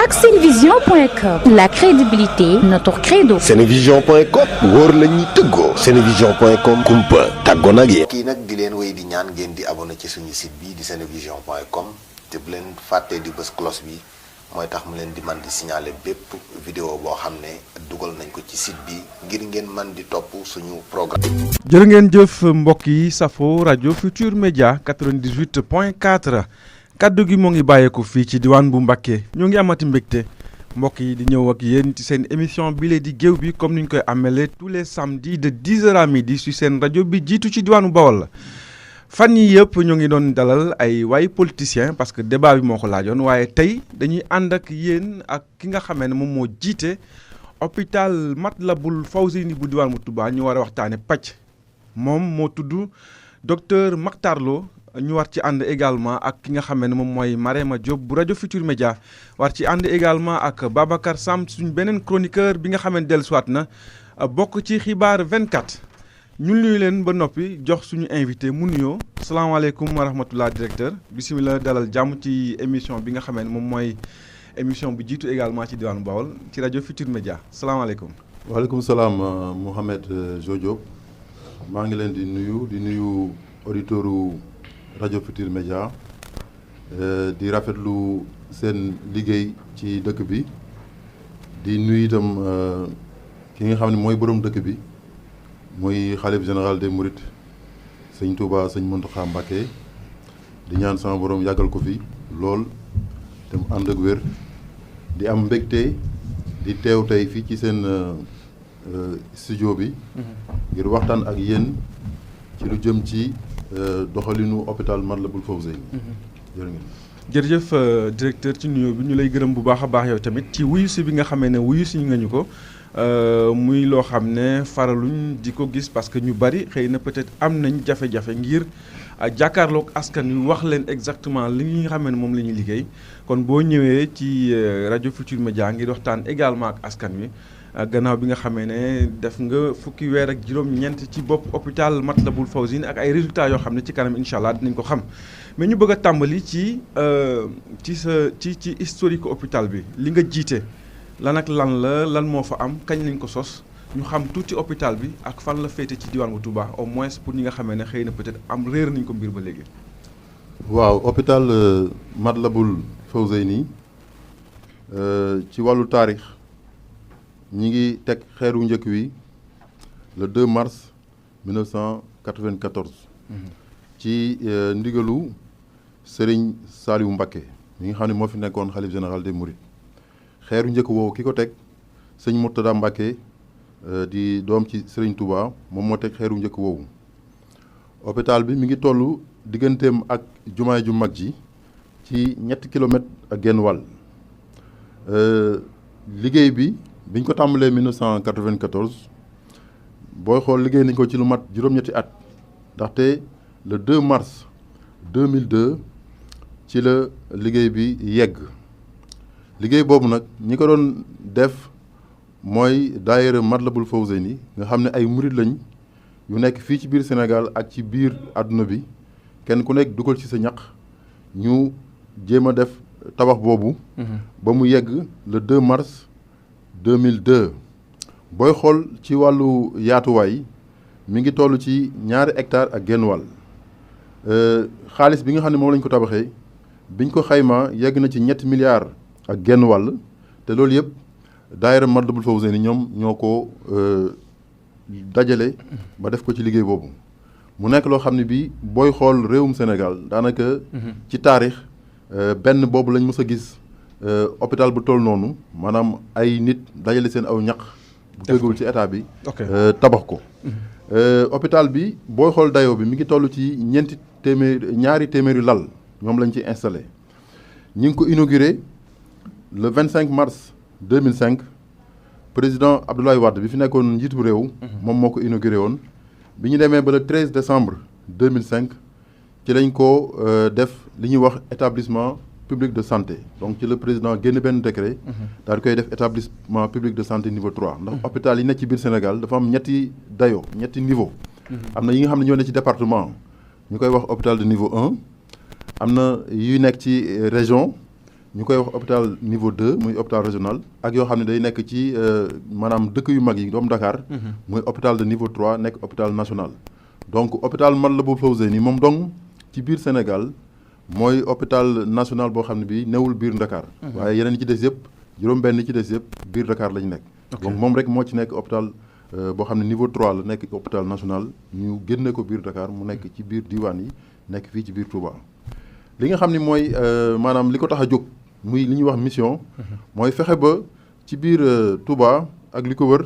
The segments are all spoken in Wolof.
ak senevision.com. La crédibilité, notre credo. senevision.com wóor la ñuy tëggoo. senevision.com kumpa tàggoo nag yéen. kii nag di leen wéy di ñaan ngeen di abonné ci suñu site bi di senevision.com te bu leen fàttee di bës cloche bi mooy tax mu leen di man di signaler bépp vidéo boo xam ne dugal nañ ko ci site bi ngir ngeen man di topp suñu programme. jërë ngeen jëf mbokk yi safo rajo Futur Média 98.4 kaddu gi moo ngi bàyyeeku fii ci diwaan bu Mbacké ñoo ngi amati mbégte mbokk yi di ñëw ak yéen ci seen émission bi lee di géew bi comme ni ñu koy amele tous les samedis de 10h à midi ci seen rajo bi jiitu ci diwaanu Bawol la fan yi yëpp ñoo ngi doon dalal ay waay politiciens parce que débat bi moo ko laajoon waaye tey dañuy ànd ak yéen ak ki nga xamee ne moom moo jiite hôpital Matlaboul Fawzeyni bu diwaan bu Touba ñu war a waxtaane pàcc moom moo tudd docteur Mactar Lo ñu war ci ànd également ak ki nga xamee ne moom mooy Marema Diop bu rajo Futur Média war ci ànd également ak Babacar Sam suñ beneen chroniqueur bi nga xamee ne dellusiwaat na bokk ci xibaar 24 ñun nuyu leen ba noppi jox suñu invité mu nuyoo salaamaaleykum wa rahmatullah directeur bisimilah dalal jàmm ci émission bi nga xamee ne moom mooy émission bi jiitu également ci diwaanu Bawol ci rajo Futur Média salaamaaleykum. waaleykum salaam Mouhamed Diop maa ngi leen di nuyu auditeuru rajo Futur Média di rafetlu seen liggéey ci dëkk bi di nuyu itam ki nga xam ne mooy borom dëkk bi muy xalif général des Mourides sëñ Touba sëñ Mountakha Mbacké di ñaan sama borom yàggal ko fi lool te mu ànd ak wér di am mbégte di teew tey fii ci seen studio bi ngir waxtaan ak yéen ci lu jëm ci doxalinu hôpital Matlaboul Fawzeyni. jërëjëf directeur ci nuyoo bi ñu lay gërëm bu baax a baax yow tamit ci wuyu si bi nga xamee ne wuyu si nga ñu ko muy loo xam ne faraluñ di ko gis parce que ñu bari xëy na peut-être am nañ jafe-jafe ngir jàkkaarloog askan wi wax leen exactement li nga xamee ne moom la ñuy liggéey kon boo ñëwee ci rajo Futur Média ngir waxtaan également ak askan wi. gannaaw bi nga xamee ne def nga fukki weer ak juróom-ñeent ci bopp hôpital Matlaboul Fawzeyni ak ay résultats yoo xam ne ci kanam incha allah dinañ ko xam mais ñu bëgg a tàmbali ci historique hôpital bi li nga jiite lan ak lan moo fa am kañ lañ ko sos ñu xam tuuti hôpital bi ak fan la féete ci diwaan bu Touba au moins pour ñi nga xamee ne xëy na peut-être am réer nañ ko mbir ba léegi. waaw hôpital Matlaboul Fawzeyni ci wàllu taarix. ñi ngi teg xeeru njëkk wi le 2 mars 1994 ci ndigalu Serigne Saliou Mbacké mi nga xam ne moo fi nekkoon xalif général des Mourides xeeru njëkk woowu ki ko teg sëñ Mourtada Mbacké di doom ci Serigne Touba moom moo teg xeeru njëkk woowu hôpital bi mi ngi toll digganteem ak jumaay ju mag ji ci 7 kilomètres ak genn wàll liggéey bi biñ ko tàmbalee 1994 booy xool liggéey nañ ko ci lu mat juróom-ñetti at ndaxte le 2 mars 2002 ci la liggéey bi yegg liggéey boobu nag ñi ko doon def mooy daayira Matlaboul Fawzeyni nga xam ne ay murid lañ yu nekk fii ci biir Sénégal ak ci biir àdduna bi kenn ku nekk dugal ci sa ñaq ñu jéem a def tabax boobu ba mu yegg le 2 mars 2002 booy xool ci wàllu yaatuwaay mi ngi toll ci 2 hectares ak genn wàll xaalis bi nga xam ne moom lañ ko tabaxee biñ ko xaymaa yegg na ci 7 milliards ak genn wàll te loolu yëpp daayira Matlaboul Fawzeyni ñoom ñoo ko dajale ba def ko ci liggéey boobu mu nekk loo xam ne bii booy xool réewum Sénégal daanaka ci taarix benn boobu lañ mës a gis hôpital bu toll noonu maanaam ay nit dajale seen aw ñaq bu tegul ci état bi tabax ko hôpital bi booy xool dayoo bi mi ngi toll ci 2 téeméeri lal ñoom lañ ci installé ñi ngi ko inauguré le 25 mars 2005 président Abdoulaye Wade bi fi nekkoon njiitu réew moom moo ko inauguré woon bi ñu demee ba le 13 décembre 2005 ci lañ ko def li ñuy wax établissement public de santé donc ci le président génn benn décret daal di koy def établissement public de santé niveau 3 ndax hôpital yi nekk ci biir Sénégal dafa am ñetti dayo ñetti niveau am na yi nga xam ne ñoo ne ci département ñu koy wax hôpital de niveau 1 am na yu nekk ci région ñu koy wax hôpital niveau 2 muy hôpital régional ak yoo xam ne day nekk ci maanaam dëkk yu mag yi comme Dakar. muy hôpital de niveau 3 nekk hôpital national. donc hôpital Matlaboul Fawzeyni moom dong ci biir Sénégal mooy hôpital national boo xam ne bii newul biir Dakar. waaye yeneen ci des yëpp juróom-benn ci des yëpp biir Dakar lañu nekk. donc moom rek moo ci nekk hôpital boo xam ne niveau 3 la nekk hôpital national ñu génne ko biir Dakar mu nekk ci biir diwaan yi nekk fii ci biir Touba. li nga xam ni mooy maanaam li ko tax a jóg muy li ñuy wax mission. mooy fexe ba ci biir Touba ak li ko wër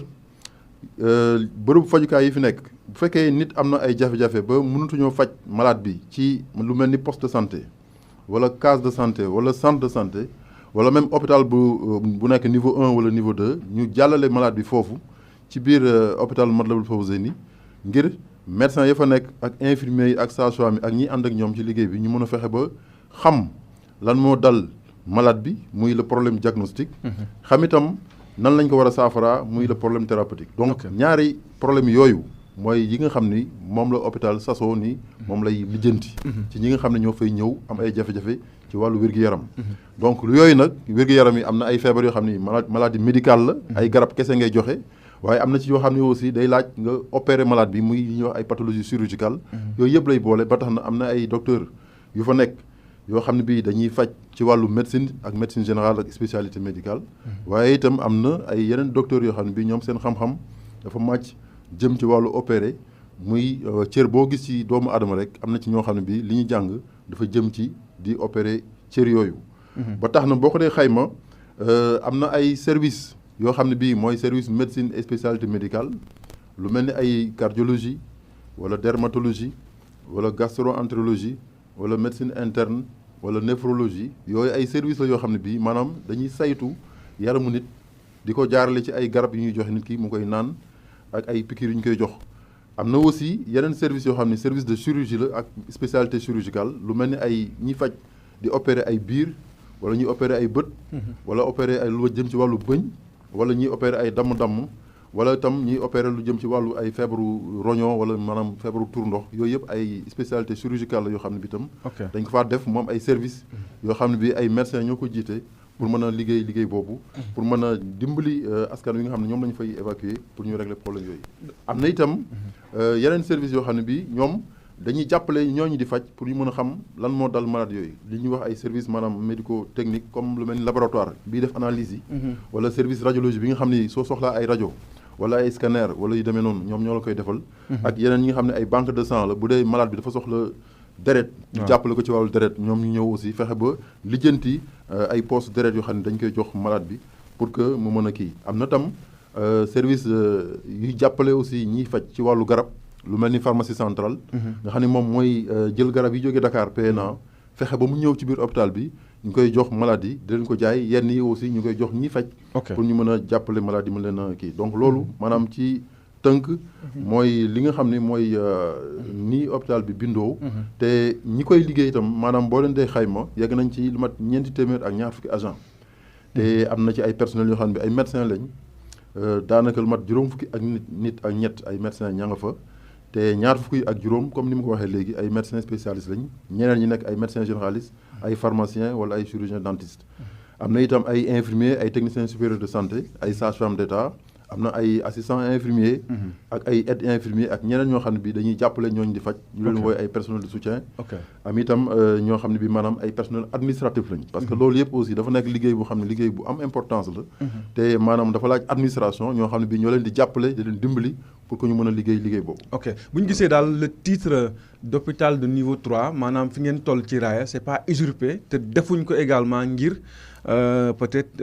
bërëbu fajukaay yi fi nekk bu fekkee nit am na ay jafe-jafe ba mënatuñoo faj malade bi ci lu mel ni poste de santé wala case de santé wala centre de santé wala même hôpital bu nekk niveau 1 wala niveau 2 ñu jàllale malade bi foofu ci biir hôpital Matlaboul Fawzeyni ngir médecin ya fa nekk ak infirmier yi ak sage-femme yi ak ñi ànd ak ñoom ci liggéey bi ñu mën a fexe ba xam lan moo dal malade bi muy le problème diagnostic. xam itam nan lañ ko war a saafara muy le problème thérapeutique. donc ñaari problème yooyu mooy yi nga xam ni moom la hôpital sasoo ni moom lay lijjanti. ci ñi nga xam ne ñoo fay ñëw am ay jafe-jafe ci wàllu wér-gu-yaram. donc yooyu nag wér-gu-yaram yi am na ay feebar yoo xam ni maladie médicale la. ay garab kese ngay joxe. waaye am na ci yoo xam ne aussi day laaj nga opérer malade bi muy li ñuy wax ay pathologie chirurgicale. yooyu yëpp lay boole ba tax na am na ay docteur yu fa nekk yoo xam ne bii dañuy faj ci wàllu médecine ak médecine générale ak spécialité médicale. waaye itam am na ay yeneen docteurs yoo xam ne bii ñoom seen xam-xam dafa màcc jëm ci wàllu opérer muy cër boo gis ci doomu aadama rek am na ci ñoo xam ne bii li ñu jàng dafa jëm ci di opérer cër yooyu. ba tax na boo ko dee xayma am na ay service yoo xam ne bii mooy service médecine et spécialité médicale lu mel ni ay cardiologie wala dermatologie wala gastro-entérologie wala médecine interne wala néphrologie yooyu ay service la yoo xam ne bii maanaam dañuy saytu yaramu nit di ko jaarale ci ay garab yu ñuy joxe nit ki mu koy naan ak ay piqûres yu ñu koy jox. am na aussi yeneen service yoo xam ne service de chirurgie la ak spécialité chirurgicale lu mel ni ay ñiy faj di opérer ay biir wala ñuy opérer ay bët. wala opérer ay lu jëm ci wàllu bëñ. wala ñuy opérer ay damm-damm wala itam ñuy opérer lu jëm ci wàllu ay feebaru roño wala maanaam feebaru tur ndox yooyu yëpp ay spécialité chirurgicale la yoo xam ne bi itam dañ ko faa def moom ay service yoo xam ne bi ay médecins ñoo ko jiite pour mën a liggéey boobu pour mën a dimbali askan wi nga xam ne ñoom la ñu fay évacuer pour ñu régler problème yooyu am na itam yeneen service yoo xam ne bi ñoom dañuy jàppale ñooñu di faj pour ñu mën a xam lan moo dal malade yooyu li ñuy wax ay service maanaam médico technique comme lu mel ni laboratoire bii def analyse yi wala service radiologie bi nga xam ni soo soxlaa ay rajo wala ay scanner wala yu demee noonu ñoom ñoo la koy defal ak yeneen ñi nga xam ne ay banque de sang la bu dee malade bi dafa soxla deret ñu jàppale ko ci wàllu deret ñoom ñu ñëw aussi fexe ba lijjanti ay poste deret yoo xam ne dañ koy jox malade bi pour que mu mën a kii am na tam service yuy jàppale aussi ñiy faj ci wàllu garab lu mel ni pharmacie centrale nga xam ne moom mooy jël garab yi jógee Dakar PNA fexe ba mu ñëw ci biir hôpital bi ñu koy jox malade yi di leen ko jaay yenn yi aussi ñu koy jox ñi faj pour ñu mën a jàppale malade yi mën leen a kii donc loolu maanaam ci tënk mooy li nga xam ne mooy nii hôpital bi bindoo te ñi koy liggéey itam maanaam boo leen dee xayma yegg nañ ci lu mat 4 téeméer ak ñaar fukki agent te am na ci ay personnels yoo xam ne ay médecins lañ daanaka lu mat juróom fukki ak nit ak ñett ay médecins ña nga fa te ñaar fukki ak juróom comme ni ma ko waxee léegi ay médecins spécialistes lañ ñeneen ñi nekk ay médecins généralistes ay pharmaciens wala ay chirurgiens dentistes am na itam ay infirmiers ay techniciens supérieurs de santé ay sages-femmes d'État am na ay assistants infirmiers ak ay aides infirmiers ak ñeneen ñoo xam ne bi dañuy jàppale ñooñu di faj ñu leen wooye ay personnel de soutien am itam ñoo xam ne bi maanaam ay personnel administratif lañ parce que loolu yëpp aussi dafa nekk liggéey bu xam ne liggéey bu am importance la te maanaam dafa laaj administration ñoo xam ne bi ñoo leen di jàppale di leen dimbali pour que ñu mën a liggéey boobu bu ñu gisee daal le titre d'hôpital de niveau 3 maanaam fi ngeen toll ci raaya c'est pas usurpé te defuñ ko également ngir peut-être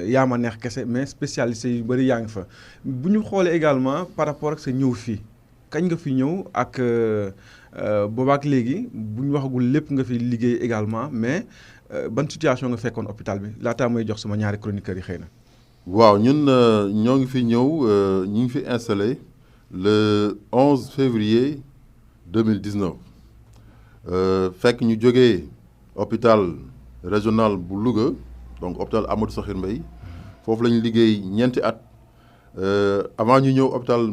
yaa ma neex kese mais spécialistes yu bëri yaa ngi fa bu ñu xoolee également par rapport ak sa ñëw fii kañ nga fi ñëw ak boobaak léegi bu ñu waxagul lépp nga fi liggéey également mais ban situation nga fekkoon hôpital bi laataa may jox sama ñaari chroniqueurs yi xëy na. waaw ñun ñoo ngi fi ñëw ñu ngi fi installé le 11 février 2019 fekk ñu jógee hôpital régional bu Louga donc hôpital Amadou Sakhir Mbaye foofu la ñu liggéey ñeenti at avant ñu ñëw hôpital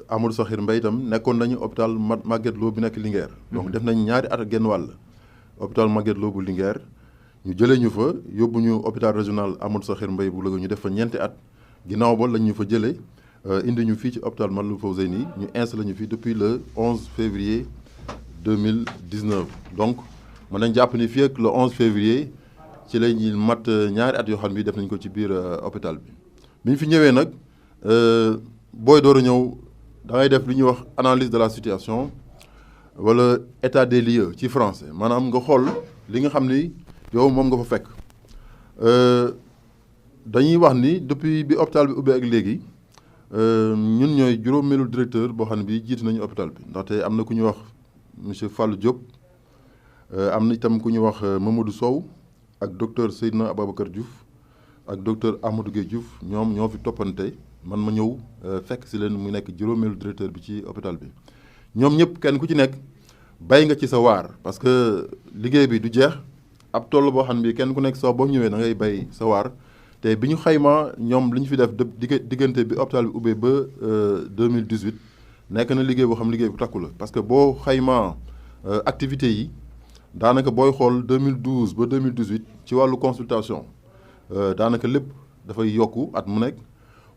Amadou Sakhir Mbaye itam nekkoon nañu hôpital Magatte Lô bi nekk Linguère donc def nañ ñaari at ak genn wàll hôpital Magatte Lô bu Linguère ñu jëlee ñu fa yóbbu ñu hôpital régional Amadou Sakhir Mbaye bu Louga ñu def fa ñeenti at ginnaaw ba lañ ñu fa jëlee indi ñu fii ci hôpital Matlaboul Fawzeyni ñu installé ñu fii depuis le 11 février 2019 donc mën nañ jàpp ni fii ak le 11 février ci la ñuy mat ñaari at yoo xam ne def nañ ko ci biir hôpital bi ñu fi ñëwee nag booy door a ñëw da ngay def li ñuy wax analyse de la situation wala état des lieux ci français maanaam nga xool li nga xam ni yow moom nga fa fekk dañuy wax ni depuis bi hôpital bi ubbee ak léegi ñun ñooy juróomeelu directeur boo xam ne bii jiite nañu hôpital bi ndaxte am na ku ñuy wax monsieur Fallou Diop am na itam ku ñuy wax Mamadou Sow ak docteur Seydina Ababacar Diouf ak docteur Amadou Gueye Diouf ñoom ñoo fi toppante man ma ñëw fekk si leen mu nekk juróomeelu directeur bi ci hôpital bi ñoom ñëpp kenn ku ci nekk bay nga ci sa waar parce que liggéey bi du jeex ab toll boo xam ne bii kenn ku nekk soo boo ñëwee da ngay bay sa waar te bi ñu xaymaa ñoom li ñu fi def diggante bi hôpital bi ubbee ba 2018 nekk na liggéey boo xam liggéey bu takku la parce que boo xaymaa activités yi daanaka booy xool 2012 ba 2018 ci wàllu consultation daanaka lépp dafay yokku at mu nekk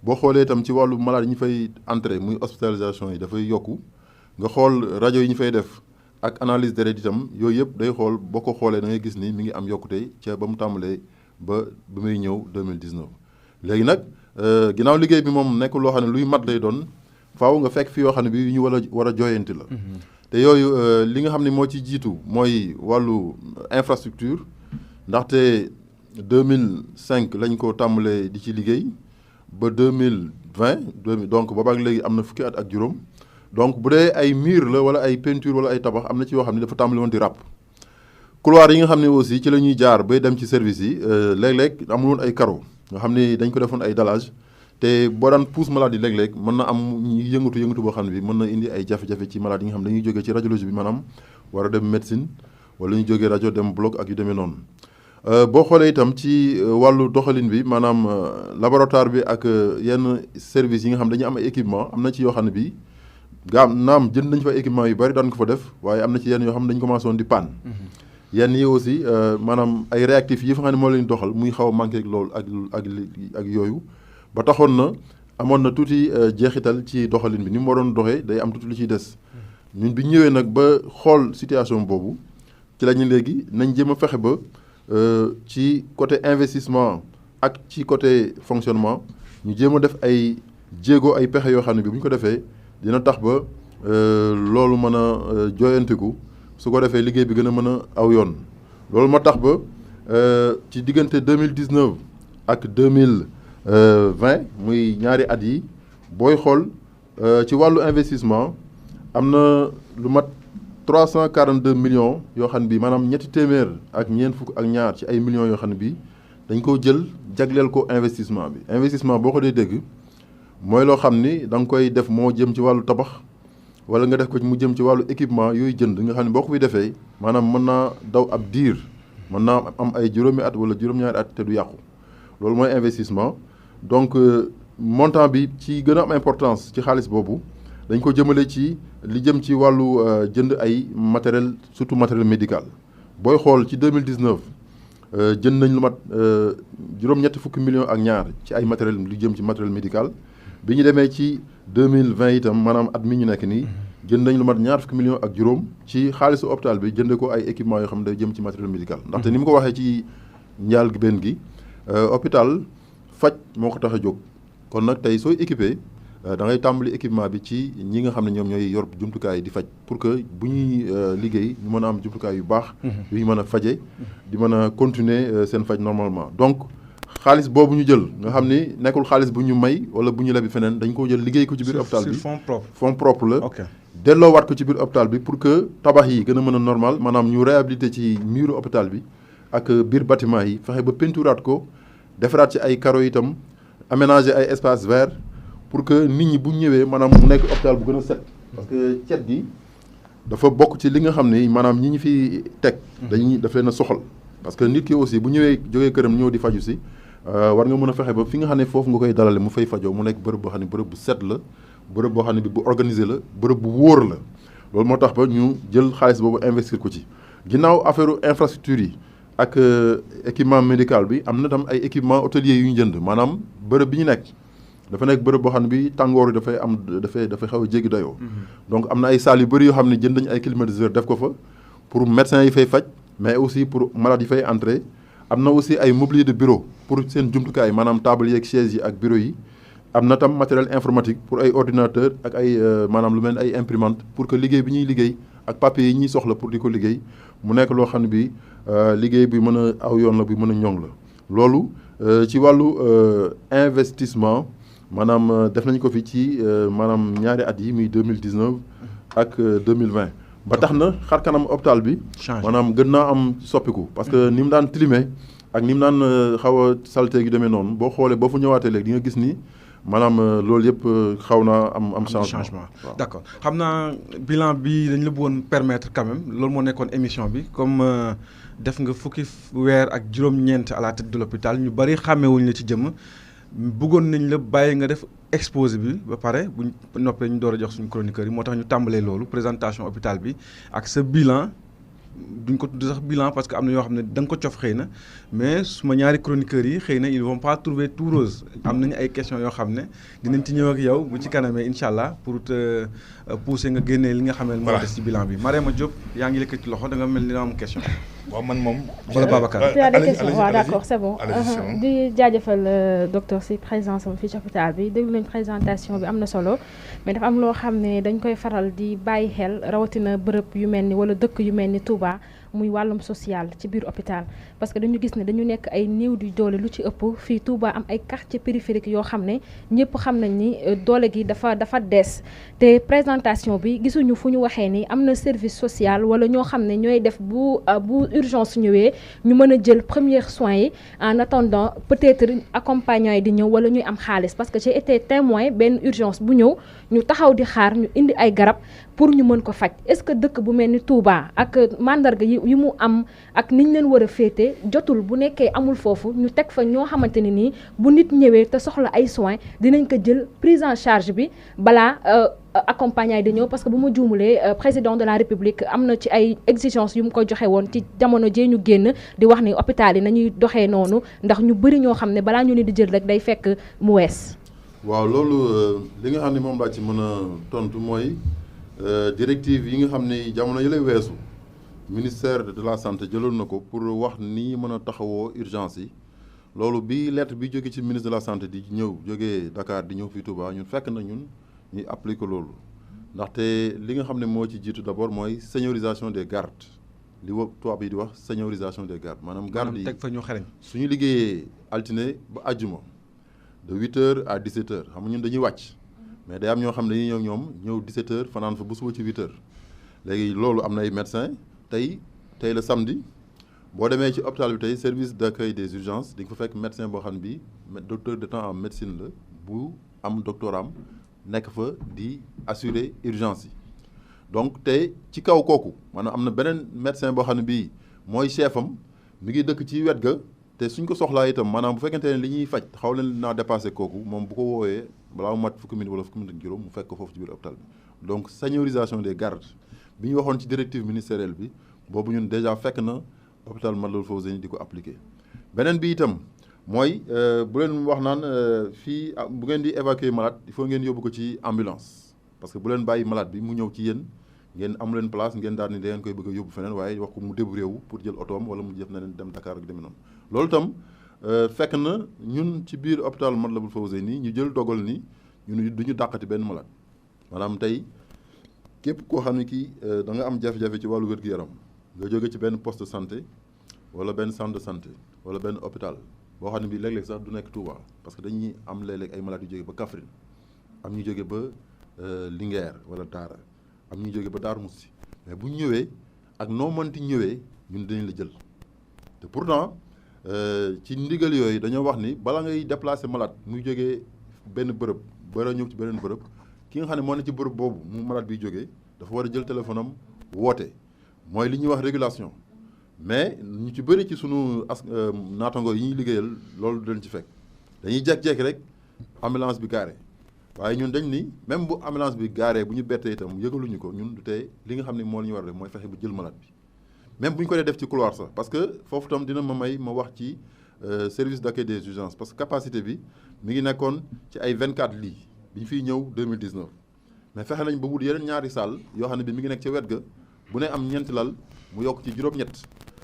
boo xoolee itam ci wàllu malade yi ñu fay entré muy hospitalisation yi dafay yokku nga xool rajo yi ñu fay def ak analyse deret itam yooyu yëpp day xool boo ko xoolee da ngay gis ni mi ngi am yokkute ca ba mu tàmbalee ba muy ñëw 2019 léegi nag ginnaaw liggéey bi moom nekk loo xam ne luy mat lay doon faaw nga fekk fi yoo xam ne bi yu ñu war a jooyanti la te yooyu li nga xam ne moo ci jiitu mooy wàllu infrastructure ndaxte 2005 lañ ko tàmbalee di ci liggéey ba 2020 donc boobaak léegi am na fukki at ak juróom donc bu dee ay mur la wala ay peinture wala ay tabax am na ci yoo xam ne dafa tàmbali woon di ràpp couloir yi nga xam ne aussi ci la ñuy jaar bay dem ci service yi léeg-léeg amul woon ay carreaux nga xam ne dañ ko defoon ay dallage te boo daan pousse malade yi léeg-léeg mën na am yëngatu boo xam ne bi mën na indi ay jafe-jafe ci malade yi nga xam ne dañuy jógee ci radiologie bi maanaam war a dem médecine wala ñu jógee rajo dem bloc ak yu demee noonu boo xoolee itam ci wàllu doxalin bi maanaam laboratoire bi ak yenn service yi nga xam dañuy am ay équipement am na ci yoo xam ne bi naam jënd nañ fa équipement yu bari daan ko fa def waaye am na ci yenn yoo xam ne dañu commencé woon di panne yenn yi aussi maanaam ay réactifs yi fa xam ne moo leen doxal muy xaw a manqué ak loolu ak yooyu ba taxoon na amoon na tuuti jeexital ci doxalin bi ni mu waroon doxee day am tuuti lu ciy des ñun bi ñëwee nag ba xool situation boobu ci la ñu léegi nañ jéem a fexe ba ci côté investissement ak ci côté fonctionnement ñu jéem a def ay jéego ay pexe yoo xam ne bi bu ñu ko defee dina tax ba loolu mën a jooyantiku su ko defee liggéey bi gën a mën a aw yoon loolu moo tax ba ci diggante 2019 ak 2020 muy ñaari at yi booy xool ci wàllu investissement am na lu mat 342 millions yoo xam ne bii maanaam ñetti téeméer ak ñeent fukk ak ñaar ci ay millions yoo xam ne bii dañ ko jël jagleel ko investissement bi investissement boo ko dee dégg mooy loo xam ni da nga koy def moo jëm ci wàllu tabax wala nga def ko mu jëm ci wàllu équipement yooyu jënd nga xam ne boo ko fi defee maanaam mën naa daw ab diir mën naa am ay juróomi at wala juróom-ñaari at te du yàqu loolu mooy investissement donc montant bi ci gën a am importance ci xaalis boobu dañ ko jëmale ci li jëm ci wàllu jënd ay matériel surtout matériel médical booy xool ci 2019 jënd nañ lu mat juróom-ñetti fukki millions ak ñaar ci ay matériel lu jëm ci matériel médical bi ñu demee ci 2020 itam maanaam at mi ñu nekk nii jënd nañ lu mat ñaar fukki millions ak juróom ci xaalisu hôpital bi jënde ko ay équipement yoo xam ne day jëm ci matériel médical ndaxte ni mu ko waxee ci njaal gi benn gi hôpital faj moo ko tax a jóg kon nag tey sooy équipé da ngay tàmbali équipement bi ci ñi nga xam ne ñoom ñooy yor jumtukaay di faj pour que bu ñuy liggéey ñu mën a am jumtukaay yu baax yu ñu mën a faje di mën a continuer seen faj normalement donc xaalis boobu ñu jël nga xam ni nekkul xaalis bu ñu may wala bu ñu lebi feneen dañ ko jël liggéey ko ci biir hôpital bi fonds propre la delloowaat ko ci biir hôpital bi pour que tabax yi gën a mën a normal maanaam ñu réhabilité ci muru hôpital bi ak biir bâtiment yi fexe ba peinturaat ko defaraat ci ay carreaux itam aménager ay espace vert pour que nit ñi bu ñëwee maanaam mu nekk hôpital bu gën a set parce que cet gi dafa bokk ci li nga xam ne maanaam ñi ñu fi teg dañuy daf leen a soxal parce que nit ki aussi bu ñëwee jógee këram ñëw di faju si war nga mën a fexe ba fi nga xam ne foofu nga koy dalale mu fay fajoo mu nekk bërëb boo xam ne bërëb bu set la bërëb boo xam ne bi bu organisé la bërëb bu wóor la loolu moo tax ba ñu jël xaalis boobu investir ko ci ginnaaw affaire infrastructure yi ak équipement médical bi am na tam ay équipement hôtelier yu ñu jënd maanaam bërëb bi ñu nekk dafa nekk bërëb boo xam ne bi tàngoor yi dafay xaw a jéggi dayoo. donc am na ay salles yu bëri yoo xam ne jënd nañu ay climatiseurs def ko fa pour médecins yi fay faj mais aussi pour malades yi fay entrer am na aussi ay mobilier de bureau pour seen jumtukaay maanaam table yeeg chaises yi ak bureau yi. am na tam matériel informatique pour ay ordinateur ak ay maanaam lu mel ni ay imprimante pour que liggéey bi ñuy liggéey ak papier yi ñuy soxla pour di ko liggéey mu nekk loo xam ne bi liggéey bi mën a aw yoon la bi mën a ñoŋ la loolu ci wàllu investissement maanaam def nañ ko fi ci maanaam ñaari at yi muy 2019 ak 2020 ba tax na xar kanam hôpital bi maanaam gën naa am soppiku parce que ni mu daan tilimee ak ni mu daan xaw a salté gi demee noonu boo xoolee boo fa ñëwaatee léegi di nga gis ni maanaam loolu yëpp xaw naa am changement. D'accord xam naa bilan bi dañ la bëggoon permettre quand même loolu moo nekkoon émission bi comme def nga fukki weer ak juróom-ñeent à la tête de l'hôpital ñu bari xàmmewuñ la ci jëmm bëggoon nañ la bàyyi nga def exposé bi ba pare buñ noppee ñu door a jox suñu chroniqueur yi moo tax ñu tàmbalee loolu présentation hôpital bi ak sa bilan. duñ ko tudd sax bilan parce que am na yoo xam ne da nga ko cof xëy na mais suma ñaari chroniqueurs yi xëy na ils vont pas trouver tout rose am nañu ay questions yoo xam ne dinañ ci ñëw ak yow bu ci kanamee incha allah pour te pousser nga génnee li nga xam ne moo des ci bilan bi Mariama Diop yaa ngi yëkkati loxo da nga mel ni nga am question. waaw man moom. wala Babacar. tu as des questions waaw d'accord c'est bon. di jaajëfal docteur si présence am fii ci hôpital bi déglu nañ présentation bi am na solo mais dafa am loo xam ne dañ koy faral di bàyyi xel rawatina bërëb yu mel ni wala dëkk yu mel ni Touba muy wàllum social ci biir hôpital parce que dañu gis ne dañu nekk ay néew di doole lu ci ëpp fii Touba am ay quartiers périphériques yoo xam ne ñëpp xam nañ ni doole gi dafa des te présentation bi gisuñu fu ñu waxee ni am na service social wala ñoo xam ne ñooy def bu urgence ñëwee ñu mën a jël premiers soins yi en attendant peut-être accompagnant yi di ñëw wala ñuy am xaalis parce que j'ai été témoin benn urgence bu ñëw ñu taxaw di xaar ñu indi ay garab pour ñu mën ko faj est-ce que dëkk bu mel ni Touba ak mandarga yi mu am ak niñ leen war a féete jotul bu nekkee amul foofu ñu teg fa ñoo xamante ne nii bu nit ñëwee te soxla ay soins dinañ ko jël prise en charge bi balaa accompagnant yi di ñëw parce que bu ma juumulee président de la République am na ci ay exigences yu mu ko joxe woon ci jamono jee ñu génn di wax ni hôpital yi nañuy doxee noonu ndax ñu bëri ñoo xam ne balaa ñu ne di jël rek day fekk mu wees. waaw loolu li nga xam ne moom laa ci mën a tontu mooy directive yi nga xam ne jamono yi lay weesu ministère de la santé jëloon na ko pour wax ni mën a taxawoo urgence yi loolu bi lettre bi jóge ci ministre de la santé di ñëw jógee Dakar di ñëw fii Touba ñun fekk na ñun ñuy appliquer loolu ndaxte li nga xam ne moo ci jiitu d'abord mooy seniorisation des gardes li tubaab yi di wax seniorisation des gardes maanaam garde yi teg fa ñu xereñ suñu liggéeyee altine ba àjjuma de 8h à 17h xam nga ñun dañuy wàcc mais day am ñoo xam ne dañuy ñëw 17h fanaan fa bu suba ci 8h léegi loolu am na ay médecins tey la samedi boo demee ci hôpital bi tey service d'accueil des urgences di nga fa fekk médecin boo xam ne bii docteur de temps en médecine la bu am doctoram nekk fa di assurer urgence yi donc tey ci kaw kooku maanaam am na beneen médecin boo xam ne bii mooy chef am mi ngi dëkk ci wet ga te suñ ko soxlaa itam maanaam bu fekkente ne li ñuy faj xaw leen naa dépassé kooku moom bu ko woowee balaa mu mat fukki minute wala fukki minute ak juróom mu fekk ko foofu ci biir hôpital bi donc seniorisation des gardes bi ñu waxoon ci directive ministérielle bi boobu ñun déjà fekk na hôpital Matlaboul Fawzeyni di ko appliqué beneen bi itam mooy bu leen wax naan fii bu ngeen di évacuer malade il faut ngeen yóbbu ko ci ambulance parce que bu leen bàyyi malade bi mu ñëw ci yéen ngeen amu leen place ngeen daal ni da ngeen koy bëgg a yóbbu feneen waaye wax ko mu débrouillé wu pour jël otoom wala mu jëf na leen dem Dakar ak demee noonu loolu itam fekk na ñun ci biir hôpital Matlaboul Fawzeyni ñu jël dogal ni ñun du ñu dàqati benn malade maanaam tey képp koo xam ne kii da nga am jafe-jafe ci wàllu wér-gu-yaram nga jóge ci benn poste de santé wala benn centre de santé wala benn hôpital boo xam ne bii léeg-léeg sax du nekk Touba parce que dañuy am léeg-léeg ay malades yu jóge ba Kaffrine am ñu jóge ba Linguère wala Daara am ñu jóge ba Darou Moussi mais bu ñu ñëwee ak noo mënti ñëwee ñun dañ la jël te pourtant ci ndigal yooyu dañoo wax ni bala ngay déplacer malade muy jógee benn bërëb bara ñëw ci beneen bërëb ki nga xam ne moo ne ci bërëb boobu mu malade biy jógee dafa war a jël téléphone am woote mooy li ñuy wax régulation mais ñu ci bëri ci sunu naatango yi ñuy liggéeyal loolu dañ ci fekk dañuy jekk-jekk rek ambulance bi gaare waaye ñun dañ ni même bu ambulance bi gaaree bu ñu bettee itam yëgaluñu ko ñun du tey li nga xam ne moo la ñu war a def mooy fexe bu jël malade bi même bu ñu ko dee def ci couloir sax parce que foofu tam dina ma may ma wax ci service d'accueil des urgences parce que capacité bi mi ngi nekkoon ci ay 24 lits bi ñu fiy ñëw 2019 mais fexe nañ ba wut yeneen ñaari salle yoo xam ne bi mi ngi nekk ca wet ga bu ne am ñeenti lal mu yokk ci juróom-ñett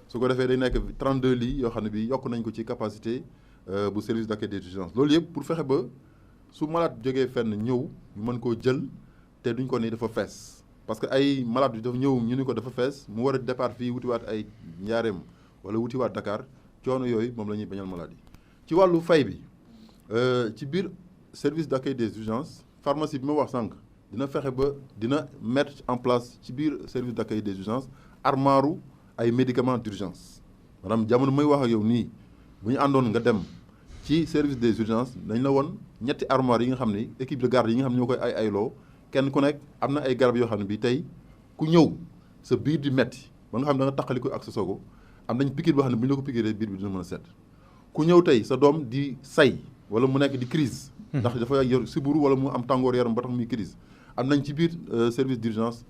su ko defee day nekk 32 lits yoo xam ne bi yokk nañ ko ci capacité bu service d'accueil des urgences loolu yëpp pour fexe ba su malade jógee fenn ñëw ñu mën koo jël te duñ ko ni dafa fees parce que ay malade bi dafa ñëw ñu ni ko dafa fees mu war a départ fii wutiwaat ay Njaareem wala wutiwaat Dakar coono yooyu moom la ñuy bañal malade yi ci wàllu fay bi ci biir service d'accueil des urgences pharmacie bi ma wax sànq dina fexe ba dina mettre en place ci biir service d'accueil des urgences armoire ay médicaments d'urgence maanaam jamono may wax ak yow nii bu ñu àndoon nga dem ci service des urgences dañ la woon ñetti armoire yi nga xam ne équipe de garde yi nga xam ne ñoo koy ayloo kenn ku nekk am na ay garab yoo xam ne bi tey ku ñëw sa biir di metti ba nga xam ne da nga taqali ko ak sa sogo am nañ piqûre boo xam ne bu ñu la ko piqûree biir bi dina mën a set ku ñëw tey sa doom di say wala mu nekk di crise ndax dafa yor siburu wala mu am tàngoor yaram ba tax muy crise am nañ ci biir service d'urgence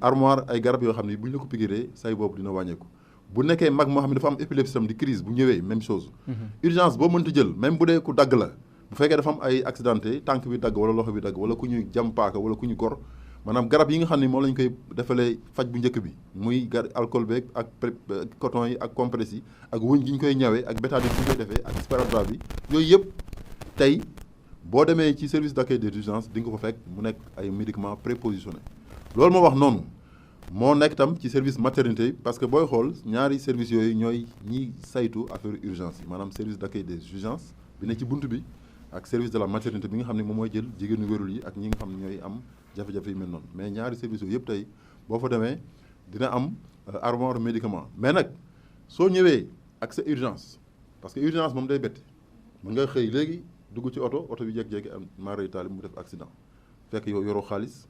armoire ay garab yoo xam ne bu ñu la ko piqûree say boobu dina wàññeeku bu nekkee mag moo xam ne dafa am épilepsie tam di crise bu ñëwee même chose urgence boo mënta jël même bu dee ku dagg la bu fekkee dafa am ay accidenté tànk bi dagg wala loxo bi dagg wala ku ñu jam paaka wala ku ñu gor maanaam garab yi nga xam ne moom lañ koy defalee faj bu njëkk bi muy alcool beeg ak coton yi ak compresse yi ak wëñ gi ñu koy ñawee ak bétadine bi ñu koy defee ak sparadrap bi yooyu yëpp tey boo demee ci service d'accueil des urgences di nga ko fa fekk mu nekk ay médicaments prépositionnés loolu moo wax noonu moo nekk tam ci service maternité parce que booy xool ñaari services yooyu ñooy ñiy saytu affaire urgence yi maanaam service d'accueil des urgences bi ne ci bunt bi ak service de la maternité bi nga xam ne moom mooy jël jigéenu wérul yi ak ñi nga xam ne ñooy am jafe-jafe yu mel noonu mais ñaari services yooyu yëpp tey boo fa demee dina am armoire médicament mais nag soo ñëwee ak sa urgence parce que urgence moom day bette mën nga xëy léegi dugg ci oto bi jékki-jékki am maara taali mu def accident fekk yow yoroo xaalis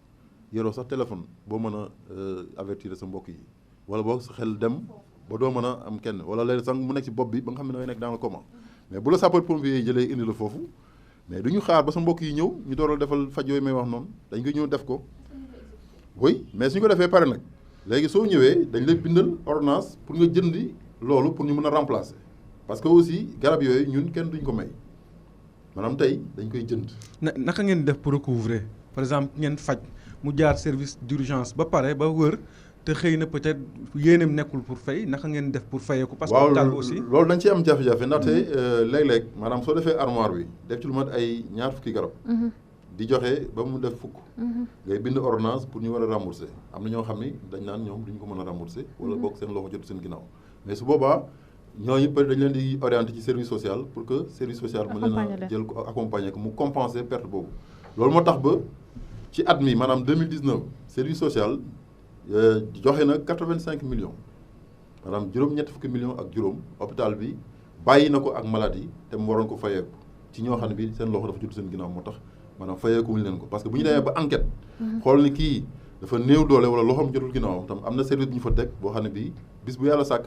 yoroo sax téléphone boo mën a avertir sa mbokk yi wala boo sa xel dem ba doo mën a am kenn wala léegi sax mu nekk ci bopp bi ba nga xam ne da ngay nekk dans le coma mais bu la sapeur pompier yi jëlee indi la foofu mais du ñu xaar ba sa mbokk yi ñëw ñu dooral defal faj yooyu may wax noonu dañ ko ñëw def ko oui mais suñu ko defee pare nag léegi soo ñëwee dañ lay bindal ordonnance pour nga jëndi loolu pour ñu mën a remplacer parce que aussi garab yooyu ñun kenn duñ ko may maanaam tey dañ koy jënd. naka ngeen def pour recouvrer par exemple ngeen faj mu jaar service d'urgence ba pare ba wër te xëy na peut-être yéenam nekkul pour fay naka ngeen def pour fayeeku parce que hôpital aussi loolu dañ ci am jafe-jafe ndaxte léeg-léeg maanaam soo defee armoire bi def ci lu mat ay ñaar fukki garab di joxe ba mu def fukk ngay bind ordonnance pour ñu war a rembourser am na ñoo xam ni dañ naan ñoom duñu ko mën a rembourser wala boog seen loxo jot seen ginnaaw mais su boobaa ñooñu peut dañ leen di orienter ci service social pour que service social mën leen a jël ko accompagner ko mu compenser perte boobu loolu moo tax ba ci at mi maanaam 2019 service social joxe na 85 millions maanaam juróom-ñetti fukki millions ak juróom hôpital bi bàyyi na ko ak maladie te mu waroon ko fayeeku ci ñoo xam ne bi seen loxo dafa judd seen ginnaaw moo tax maanaam fayeeku wuñu leen ko parce que bu ñu demee ba enquête xool ni kii dafa néew doole wala loxoom jotul ginnaawam tam am na service bu ñu fa teg boo xam ne bii bis bu yàlla sàkk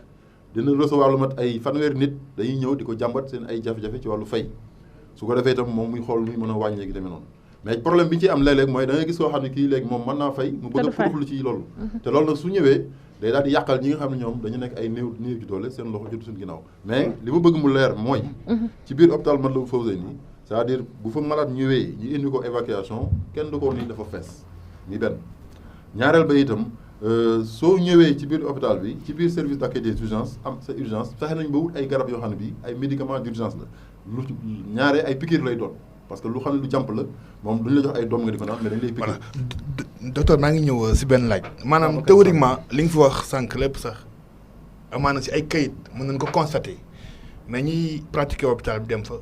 dina recevoir lu mat ay fanweeri nit dañuy ñëw di ko jàmbat seen ay jafe-jafe ci wàllu fay su ko defee itam moom muy xool muy mën a wàññee gi demee noonu mais problème bi ñu ci am léeg-léeg mooy da ngay gis koo xam ne kii léegi moom mën naa fay mu bëgg a puruxlu ci loolu te loolu nag su ñëwee day daal di yàqal ñi nga xam ne ñoom dañu nekk ay néew ji doole seen loxo jotu seen ginnaaw mais li ma bëgg mu leer mooy ci biir hôpital Matlaboul Fawzeyni c'est-à-dire bu fa malade ñëwee ñu indi ko évacuation kenn du ko ni dafa fees mi benn ñaareel ba itam soo ñëwee ci biir hôpital bi ci biir service d'accueil des urgences am sa urgence fexe nañ ba wut ay garab yoo xam ne bi ay médicaments d'urgence la lu ñaaree ay piqûre lay doon parce que lu xam ne lu jàmp la moom duñu la jox ay doom nga di ko naan mais dañ lay piqûre. docteur maa ngi ñëw si benn laaj maanaam théoriquement li nga fi wax sànq lépp sax amaana si ay kayit mën nañ ko constater mais ñiy pratiquer hôpital bi dem fa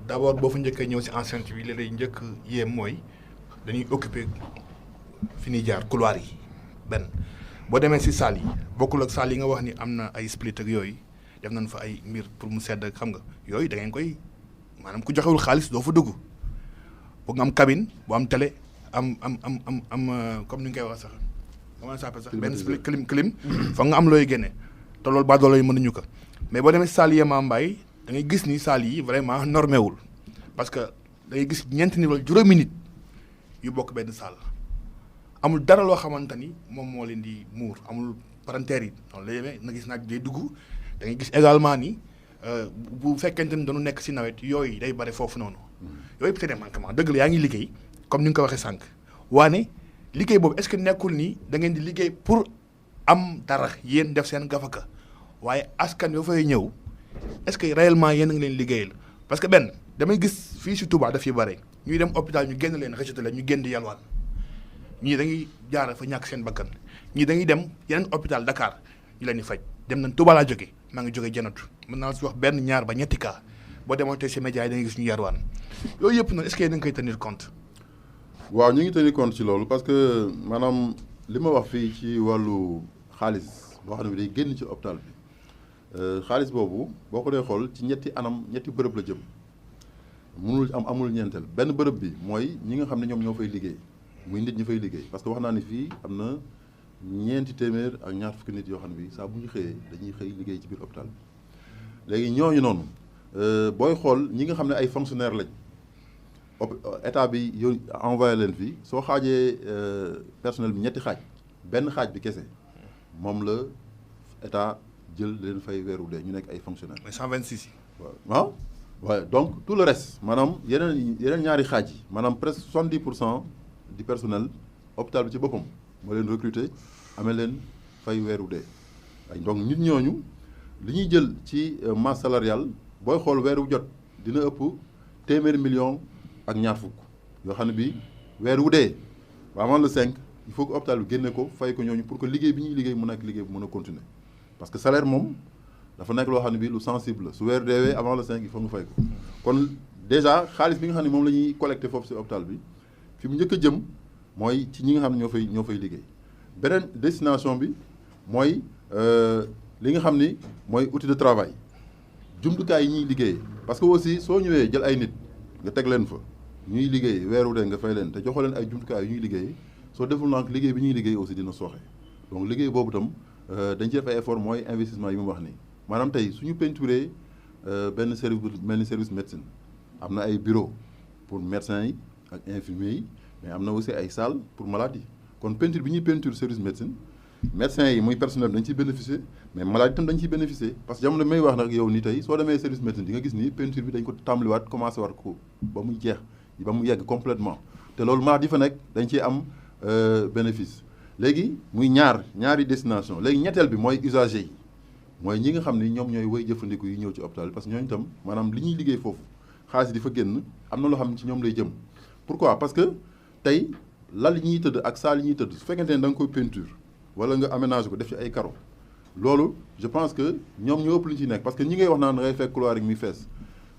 d'abord boo fa njëkkee ñëw si enceinte bi li lay njëkk yéem mooy dañuy occuper fi ñuy jaar couloir yi benn boo demee si salle yi bokkul ak salle yi nga wax ni am na ay split ak yooyu def nañ fa ay mbir pour mu sedd ak xam nga yooyu da ngeen koy maanaam ku joxewul xaalis doo fa dugg foog nga am cabine bu am télé am comme ni nga koy wax sax comment ça s'appelle sax benn split clim foog nga am looy génne te loolu ba doole yi mënuñu ko mais boo demee si salle yi Mbaye da ngay gis ni salle yi vraiment normé wul parce que da ngay gis ñeenti nit wala juróomi nit yu bokk benn salle amul dara loo xamante ni moom moo leen di muur amul parentère yi noonu la yemee na gis naaj day dugg da ngay gis également ni bu fekkente ni dañu nekk si nawet yooyu day bare foofu noonu yooyu peut-être manquement dëgg la yaa ngi liggéey comme ni nga ko waxee sànq waane liggéey boobu est-ce que nekkul ni da ngeen di liggéey pour am dara yéen def seen gafaka waaye askan yoo fay ñëw est-ce que réellement yéen a ngi leen liggéeyal parce que benn damay gis fii si Touba daf yi bare ñuy dem hôpital ñu génn leen rejeté leen ñu génn di yalwaan ñii dañuy jaar fa ñàkk seen bakkan ñii dañuy dem yeneen hôpital Dakar ñu leen di faj dem nañ Touba laa jóge maa ngi jóge Janatu mën naa si wax benn ñaar ba ñetti cas boo demoon tey si média yi da ngay gis ñu yalwaan yooyu yëpp nag est-ce que yéen a ngi koy tenir compte. waaw ñu ngi tenir compte ci loolu parce que maanaam li ma wax fii ci wàllu xaalis boo xam ne day génn ci hôpital bi xaalis boobu boo ko dee xool ci ñetti bërëb la jëm mënul amul ñeenteel benn bërëb bi mooy ñi nga xam ne ñoom ñoo fay liggéey muy nit ñi fay liggéey parce que wax naa ni fii am na ñeenti téeméer ak ñaar fukki nit yoo xam ne bi saa bu ñu xëyee dañuy xëy liggéey ci biir hôpital bi léegi ñooñu noonu booy xool ñi nga xam ne ay fonctionnaires lañ état bi yow envoyé leen fii soo xaajee personnel bi ñetti xaaj benn xaaj bi kese moom la état jël leen fay weeru dee ñu nekk ay fonctionnaires. mais 126 yi. waaw waaw donc tout le reste maanaam yeneen ñaari xaaj yi maanaam presque 70% du personnel hôpital bi ci boppam moo leen recruter amee leen fay weeru dee donc nit ñooñu li ñuy jël ci masse salariale booy xool weeru jot dina ëpp téeméeri million ak ñaar fukk yoo xam ne bii weer wu dee avant le 5 il faut que hôpital bi génne ko fay ko ñooñu pour que liggéey bi ñuy liggéey mu nekk liggéey bu mën a continuer parce que salaire moom dafa nekk loo xam ne bii lu sensible la su weer deewee avant le 5 il faut nga fay ko kon déjà xaalis bi nga xam ne moom la ñuy collecté foofu si hôpital bi fi mu njëkk a jëm mooy ci ñi nga xam ne ñoo fay liggéey beneen destination bi mooy li nga xam ni mooy outil de travail jumtukaay yi ñuy liggéeyee parce que aussi soo ñëwee jël ay nit nga teg leen fa ñuy liggéey weeru dee nga fay leen te joxoo leen ay jumtukaay yu ñuy liggéey soo deful nag liggéey bi ñuy liggéey aussi dina sooxe donc liggéey boobu itam dañ ci def ay effort mooy investissement yi mu wax nii maanaam tey suñu peinturé benn service bu mel ni service médecine am na ay bureau pour médecins yi ak infirmiers yi mais am na aussi ay salle pour malades yi kon peinture bi ñuy peinture service médecine médecins yi muy personnel bi dañ ciy bénéficier mais malade itam dañ ciy bénéficier parce que jamono may wax nag yow ni tey soo demee service médecine di nga gis ni peinture bi dañ ko tàmbaliwaat commencé war ko ba muy jeex ba mu yegg complètement te loolu malade yi fa nekk dañ ciy am bénéfice léegi muy ñaari destination léegi ñetteel bi mooy usager yi mooy ñi nga xam ni ñoom ñooy way jëfandiku yi ñëw ci hôpital bi parce que ñooñu itam maanaam li ñuy liggéey foofu xaalis di fa génn am na loo xam ne ci ñoom lay jëm pourquoi parce que tey lal yi ñuy tëdd ak salle yi ñuy tëdd su fekkente ne da nga koy peinture wala nga aménage ko def ci ay carreaux loolu je pense que ñoom ñoo ëpp lu ñu ci nekk parce que ñi ngay wax naan da ngay fekk couloir yi muy fees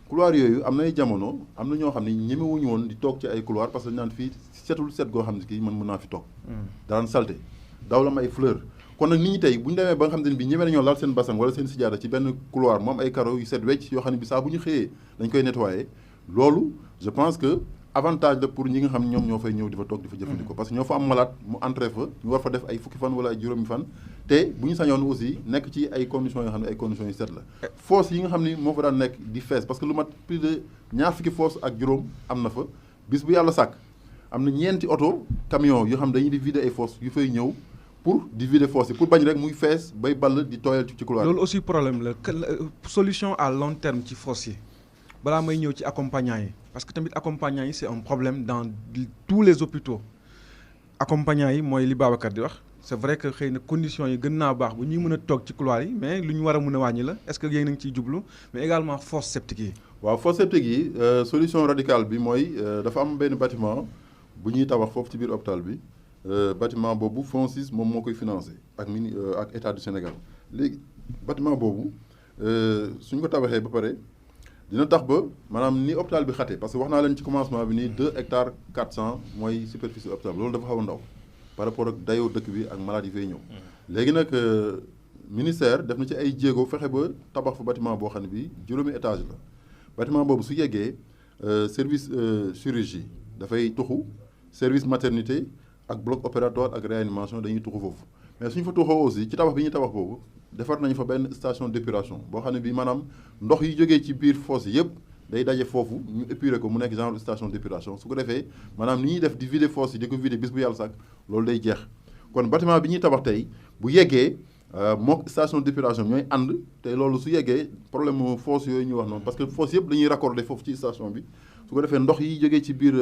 couloir yooyu am na ay jamono am na ñoo xam ne ñemewuñu woon di toog ci ay couloir parce que naan fii setul set goo xam ne kii man mën naa fi toog daan salté daw la am ay fleur kon nag nit ñi tey bu ñu demee ba nga xam ne bi ñeme nañoo laal seen basang wala seen sijaada ci benn couloir mu am ay carreaux yu set wecc yoo xam ne bi saa bu ñu xëyee dañ koy nettoyer loolu je pense que avantage la pour ñi nga xam ne ñoom ñoo fay ñëw di fa toog di fa jëfandikoo parce que ñoo fa am malade mu entré fa ñu war fa def ay fukki fan wala ay juróomi fan te bu ñu sañoon aussi nekk ci ay conditions yoo xam ne ay conditions yu set la fosse yi nga xam ni moo fa daan nekk di fees parce que lu mat plus de ñaar fukki fosse ak juróom am na fa bis bu yàlla sàkk am na ñeenti oto camion yoo xam dañuy di vider ay fosse yu fay ñëw pour di vider fosse yi pour bañ rek muy fees bay ball di tooyal ci couloir loolu aussi problème la solution à long terme ci fosse yi balaa may ñëw ci accompagnant yi parce que tamit accompagnant yi c'est un problème dans tous les hôpitaux accompagnant yi mooy li Babacar di wax c'est vrai que xëy na conditions yi gën naa baax bu ñuy mën a toog ci couloir yi mais lu ñu war a mën a wàññi la est-ce que yéen a ngi ciy jublu mais également fosse septique yi. waaw fosse septique yi solution radicale bi mooy dafa am benn bâtiment bu ñuy tabax foofu ci biir hôpital bi bâtiment boobu FONSIS moom moo koy financé ak état du Sénégal léegi bâtiment boobu suñ ko tabaxee ba pare. dina tax ba maanaam ni hôpital bi xate parce que wax naa leen ci commencement bi nii 2 hectares 400 mooy superficie hôpital bi loolu dafa xaw a ndaw par rapport ak dayoo dëkk bi ak malade yi fay ñëw léegi nag ministère def na ci ay jéego fexe ba tabax fa bâtiment boo xam ne bi juróomi étage la bâtiment boobu su yeggee service chirurgie dafay tuxu service maternité ak bloc opératoire ak réanimation dañuy tuxu foofu mais suñu fa tuxoo aussi ci tabax bi ñuy tabax boobu defar nañu fa benn station d'épuration boo xam ne bii maanaam ndox yi jógee ci biir fosse yëpp day daje foofu ñu épurer ko mu nekk genre station d'épuration su ko defee maanaam ni ñuy def di vider fosse yi di ko vider bis bu yàlla sàkk loolu day jeex kon bâtiment bi ñuy tabax tey bu yeggee mook station d'épuration ñooy ànd te loolu su yeggee problème mu fosse yooyu ñu wax noonu parce que fosse yëpp dañuy raccorder foofu ci station bi su ko defee ndox yi jógee ci biir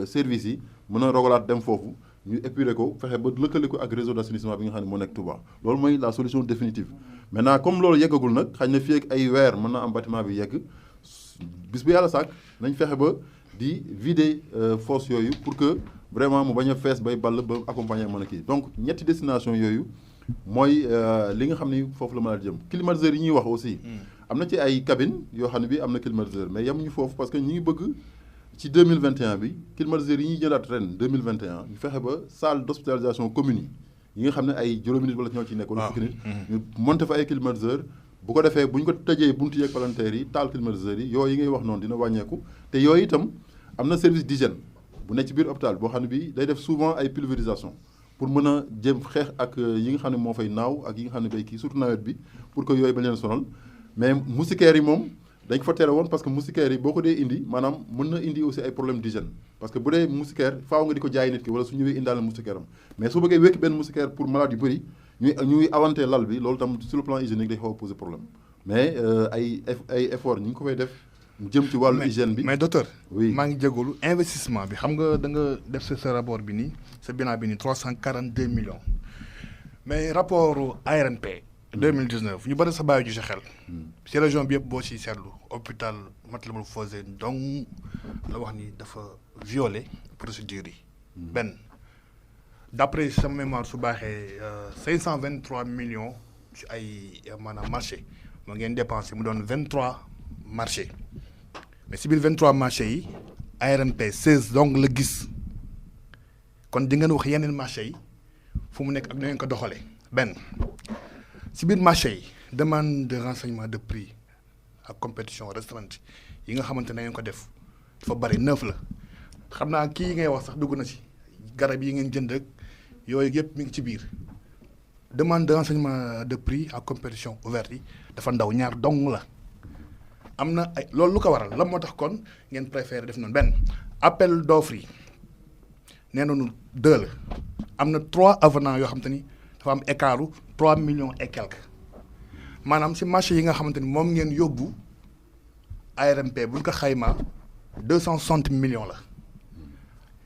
service yi mën a rogalaat dem foofu ñu épurer ko fexe ba lëkkale ko ak réseau d'assainissement bi nga xam ne moo nekk Touba loolu mooy la solution définitive maintenant comme loolu yeggagul nag xañ na fii ak ay weer mën na am bâtiment bi yegg bis bu yàlla sàkk nañ fexe ba di vider fosse yooyu pour que vraiment mu bañ a fees bay ball ba accompagner mën a kii donc ñetti destination yooyu mooy li nga xam ni foofu la mën a jëm climatiseurs yi ñuy wax aussi am na ci ay cabine yoo xam ne bi am na climatiseur mais yemuñu foofu parce que ñu ngi bëgg ci 2021 bi climatiseurs yi ñuy jëlaat ren 2021 ñu fexe ba salle d'hospitalisation commune yi nga xam ne ay juróomi nit wala ñoo ci nekk wala fukki nit ñu monter fa ay climatiseurs bu ko defee bu ñu ko tëjee buntu yeeg palanteer yi taal climatiseurs yi yooyu yi ngay wax noonu dina wàññeeku te yooyu itam am na service d'hygiène bu nekk ci biir hôpital boo xam ne bi day def souvent ay pulvérisation pour mën a jéem xeex ak yi nga xam ne moo fay naaw ak yi nga xam ne bay kii surtout nawet bi pour que yooyu bañ leen sonal mais moustiquaires yi moom dañ ko fa tere woon parce que moustiquaires yi boo ko dee indi maanaam mën na indi aussi ay problème d'hygiène parce que bu dee moustiquaire faaw nga di ko jaay nit ki wala su ñëwee indaale moustiquaire am mais su bëggee wékki benn moustiquaire pour malade yu bëri ñuy awantee lal bi loolu tam sur le plan hygiénique day xaw a poser problème mais ay effort ñu ngi ko fay def mu jëm ci wàllu hygiène bi. mais docteur. oui maa ngi jégalu investissement bi xam nga da nga def sa rapport bi nii sa bilan bi nii 342 millions mais rapport ARMP 2019 ñu bëri sa bàyyi ju sa xel. ci région bi yëpp boo ci seetlu hôpital Matlaboul Fawzeyni donc la wax ni dafa violer procédure yi. benn d'après sa mémoire su baaxee 523 millions ci ay maanaam marché moo ngeen dépensé mu doon 23 marchés mais si biir 23 marchés yi ARMP 16 donc la gis kon di ngeen wax yeneen marché yi fu mu nekk ak nu ngeen ko doxalee benn si biir marché yi demande de renseignement de prix ak compétition restreinte yi nga xamante ne ngeen ko def dafa bari 9 la xam naa kii yi ngay wax sax dugg na ci garab yi ngeen jënd ak yooyu yëpp mi ngi ci biir demande de renseignement de prix ak compétition ouverte yi dafa ndaw ñaar dong la am na ay loolu lu ko waral lan moo tax kon ngeen préféré def noonu benn appel d'offre yi nee nañu 2 la am na 3 avenants yoo xamante ni dafa am écartu 3 millions et quelques maanaam si marché yi nga xamante ni moom ngeen yóbbu ARMP bu ñu ko xaymaa 260 millions la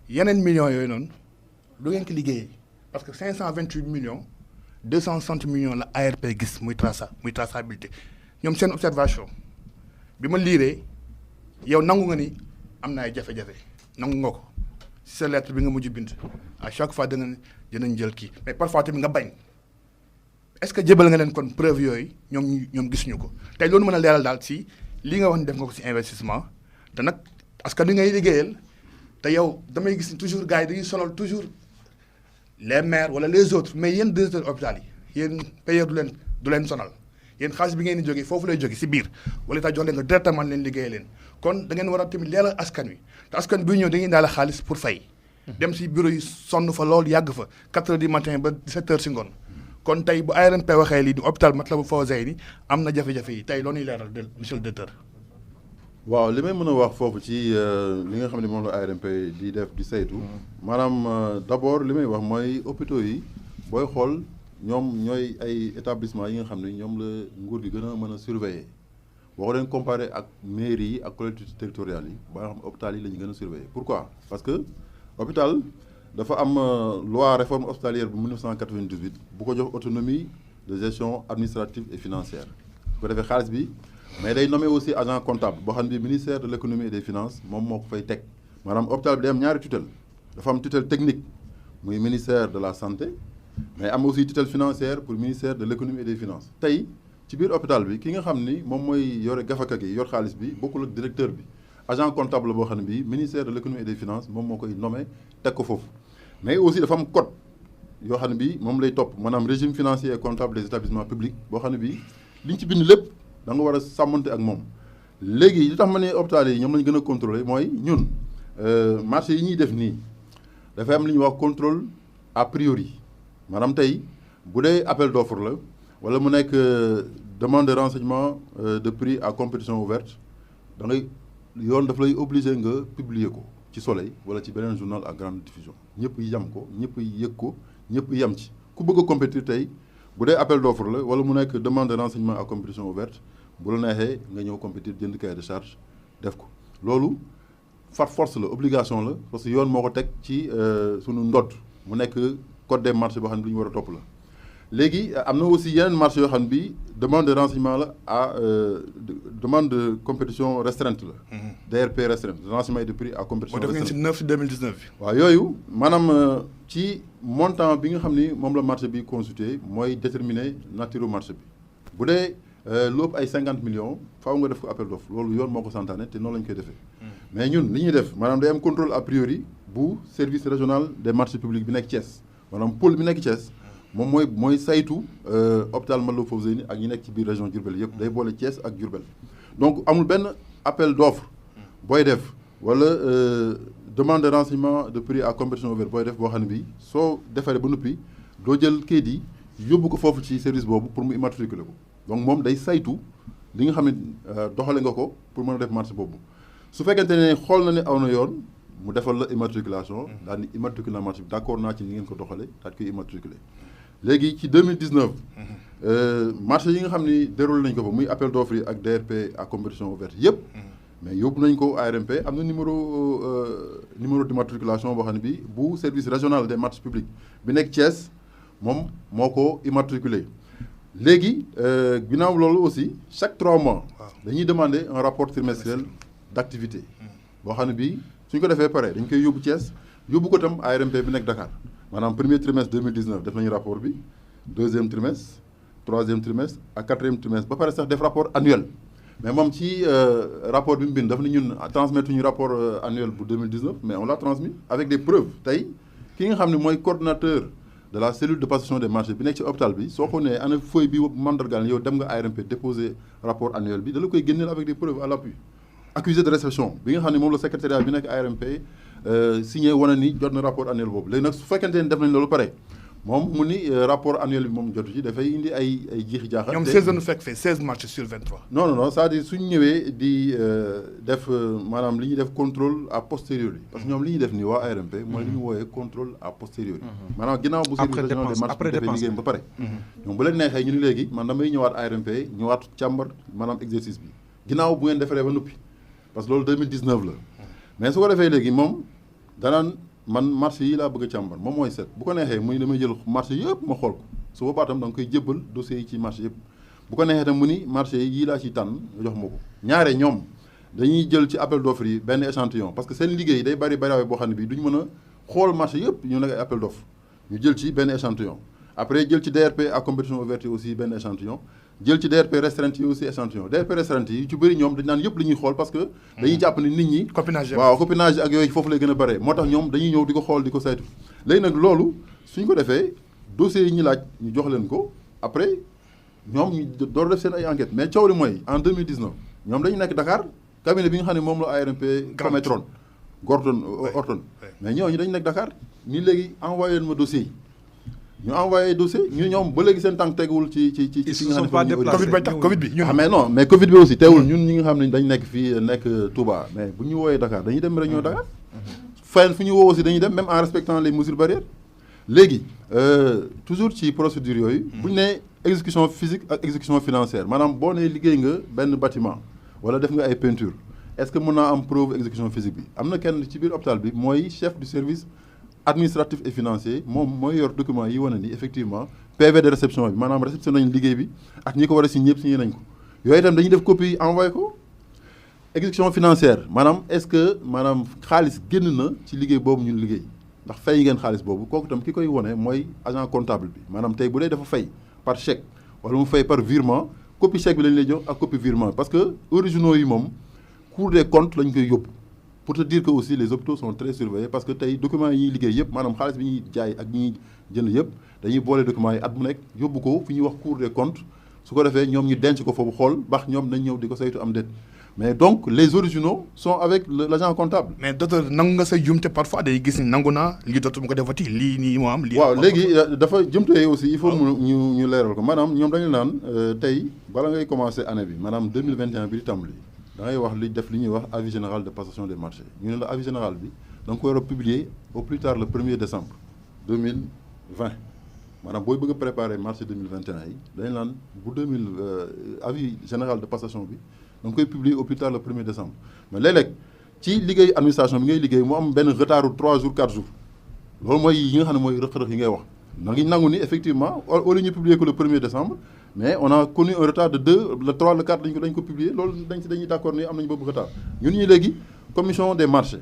yeneen millions yooyu noonu lu ngeen ko liggéeyee parce que 528 millions 260 millions la ARP gis muy traçabilité ñoom seen observation bi ma liiree yow nangu nga ni am na ay jafe-jafe nangu nga ko si sa lettre bi nga mujj bind à chaque fois dinañ jël kii mais parfois tamit nga bañ est-ce que jébal nga leen kon preuve yooyu ñoom gisuñu ko tey loolu mën a leeral daal si li nga wax ni def nga ko si investissement te nag askan wi ngay liggéeyal te yow damay gis ni toujours gars yi dañuy sonal toujours les maires wala les autres mais yéen directeurs hôpital yi yéen payeur du leen sonal yéen xaalis bi ngeen di jógee foofu lay jóge si biir wala état jox leen nga directement leen liggéey leen kon da ngeen war a tamit leeral askan wi te askan bi ñëw dañuy daal xaalis pour fay dem si bureau yi sonn fa loolu yàgg fa 4 heures du matin ba 17 heures si ngoon kon tey bu ARMP waxee lii di hôpital Matlaboul Fawzeyni am na jafe-jafe yi tey loolu ñuy leeral monsieur le directeur. waaw li may mën a wax foofu ci li nga xam ne moom la ARMP di def di saytu maanaam d'abord li may wax mooy hôpitaux yi booy xool ñoom ñooy ay établissement yi nga xam ne ñoom la nguur gi gën a mën a surveiller boo ko leen comparé ak mairie yi ak collectivités territoriales yi ba nga xam ne hôpital yi la ñu gën a surveiller pourquoi parce que hôpital dafa am loi réforme hospitalière bu 1998 bu ko jox autonomie de gestion administrative et financière bu ko defee xaalis bi mais day nommé aussi agent comptable boo xam ne ministère de l'économie et des finances moom moo ko fay teg maanaam hôpital bi day am ñaari tutelle dafa am tutelle technique muy ministère de la santé mais am aussi tutelle financière pour ministère de l'économie et des finances tey ci biir hôpital bi ki nga xam ni moom mooy yore gafaka gi yor xaalis bi bokkul ak directeur bi agent comptable boo xam ne bii ministère de l'économie et des finances moom moo koy nommé teg ko foofu mais aussi dafa am code yoo xam ne bii moom lay topp maanaam régime financier et comptable des établissements publics boo xam ne bii li ñu ci bind lépp da nga war a sàmmante ak moom léegi li tax ma ne hôpital yi ñoom lañu gën a contrôler mooy ñun marché yi ñuy def nii dafay am li ñuy wax contrôle a priori maanaam tey bu dee appel d'offre la wala mu nekk demande de renseignement de prix à compétition ouverte da ngay yoon daf lay obligé nga publier ko ci Soleil wala ci beneen journal à grande diffusion ñëpp yam ko ñëpp yëg ko ñëpp yam ci ku bëgg a compétir tey bu dee appel d'offre la wala mu nekk demande de renseignement à compétition ouverte bu la neexee nga ñëw compétir jënd cahier de charge def ko loolu far force la obligation la parce que yoon moo ko teg ci sunu ndodd mu nekk code des marchés boo xam ne lu ñu war a topp la léegi am na aussi yeneen marché yoo xam ne bi demande de renseignement la à demande de compétition restreinte la DRP restreinte renseignement de prix à compétition restreinte. moo def ngeen ci 2019 bi. waaw yooyu maanaam ci montant bi nga xam ni moom la marché bi constitué mooy déterminer nature marché bi bu dee lu ëpp ay 50 millions faaw nga def ko appel d'offre loolu yoon moo ko santaane te noonu la ñu koy defee mais ñun li ñuy def maanaam day am contrôle a priori bu service régional des marchés publics bi nekk Thiès maanaam pôle bi nekk Thiès moom mooy saytu hôpital Matlaboul Fawzeyni ak ñi nekk ci biir région Diourbel yëpp day boole Thiès ak Diourbel donc amul benn appel d'offre booy def wala demande de renseignement de prix à compétition ouverte booy def boo xam ne bii soo defaree ba noppi doo jël kayit yi yóbbu ko foofu ci service boobu pour mu immatriculer ko donc moom day saytu li nga xam ne doxale nga ko pour mën a def marché boobu su fekkente ne xool na ne aw na yoon mu defal la immatriculation daal di immatriculer marché bi d'accord naa ci ni ngeen ko doxale daal koy immatriculer léegi ci 2019 marché yi nga xam ni déroulé nañ ko fa muy appel d'offre yi ak DRP à compétition ouverte yëpp mais yóbbu nañ ko ARMP am na numéro d'immatriculation boo xam ne bi bu service régional des marchés publics bi nekk Thiès moom moo ko immatriculé léegi ginnaaw loolu aussi chaque 3 mois dañuy demander un rapport trimestriel d'activité boo xam ne bii suñ ko defee pare dañ koy yóbbu Thiès yóbbu ko tam ARMP bi nekk Dakar maanaam premier trimestre 2019 def nañu rapport bi deuxième trimestre troisième trimestre ak quatrième trimestre ba pare sax def rapport annuel mais moom ci rapport bi mu bind daf ni ñun transmettre ñu rapport annuel bu 2019 mais on l'a transmis avec des preuves tey ki nga xam ne mooy coordonnateur de la cellule de passation des marchés bi nekk ci hôpital bi soo ko nee ana feuille bi mandargaal yow dem nga ARMP déposer rapport annuel bi da la koy génneel avec des preuves à l'appui accusé de réception bi nga xam ne moom la secrétariat bi nekk ARMP signé wane ni jot na rapport annuel boobu léegi nag su fekkente ne def nañ loolu pare moom mu ni rapport annuel bi moom jotu ci dafay indi ay jiixi jaaxa. ñoom 16 nu fekk fee 16 marchés sur 23. non c'est-à-dire suñ ñëwee di def maanaam li ñuy def contrôle a posteriori parce que ñoom li ñuy def nii waa ARMP mooy li ñu wooyee contrôle a posteriori maanaam ginnaaw bu service régional des marchés bi defee liggéeyam ba pare ñoom bu leen neexee ñu ni léegi man damay ñëwaat ARMP ñëwaat càmbar maanaam exercice bi ginnaaw bu ngeen defaree ba noppi parce que loolu 2019 la mais su ko defee léegi moom danaan man marché yi laa bëgg a càmbar moom mooy seet bu ko neexee muy damay jël marché yëpp ma xool ko su boobaa tam da nga koy jébbal dossiers yi ci marché yëpp bu ko neexee tam mu ni marché yi laa ciy tànn nga jox ma ko ñaare ñoom dañuy jël ci appel d'offre yi benn échantillon parce que seen liggéey day bari boo xam ne bii duñu mën a xool marché yëpp ñu nekk ay appel d'offre ñu jël ci benn échantillon après jël ci DRP à compétition ouverte aussi benn échantillon jël ci DRP restreinte yi aussi échantillon DRP restreinte yi ci bëri ñoom dañ naan yëpp la ñuy xool parce que dañuy jàpp ni nit ñi copinage ak yooyu foofu lay gën a bare moo tax ñoom dañuy ñëw di ko xool di ko saytu léegi nag loolu suñ ko defee dossiers yi ñu laaj ñu jox leen ko après ñoom ñu door def seen ay enquête mais coow li mooy en 2019 ñoom dañu nekk Dakar cabinet bi nga xam ne moom la ARMP Cometron Orton mais ñooñu dañu nekk Dakar nii léegi envoyé leen ma dossier yi ñu envoyé dossier ñu ñoom ba léegi seen tànk teguwul ci nga xam ne Covid bi ah mais non mais Covid bi aussi teewul ñun ñi nga xam ne dañ nekk fii nekk Touba mais bu ñu woowee Dakar dañuy dem réunion Dakar fenn fu ñu woo aussi dañuy dem même en respectant les mesures barrières léegi toujours ci procédure yooyu bu ñu nee exécution physique ak exécution financière maanaam boo nee liggéey nga benn bâtiment wala def nga ay peinture est-ce que mën naa am preuve exécution physique bi am na kenn ci biir hôpital bi mooy chef du service administratif et financier moom mooy yor document yi wane ni effectivement PV de réception bi maanaam réception nañu liggéey bi ak ñi ko war a signé ñëpp signé nañ ko yooyu itam dañuy def copie envoyé ko exécution financière maanaam est-ce que maanaam xaalis génn na ci liggéey boobu ñun liggéey ndax fay ngeen xaalis boobu kooku itam ki koy wane mooy agent comptable bi maanaam tey bu dee dafa fay par chèque wala mu fay par virement copie chèque bi lañ lay jox ak copie virement parce que originaux yi moom Cour des comptes lañ koy yóbbu pour te dire que aussi les hôpitaux sont très surveillés parce que tey documents yi ñuy liggéey yëpp maanaam xaalis bi ñuy jaay ak ñi ñuy jënd yëpp dañuy boole documents yi at mu nekk yóbbu ko fi ñuy wax Cour des comptes su ko defee ñoom ñu denc ko foofu xool baax ñoom nañ ñëw di ko saytu am déet mais donc les originaux sont avec l'agent comptable. mais docteur nangu nga say jumte parfois day gis ni nangu naa lii dootu mu ko defati lii nii moo am. lii waaw léegi dafa jumte aussi il faut ñu leeral ko maanaam ñoom dañu naan tey bala ngay commencer année bi maanaam 2021 bi di tàmbali da ngay wax li def li ñuy wax avis général de passation des marchés ñu ne la avis général bi da nga ko war a publier au plus tard le 1er décembre 2020 maanaam booy bëgg a préparer marché 2021 yi dañ naan bu avis général de passation bi da nga koy publier au plus tard le 1er décembre mais léeg-léeg ci liggéey administration bi ngay liggéey mu am benn retard 3 jours 4 jours loolu mooy yi nga xam ne mooy rëq-rëq yi ngay wax da ngi nangu ni effectivement au lieu ñu publier ko le 1er décembre mais on a connu un retard de 2 le 3 le 4 dañ ko publier loolu dañuy d'accord ni am nañu boobu retard ñun ñu léegi commission des marchés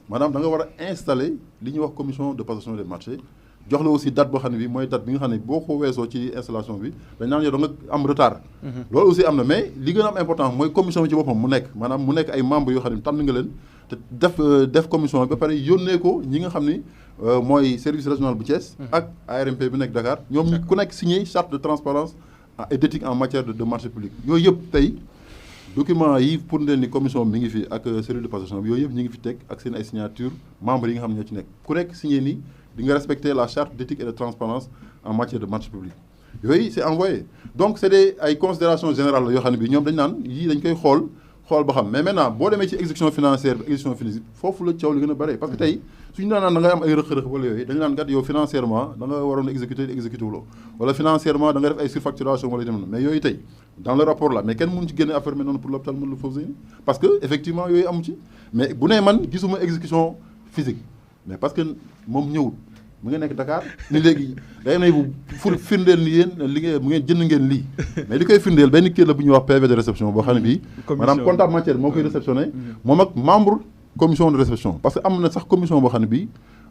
maanaam da nga war a installer li ñuy wax commission de passation des marchés jox la aussi date boo xam ne bi mooy date bi nga xam ne boo ko weesoo ci installation bi dañ naan yow da nga am retard loolu aussi am na mais li gën a am important mooy commission bi ci boppam mu nekk ay membres yoo xam ne tànn nga leen te def commission bi ba pare yónnee ko ñi nga xam ni mooy service régional bu Thiès ak ARMP bi nekk Dakar ñoom ku nekk signé charte de transparence et d'éthique en matière de marché public yooyu yëpp tey document yi pour ne ni commission bi mi ngi fi ak cellule de passation bi yooyu yëpp ñu ngi fi teg ak seen ay signature membres yi nga xam ne ñoo ci nekk ku nekk signé ni di nga respecter la charte d'éthique et de transparence en matière de marché public yooyu c'est envoyé donc c'est ay considérations générales la yoo xam ne bi ñoom dañ naan yii dañ koy xool ba xam mais maintenant boo demee ci exécution financière bi exécution physique foofu la coow li gën a bare parce que tey suñu naan da ngay am ay rëq-rëq wala yooyu dañu naan kat yow financièrement da nga waroon exécuter wuloo wala financièrement da nga def ay surfacturation wala dem na mais yooyu tey dans le rapport là mais kenn mënu ci génne affaire mais noonu pour l'hôpital Matlaboul Fawzeyni parce que effectivement yooyu amu ci mais bu nee man gisuma exécution physique mais parce que moom ñëwul mu nga nekk Dakar ni léegi day nay bu firndeel ni yéen li ngeen mu ngeen jënd ngeen lii mais li koy firndeel benn kii la bu ñuy wax PV de réception boo xam ne bii maanaam comptable matière moo koy réceptionné moom ak membre commission de réception parce que am na sax commission boo xam ne bii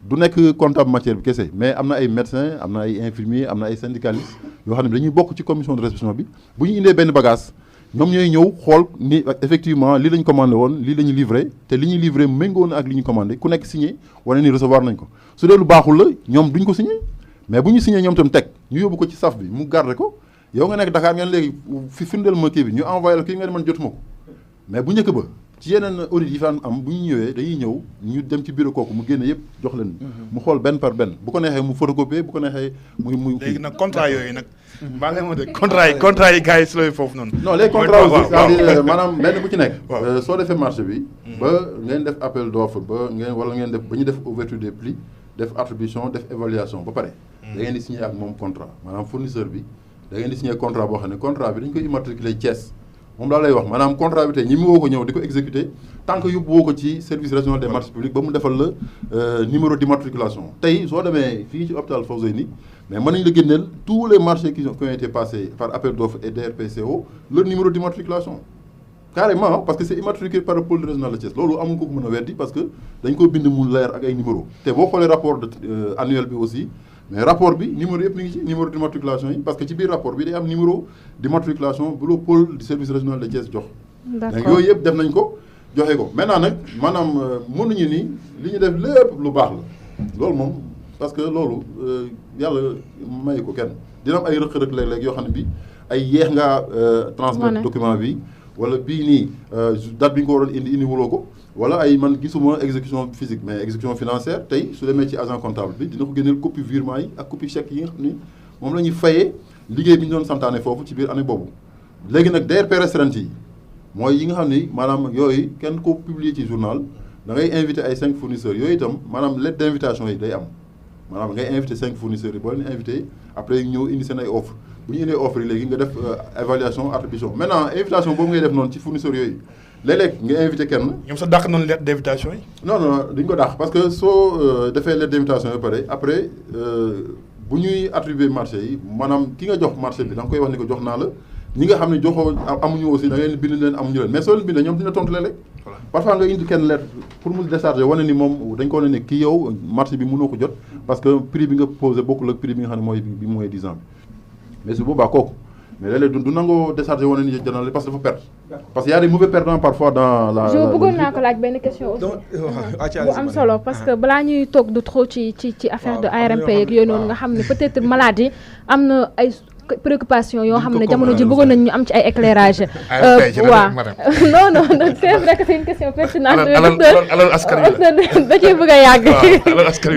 du nekk comptable matière bi kese mais am na ay médecins am na ay infirmiers am na ay syndicalistes yoo xam ne dañuy bokk ci commission de réception bi bu ñu indee benn bagage ñoom ñooy ñëw xool ni effectivement lii lañ commandé woon lii la ñu livré te li ñuy livré méngoo na ak li ñu commandé ku nekk signé wane ni recevoir nañ ko su dee lu baaxul la ñoom duñ ko signé mais bu ñu signé ñoom tam teg ñu yóbbu ko ci saf bi mu garder ko yow nga nekk Dakar ngeen léegi fi firndeel ma kii bi ñu envoyé la kii nga ne man jotuma ko mais bu njëkk ba ci yeneen audit yi fa am bu ñu ñëwee dañuy ñëw ñu dem ci bureau kooku mu génne yëpp jox leen mu xool benn par benn bu ko neexee mu photocopier bu ko neexee muy léegi nag contrat yooyu nag baa nga ma de contrat yi gars yi si lay foofu noonu non les contrats aussi c'est-à-dire maanaam benn bu ci nekk soo defee marché bi ba ngeen def appel d'offre ba ngeen def ba ñu def ouverture des prix def attribution def évaluation ba pare da ngeen di signer ak moom contrat maanaam fournisseur bi da ngeen di signer contrat boo xam ne contrat bi dañ koy immatriculer Thiès moom laa lay wax maanaam contrat bi tey ñi mu woo ko ñëw di ko exécuter tant que yóbbu woo ko ci service régional des marchés publics ba mu defal la numéro d'immatriculation tey soo demee fii ci hôpital Fawzeyni mais mën nañu la génneel tous les marchés qui ont été passés par appel d'offres et DRPCO leur numéro d'immatriculation carrément parce que c'est immatriculé par le pôle régional de Thiès loolu amul ko mën a weddi parce que dañ ko bind mu leer ak ay numéro te boo xoolee rapport annuel bi aussi mais rapport bi numéro yëpp mi ngi ci numéro d'immatriculation yi parce que ci biir rapport bi day am numéro d'immatriculation bu la pôle du service régional de Thiès jox donc yooyu yëpp def nañ ko joxe ko maintenant nag maanaam mënuñu ni li ñu def lépp lu baax la loolu moom parce que loolu yàlla may ko kenn dina am ay rëq-rëq léeg-léeg yoo xam ne bi ay yeex ngaa transmettre document bi wala bii nii date bi nga ko waroon indi wuloo ko wala ay man gisuma exécution physique mais exécution financière tey su demee ci agent comptable bi dina ko génneel copie virement yi ak copie chèque yi nga xam ni moom la ñuy fayee liggéey bi ñu doon santaane foofu ci biir année boobu léegi nag DRP restreinte yi mooy yi nga xam ni maanaam yooyu kenn ko publier ci journal da ngay invité ay 5 fournisseurs yooyu itam maanaam lettre d'invitation yi day am maanaam ngay invité 5 fournisseurs yi boo leen invité après ñëw indi seen ay offre bu ñu indee offre yi léegi nga def évaluation attribution maintenant invitation boobu ngay def noonu ci fournisseurs yooyu léeg-léeg nga invité kenn. ñoom sa dàq noonu lettre d'invitation yi. non duñ ko dàq parce que soo defee lettre d'invitation yi ba pare après bu ñuy attribuer marché yi maanaam ki nga jox marché bi da nga koy wax ni ko jox naa la ñi nga xam ne joxoo amuñu aussi da ngeen bind leen amuñu leen mais soo leen bindee ñoom dina tontu léeg-léeg. parfois nga indi kenn lettre pour mu décharger wane ni moom dañ ko wane ni kii yow marché bi mënoo ko jot parce que prix bi nga posé bokkul ak prix bi nga xam ne mooy bi mooy 10 ans mais su boobaa kooku mais léeg-léeg du nangoo décharger wane ni jëndal parce que dafa perte parce que y a des mauvais perdants parfois dans la. bëggoon naa ko laaj benn question aussi bu am solo parce que balaa ñuy toog de trop ci affaire de ARMP yeeg yooyu noonu nga xam ne peut-être maladie am na ay préoccupation yoo xam ne jamono ji bëggoon nañ ñu am ci ay éclairage waaw non c'est vrai que c'est une question question pertinente. alors askan wi la da ciy bëgg a yàgg.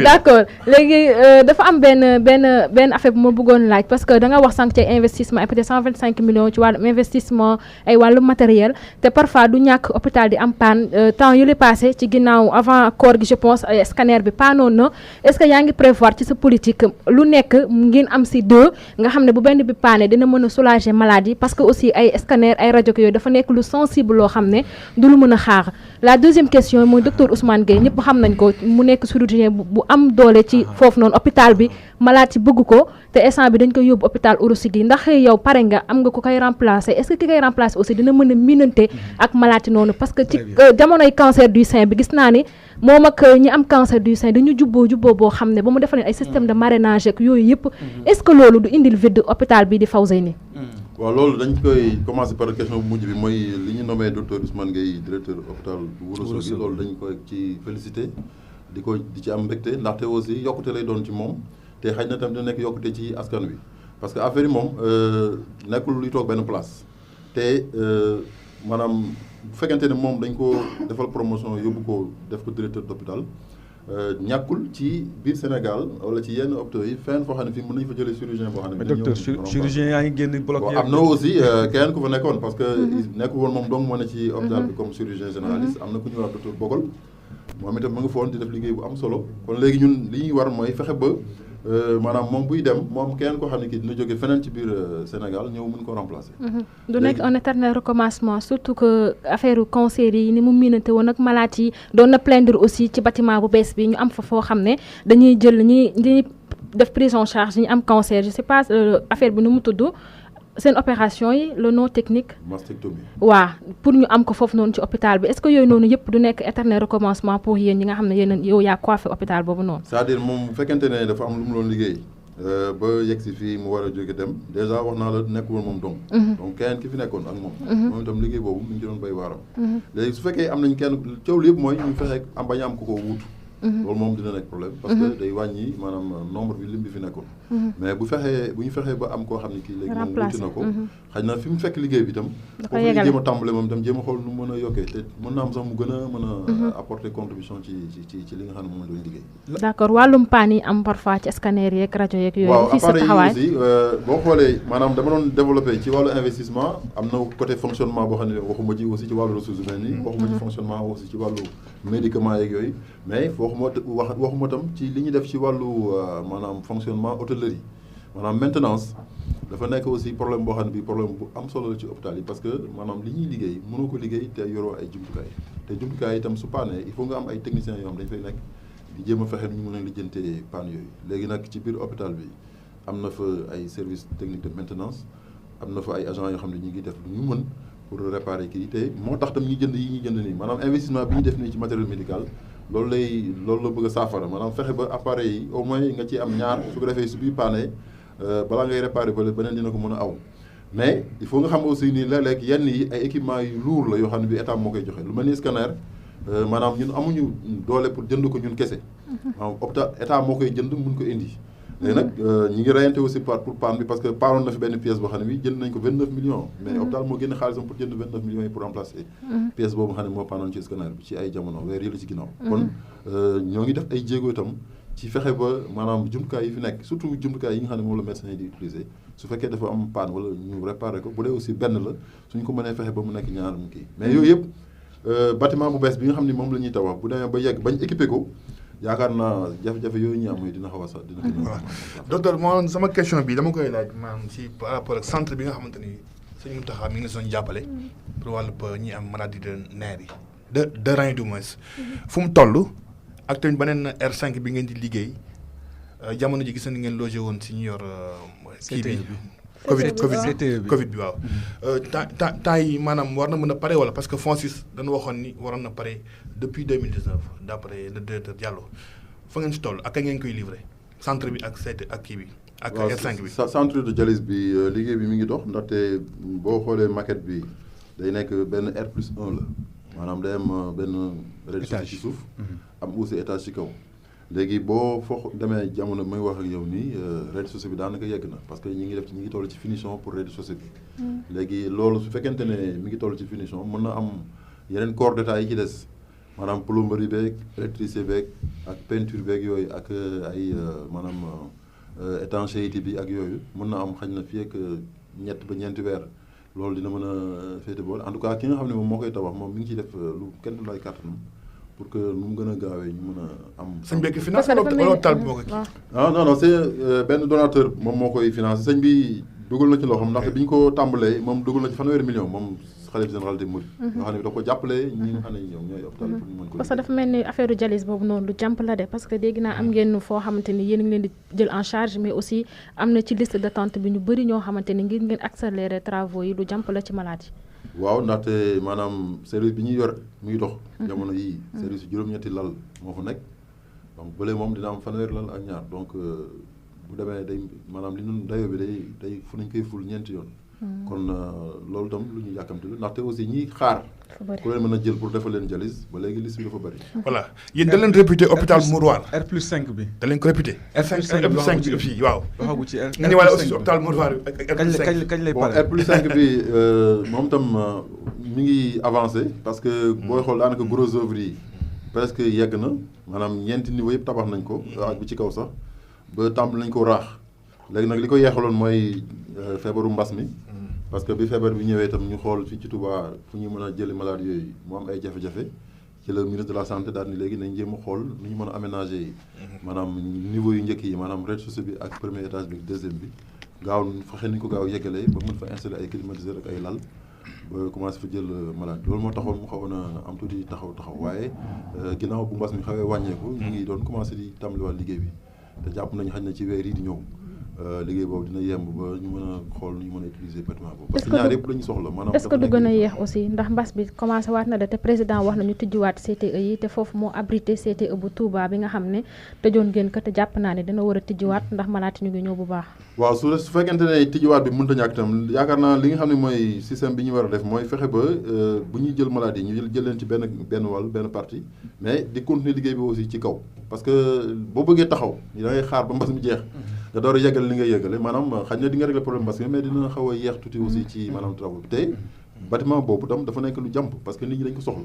d'accord léegi dafa am benn affaire bu ma bëggoon laaj parce que da nga wax sànq ci investissement et peut-être 125 millions ci wàllu investissement ay wàllu matériel te parfois du ñàkk hôpital di am panne temps yu li passé ci ginnaaw avant koor gi je pense scanner bi paanoon na est-ce que yaa ngi prévoir ci sa politique lu nekk ngeen am si 2 nga xam ne bu benn bi paane dina mën a soulager maladie parce que aussi ay scanner ay rajo yooyu dafa nekk lu sensible loo xam ne du lu mën a xaar. La deuxième question mooy docteur Ousmane Gueye ñëpp xam nañ ko mu nekk chirurgien bu am doole ci foofu noonu hôpital bi malade yi bëgg ko te instant bi dañ koy yóbbu hôpital Ourossogui ndax yow pare nga am nga ko koy remplacer est-ce que ki koy remplacer aussi dina mën a minante ak malade noonu parce que ci jamonoy cancer du sein bi gis naa ni moom ak ñi am cancer du sein dañu jubboo boo xam ne ba mu defalee ay système de marrainage ak yooyu yëpp est-ce que loolu du indil vide hôpital bi di Fawzeyni. waaw loolu dañ koy commencer par question bu mujj bi mooy li ñu nommé docteur Ousmane Gueye directeur hôpital bu Ourossogui loolu dañ koy ci félicité di ci am mbégte ndaxte aussi yokkute lay doon ci moom te xëy na tam dina nekk yokkute ci askan wi parce que affaire yi moom nekkul luy toog benn place te maanaam bu fekkente ne moom dañ ko defal promotion yóbbu ko def ko directeur d'hôpital ñàkkul ci biir Sénégal wala ci yenn hôpitaux yi fenn foo xam ne fii mën nañu fa jëlee chirurgien boo xam ne. mais docteur chirurgien yaa ngi génn bloc am na aussi keneen ku fa nekkoon parce que nekkul woon moom dong moo ne ci hôpital bi comme chirurgien généraliste am na ku ñuy wax docteur Bogol moom itam mu ngi foon di def liggéey bu am solo kon léegi ñun li ñuy war mooy fexe ba maanaam moom buy dem moom keneen koo xam ne kii dina jóge feneen ci biir Sénégal ñëw mën ko remplacer. du nekk un éternel recommencement surtout que affaire cancer yi ni mu miinante woon ak malade yi doon na plaindre aussi ci bâtiment bu bees bi ñu am fa foo xam ne dañuy jël ñi def prise en charge ñi am cancer je sais pas affaire bi nu mu tudd seen opération yi le nom technique. mastectomie. waaw pour ñu am ko foofu noonu ci hôpital bi est-ce que yooyu noonu yëpp du nekk éternel recommencement pour yéen ñi nga xam ne yéen yow yaa coiffé hôpital boobu noonu. c'est-à-dire moom bu fekkente ne dafa am lu mu doon liggéey ba yegg si fii mu war a jóge dem déjà wax naa la nekkul moom dong. donc keneen ki fi nekkoon ak moom. moom itam liggéey boobu mu ngi ci doon bay waaram. léegi su fekkee am nañ kenn coow li yëpp mooy ñu fexe am bañ a am ku ko wuutu. loolu moom dina nekk problème parce que day wàññi maanaam nombre bi lim bi fi nekkoon mais bu ñu fexee ba am koo xam ne kii léegi moom wuti na ko xëy na fi mu fekk liggéey bi itam foofu ñu jéem a tàmbale moom itam jéem a xool nu mën a yokkee te mën na am sax mu gën a mën a apporter contribution ci li nga xam ne moom la doon liggéey. d'accord wàllum paan yi am parfois ci scanner yeeg rajo yeeg yooyu. waaw appareil yi aussi boo xoolee maanaam dama doon développé ci wàllu investissement am na côté fonctionnement boo xam ne waxuma ci aussi ci wàllu ressources humaines yi waxuma ci fonctionnement aussi ci wàllu médicaments yeeg yooyu mais waxuma tam ci li ñu def ci wàllu maanaam fonctionnement hôtellerie maanaam maintenance dafa nekk aussi problème boo xam ne bi problème bu am solo la ci hôpital yi parce que maanaam li ñuy liggéey mënoo ko liggéey te yoroo ay jumtukaay te jumtukaay itam su paanee il faut nga am ay techniciens yoo xam dañu fay nekk di jéem a fexe nu ñu mën a lijjantee panne yooyu léegi nag ci biir hôpital bi am na fa ay services techniques de maintenance am na fa ay agents yoo xam ne ñu ngi def lu ñu mën pour réparer kii te moo tax tam ñu jënd yi ñuy jënd nii maanaam investissement bi ñu def nii ci matériel médical loolu la bëgg a saafara maanaam fexe ba appareil yi au moins nga ci am ñaar su ko defee su bii paanee balaa ngay réparer ba beneen dina ko mën a aw mais il faut nga xam aussi ni léeg-léeg yenn yi ay équipements yu lourd la yoo xam ne bi état moo koy joxe lu mel ni scanner maanaam ñun amuñu doole pour jënd ko ñun kese maanaam hôpital état moo koy jënd mun ko indi léegi nag ñi ngi rayante aussi pour panne bi parce que paanoon na fi benn pièce boo xam ne bi jënd nañ ko 29 millions mais hôpital moo génn xaalisam pour jënd 29 millions yi pour remplacer pièce boobu nga xam ne moo paanoon ci scanner bi ci ay jamono weer yële ci ginnaaw kon ñoo ngi def ay jéego itam ci fexe ba maanaam jumtukaay yi fi nekk surtout jumtukaay yi nga xam ne moom la médecin yi di utiliser su fekkee dafa am panne wala ñu réparer ko bu dee aussi benn la suñ ko mënee fexe ba mu nekk ñaar mu kii mais yooyu yëpp bâtiment bu bees bi nga xam ne moom la ñuy tabax bu demee ba yegg bañ équipé ko yaakaar naa jafe-jafe yooyu ñu am dina xaw a sax dina ko docteur moo sama question bi dama koy laaj maanaam si par rapport ak centre bi nga xamante ni sëñ Mountakha mi ngi doon jàppale pour wàllu ñi am maladie de nerfs yi de rein du moins fu mu toll ak tamit beneen R5 bi ngeen di liggéey jamono ji gis nañ ngeen logé woon si ñu yor kii bi Covid bi waaw temps yi maanaam war na mën a pare wala parce que FONSIS dañu waxoon ni waroon na pare depuis 2019 d'après le directeur Diallo fa ngeen si toll ak ngeen koy livré centre bi ak ak kii bi ak R5 bi centre de dialyse bi liggéey bi mi ngi dox ndaxte boo xoolee maquette bi day nekk benn R+1 la maanaam day am benn rez-de-chaussée ci suuf am aussi étage ci kaw léegi boo foo demee jamono may wax ak yow nii rez-de-chaussée bi daanaka yegg na parce que ñi ngi toll ci finition pour rez-de-chaussée bi léegi loolu su fekkente ne mi ngi toll ci finition mën na am yeneen corps d'état yi ci des maanaam plomberie beeg électricité beeg ak peinture beeg yooyu ak ay maanaam étanchéité bi ak yooyu mën na am xañ na fii ak ñett ba ñeenti weer loolu dina mën a féete bool en tout cas ki nga xam ne moom moo koy tabax moom mi ngi ciy def lu kenn du lay kàttanam pour que nu mu gën a gaawee ñu mën a am. sëñ bi finance wala hôpital bi moo ko kii. ah non non c'est benn donateur moom moo koy financé sëñ bi dugal na ci loo xam ndaxte bi ñu ko tàmbalee moom dugal na ci fanweeri million moom xalifa général des mourides. nga xam ne da ko jàppale ñi nga xam ne ñoom ñooy hôpital pour ñu mën ko. parce que dafa mel ni affaire dialyse boobu noonu lu jàmp la de parce que dégg naa am ngeen foo xamante ni yéen a ngi leen di jël en charge mais aussi am na ci liste d'attente bi ñu bëri ñoo xamante ni ngir ngeen accélérer travaux yi lu jàmp la ci malade yi. waaw ndaxte maanaam service bi ñuy yor muy dox. jamono yii service yu juróom-ñetti lal moo fa nekk donc bële moom dina am fanweeri lal ak ñaar donc bu demee day maanaam li ñu dayoo bi day fu nañ koy ful ñeenti yoon. kon loolu tam lu ñu yàkkamti la ndaxte aussi ñiy xaar. ku leen mën a jël pour defal leen dialyse ba léegi liste bi dafa bëri. voilà yéen da leen réputé hôpital Mouroir. R+5 bi. da leen ko réputé. R+5 bi fii waaw. waxagu ci R+5 nga ñëwaale aussi hôpital Mouroir ak R+5. kañ lay bon pare. R+5 bi moom tam mi ngi avancé parce que booy xool daanaka gros œuvre yi presque yegg na maanaam ñeenti niveau yëpp tabax nañ ko ak bi ci kaw sax ba tàmbali nañ ko raax léegi nag li ko yeexaloon mooy feebaru mbas mi. parce que bi feebar bi ñëwee itam ñu xool fii ci Touba fu ñu mën a jëli malade yooyu mu am ay jafe-jafe ci la ministre de la santé daal ni léegi nañ jéem a xool nu ñu mën a aménager maanaam niveau yu njëkk yi maanaam rez-de-chaussée bi ak premier étage bi deuxième bi gaaw fexe nañ ko gaaw yeggalee ba mën fa installer ay climatiseur ak ay lal ba commencé fa jël malade loolu moo taxoon mu xawoon a am tuuti taxaw waaye ginnaaw bu mbas mi xawee wàññeeku ñu ngi doon commencé di tàmbaliwaat liggéey bi te jàpp nañ xañ na ci weer yi di ñëw liggéey boobu dina yemb ba ñu mën a xool nu ñu mën a utiliser bâtiment boobu. parce que ñaar yëpp la ñu soxla maanaam. est-ce que du gën a yéex aussi ndax mbas bi commencé waat na de te président wax na ñu tijjiwaat CTE yi te foofu moo abrité CTE bu Touba bi nga xam ne tëjoon ngeen ko te jàpp naa ne dina war a tijjiwaat ndax malaat ñu ngi ñëw bu baax. waaw su fekkente ne tijjiwaat bi mënut a ñàkk itam yaakaar naa li nga xam ne mooy système bi ñu war a def mooy fexe ba bu ñuy jël malade yi ñu jël leen ci benn wàll benn partie mais di continuer liggéey bi aussi ci kaw parce que boo bëggee taxaw da ngay xaar ba mbas mi jeex nga door a yeggal li nga yeggale maanaam xëy na di nga régler problème mbas mi mais dina xaw a yeex tuuti aussi ci maanaam travaux bi te bâtiment boobu tam dafa nekk lu jàmp parce que nit ñi dañ ko soxla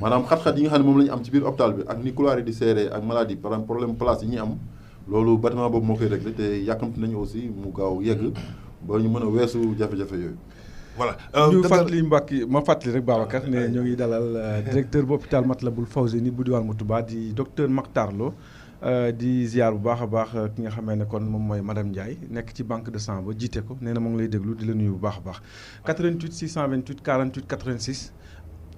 maanaam xat-xat yi nga xam ne moom la ñu am ci biir hôpital bi ak ni couloir yi di serré ak maladie par exemple problème place yi ñuy am loolu bâtiment boobu moo koy réglé te yàkkamti nañu aussi mu gaaw yegg ba ñu mën a weesu jafe-jafe yooyu. voilà ñu fàttali Mbacke ma fàttali rek Babacar ne ñoo ngi dalal directeur bu hôpital Matlaboul Fawzeyni bu diwaan mu Touba di docteur Makhtar Lo di ziar bu baax a baax ki nga xamee ne kon moom mooy madame Ndiaye nekk ci banque de sang ba jiite ko nee na moo ngi lay déglu di la nuyu bu baax a baax 88 628 48 86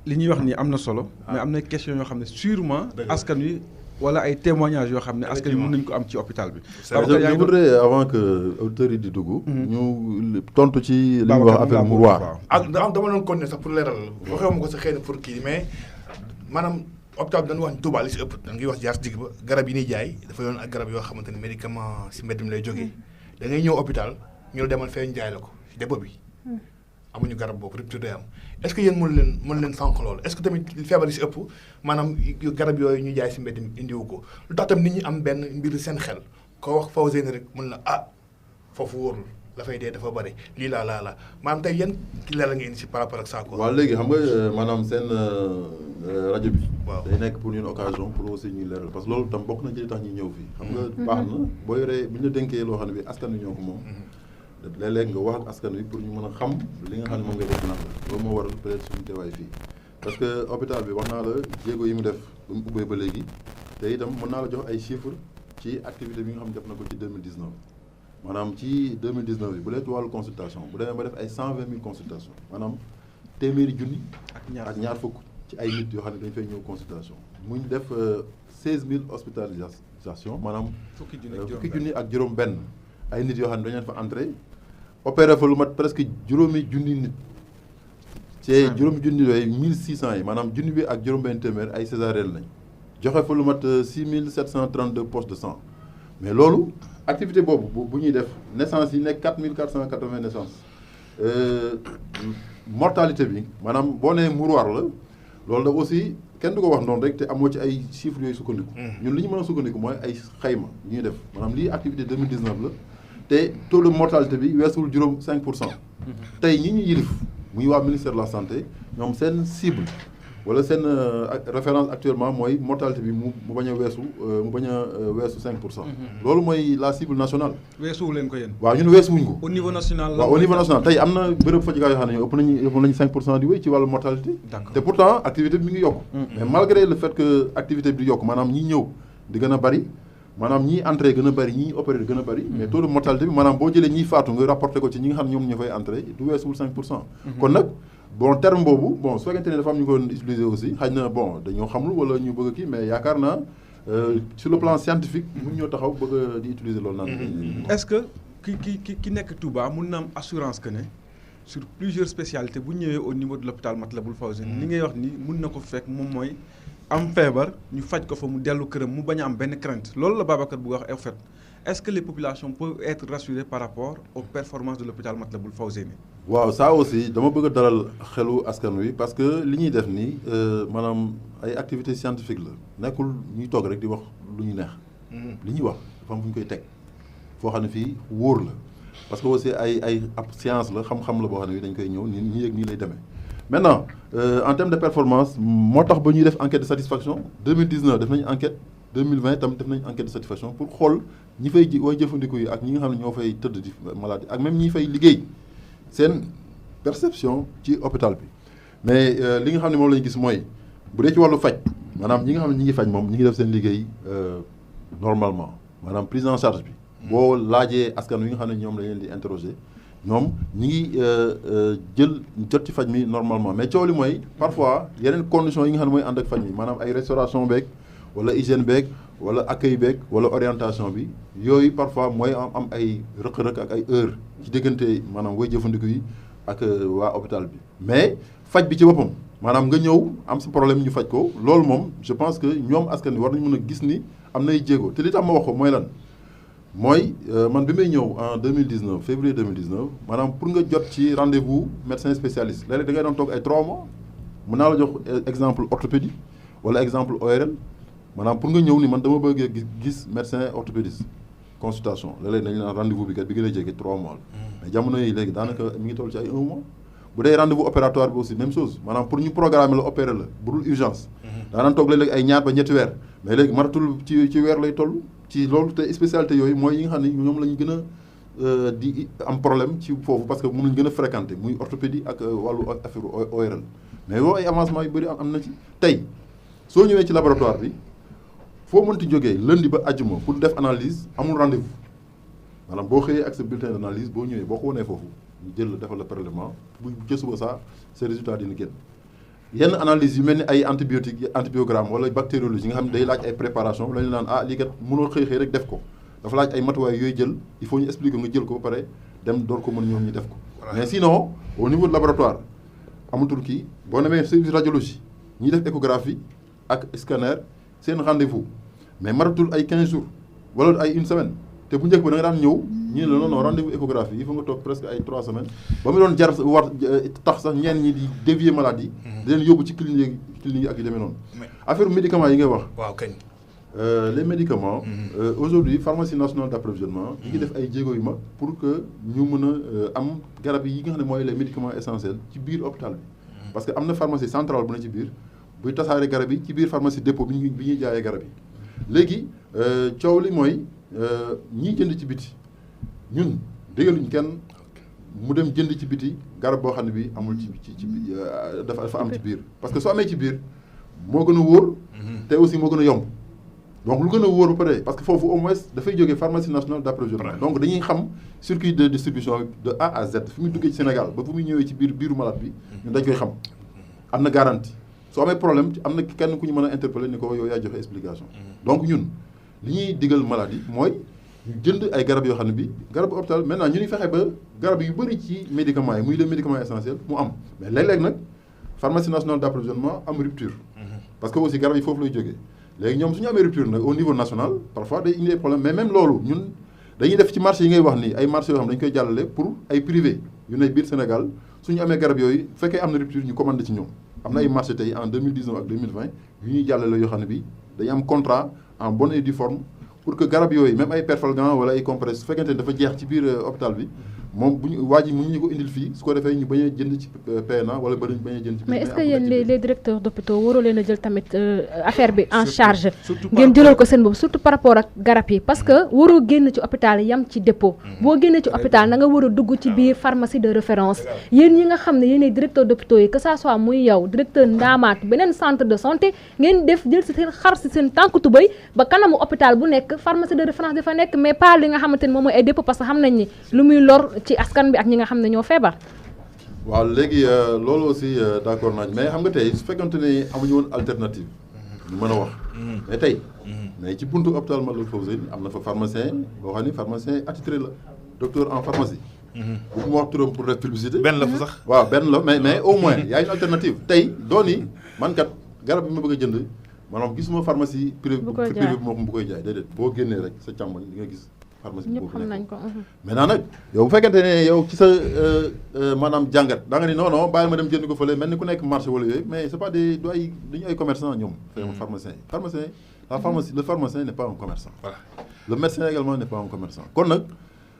li ñuy wax nii am na solo. mais am na question yoo xam ne sûrement askan wi. wala ay témoignages yoo xam ne askan wi mën nañu ko am ci hôpital bi. je voudrais avant que auditeurs yi di dugg. ñu tontu ci li ñuy wax affaire Mouroir. ak dama doon continuer sax pour leeral. waxee ma ko sa xëy na pour kii mais maanaam hôpital bi dañu wax ni Touba li si ëpp da ngay wax jaar digg ba garab yi ñuy jaay dafa yoon ak garab yoo xamante ni médicament si mbedd mi lay jógee. da ngay ñëw hôpital ñu la demal fee ñu jaay la ko si dépôt bi. amuñu garab boobu rupture day am est-ce que yéen mën leen sànq loolu est-ce que tamit feebar yi si ëpp maanaam garab yooyu ñu jaay si mbedd mi indiwu ko lu tax tam nit ñi am benn mbir seen xel koo wax Fawzeyni rek mën la foofu wóorul la fay dee dafa bari lii laa maanaam tey yéen ki leeral ngeen si par rapport ak ça quoi. waaw léegi xam nga maanaam seen rajo bi. waaw day nekk pour une occasion pour aussi ñuy leeral parce que loolu tam bokk na ci li tax ñuy ñëw fii. xam nga baax na boo yoree bu ñu la dénkee loo xam ne bi askan wi ñoo ko moom. léeg-léeg nga wax ak askan wi pour ñu mën a xam li nga xam ne moom ngay def naan la loolu moo waral peut-être suñu teewaay fii parce que hôpital bi wax naa la jéego yi mu def ba mu ubbee ba léegi te itam mën naa la jox ay chiffres ci activité bi nga xam ne def na ko ci 2019 maanaam ci 2019 bi bu dee ci wàllu consultation bu demee ba def ay 120 000 consultations maanaam téeméeri junni ak ñaar fukk ci ay nit yoo xam ne dañu fay ñëw consultation mu ñu def 16 000 hospitalisations maanaam fukki junni ak juróom benn ay nit yoo xam ne dañu leen fa entré opéré fa lu mat presque juróomi junni nit ci juróomi junni yooyu 1600 yi maanaam junni bi ak juróom-benn téeméer ay césarienne lañ joxe fa lu mat 6732 poches de sang mais loolu activité boobu bu ñuy def naissance yi nekk 4480 naissances mortalité bi maanaam boo nee Mouroir la loolu da aussi kenn du ko wax noonu rek te amoo ci ay chiffres yooyu sukkandiku. ñun li ñu mën a sukkandiku mooy ay xayma ñuy def maanaam lii activité 2019 la te taux de mortalité bi weesul 5%. tey ñi ñu yilif muy waa ministère de la santé ñoom seen cible wala seen référence actuellement mooy mortalité bi mu bañ a weesu 5%. loolu mooy la cible nationale. weesuwu leen ko yéen. waaw ñun weesuwuñ ko. au niveau national. waaw au niveau national tey am na bërëb fajukaay yoo xam ne ëpp nañu 5% di wéy ci wàllu mortalité. te pourtant activité bi mi ngi yokk. mais malgré le fait que activité bi di yokk maanaam ñi ñëw di gën a bari maanaam ñii entrée gën a bari ñii opéré gën a bari. mais taux de mortalité bi maanaam boo jëlee ñiy faatu nga rapporté ko ci ñi nga xam ne ñoom ñoo fay entrée du weesuwul 5%. kon nag. bon terme boobu bon su fekkente ne dafa am ñu ko utiliser aussi xëy na bon dañoo xamul wala ñu bëgg kii mais yaakaar naa sur le plan scientifique mun ñoo taxaw bëgg di utiliser loolu naan. est-ce que ki nekk Touba mun na am assurance que ne sur plusieurs spécialités bu ñëwee au niveau de l'hôpital Matlaboul Fawzeyni li ngay wax ni mun na ko fekk moom mooy am feebar ñu faj ko fa mu dellu këram mu bañ a am benn crainte loolu la Babacar bu wax en fait est-ce que les populations peuvent être rassurées par rapport aux performances de l'hôpital Matlaboul Fawzeyni. waaw ça aussi dama bëgg a dalal xelu askan wi parce que li ñuy def nii maanaam ay activités scientifiques la nekkul ñuy toog rek di wax lu ñu neex. li ñuy wax dafa am fu ñu koy teg foo xam ne fii wóor la parce que aussi ay ab science la xam-xam la boo xam ne dañ koy ñëw nii yëg nii lay demee. maintenant en termes de performance moo tax ba ñuy def enquête de satisfaction 2019 def nañu enquête 2020 tam def nañu enquête de satisfaction pour xool ñi fay way jëfandiku yi ak ñi nga xam ne ñoo fay tëdd di maladie ak même ñi fay liggéey. seen perception ci hôpital bi mais li nga xam ne moom la ñu gis mooy bu dee ci wàllu faj maanaam ñi nga xam ne ñi ngi faj moom ñi ngi def seen liggéey normalement maanaam prise en charge bi boo laajee askan wi nga xam ne ñoom lañ leen di interroger ñoom ñi ngi jot ci faj mi normalement mais coow li mooy parfois yeneen conditions yi nga xam ne mooy ànd ak faj mi maanaam ay restauration beeg wala hygiène beeg wala accueil beeg wala orientation bi yooyu parfois mooy am ay rëq-rëq ak ay heures ci diggante maanaam way jëfandiku yi ak waa hôpital bi mais faj bi ci boppam maanaam nga ñëw am sa problème ñu faj ko loolu moom je pense que ñoom askan wi war nañu mën a gis ni am nay jéego te li tax ma wax ko mooy lan mooy man bi may ñëw en 2019 février 2019 maanaam pour nga jot ci rendez-vous médecin spécialiste léeg-léeg da ngay doon toog ay 3 mois mën naa la jox exemple orthopédie wala exemple ORL maanaam pour nga ñëw ni man dama bëggee gis médecin orthopédiste consultation léeg-léeg dañu naan rendez-vous bi kat bi gën a jege 3 mois la mais jamono yi léegi daanaka mi ngi toll ci ay 1 mois bu dee rendez-vous opératoire bi aussi même chose maanaam pour ñu programmer la opérer la bu dul urgence daanaan toog léeg-léeg ay ñaar ba ñetti weer mais léegi maratul ci weer lay toll ci loolu te spécialité yooyu mooy yi nga xam ne ñoom la ñu gën a di am problème ci foofu parce que moom la ñu gën a fréquenter muy orthopédie ak wàllu affaire ORL mais loolu ay avancement yu bëri am na ci tey soo ñëwee ci laboratoire bi foo mënti jógee lundi ba àjjuma pour def analyse amul rendez-vous maanaam boo xëyee ak sa bulletin d'analyse boo ñëwee boo ko wanee foofu ñu jël la defal la prélèvement bu jësuba saa ces résultats dina génn yenn analyse yu mel ni ay antibiotique antibiogramme wala bactériologie nga xam ne day laaj ay préparation la ñu naan lii kat mënoo xëy rek def ko dafa laaj ay matuwaay yooyu jël il faut ñu expliquer nga jël ko ba pare dem door ko mën ñoom ñu def ko mais sinon au niveau de laboratoire amatul kii boo demee service radiologie ñiy def échographie ak scanner seen rendez-vous mais maratul ay 15 jours wala ay 1 semaine te bu njëkk ba da nga daan ñëw ñu ne la non rendez-vous échographie il faut nga toog presque ay 3 semaines ba mu doon jar war tax sax ñenn ñi di dévier maladie di leen yóbbu ci clinique yi ak yu demee noonu affaire médicaments yi ngay wax waaw kañ les médicaments aujourd'hui pharmacie nationale d'approvisionnement ñi ngi def ay jéego yu mag pour que ñu mën a am garab yi nga xam ne mooy les médicaments essentiels ci biir hôpital bi parce que am na pharmacie centrale bu ne ci biir buy tasaare garab yi ci biir pharmacie dépôt bi ñuy jaayee garab yi léegi coow li mooy ñiy jënd ci biti ñun déggaluñ kenn mu dem jënd ci biti garab boo xam ne bi amul ci dafa am ci biir parce que soo amee ci biir moo gën a wóor te aussi moo gën a yomb donc lu gën a wóor ba pare parce que foofu au moins dafay jógee pharmacie nationale d'approvisionnement donc dañuy xam circuit de distribution de A à Z fi muy duggee ci Sénégal ba fu muy ñëwee ci biiru malade bi ñun dañ koy xam am na garantie soo amee problème am na kenn ku ñu mën a interpeller ni ko yow yaa joxe explication donc ñun li ñuy digal maladie mooy ñu jënd ay garab yoo xam ne bi garab hôpital maintenant ñu ngi fexe ba garab yu bëri ci médicaments yi muy les médicaments essentiels mu am mais léeg-léeg nag pharmacie nationale d'approvisionnement am rupture parce que aussi garab yi foofu lay jógee léegi ñoom su ñu amee rupture nag au niveau national parfois day indi ay problème mais même loolu ñun dañuy def ci marché yi ngay wax nii ay marché yoo xam dañu koy jàllale pour ay privé yu ne biir Sénégal suñu amee garab yooyu bu fekkee am na rupture ñu commandé ci ñoom am na ay marché tey en 2019 ak 2020 yu ñuy jàllale yoo xam ne bi dañu am contrat en bonne et due forme pour que garab yooyu même ay perfalgan wala ay compresse su fekkente ne dafa jeex ci biir hôpital bi moom bu ñu waa ji mu ñu ko indil fii su ko defee ñu bañ a jënd ci PNA wala bañ a jënd ci. mais est-ce que yéen les directeurs d'hôpitaux waroo leen a jël tamit affaire bi en charge ngeen jëlal ko seen bopp surtout par rapport ak garab yi parce que waroo génn ci hôpital yam ci dépôt boo génnee ci hôpital na nga war a dugg ci biir pharmacie de référence yéen ñi nga xam ne yéenay directeur d'hôpitaux yi que ça soit muy yow directeur ndaamaat beneen centre de santé ngeen def jël si seen xar si seen tànk tubéy ba kanamu hôpital bu nekk pharmacie de référence dafa nekk mais pas li nga xamante ne moom mooy ay dépôt parce que xam nañ ni lu muy lor ci askan bi ak ñi nga xam ne ñoo feebar. waaw léegi loolu aussi d'accord nañ mais xam nga tey su fekkante ne amuñu woon alternative ñu mën a wax mais tey mais ci buntu hôpital Matlaboul Fawzeyni am na fa pharmacien boo xam ne pharmacien attitré la docteur en pharmacie bu ma wax turam pour def publicité benn la fa sax waaw benn la mais au moins y a une alternative tey dooni man kat garab bi ma bëgg a jënd maanaam gisuma pharmacie privé bu koy jaay déedéet boo génnee rek sa càmmoñ di nga gis pharmacie ñëpp xam nañ ko maintenant nag yow bu fekkente ne yow ci sa maanaam jàngat da nga ni non bàyyi ma dem jënd ko fële mel ni ku nekk marché wala yooyu mais c'est pas des dañu ay commerçant ñoom pharmacien la pharmacie le pharmacien n'est pas un commerçant voilà le médecin également n'est pas un commerçant kon nag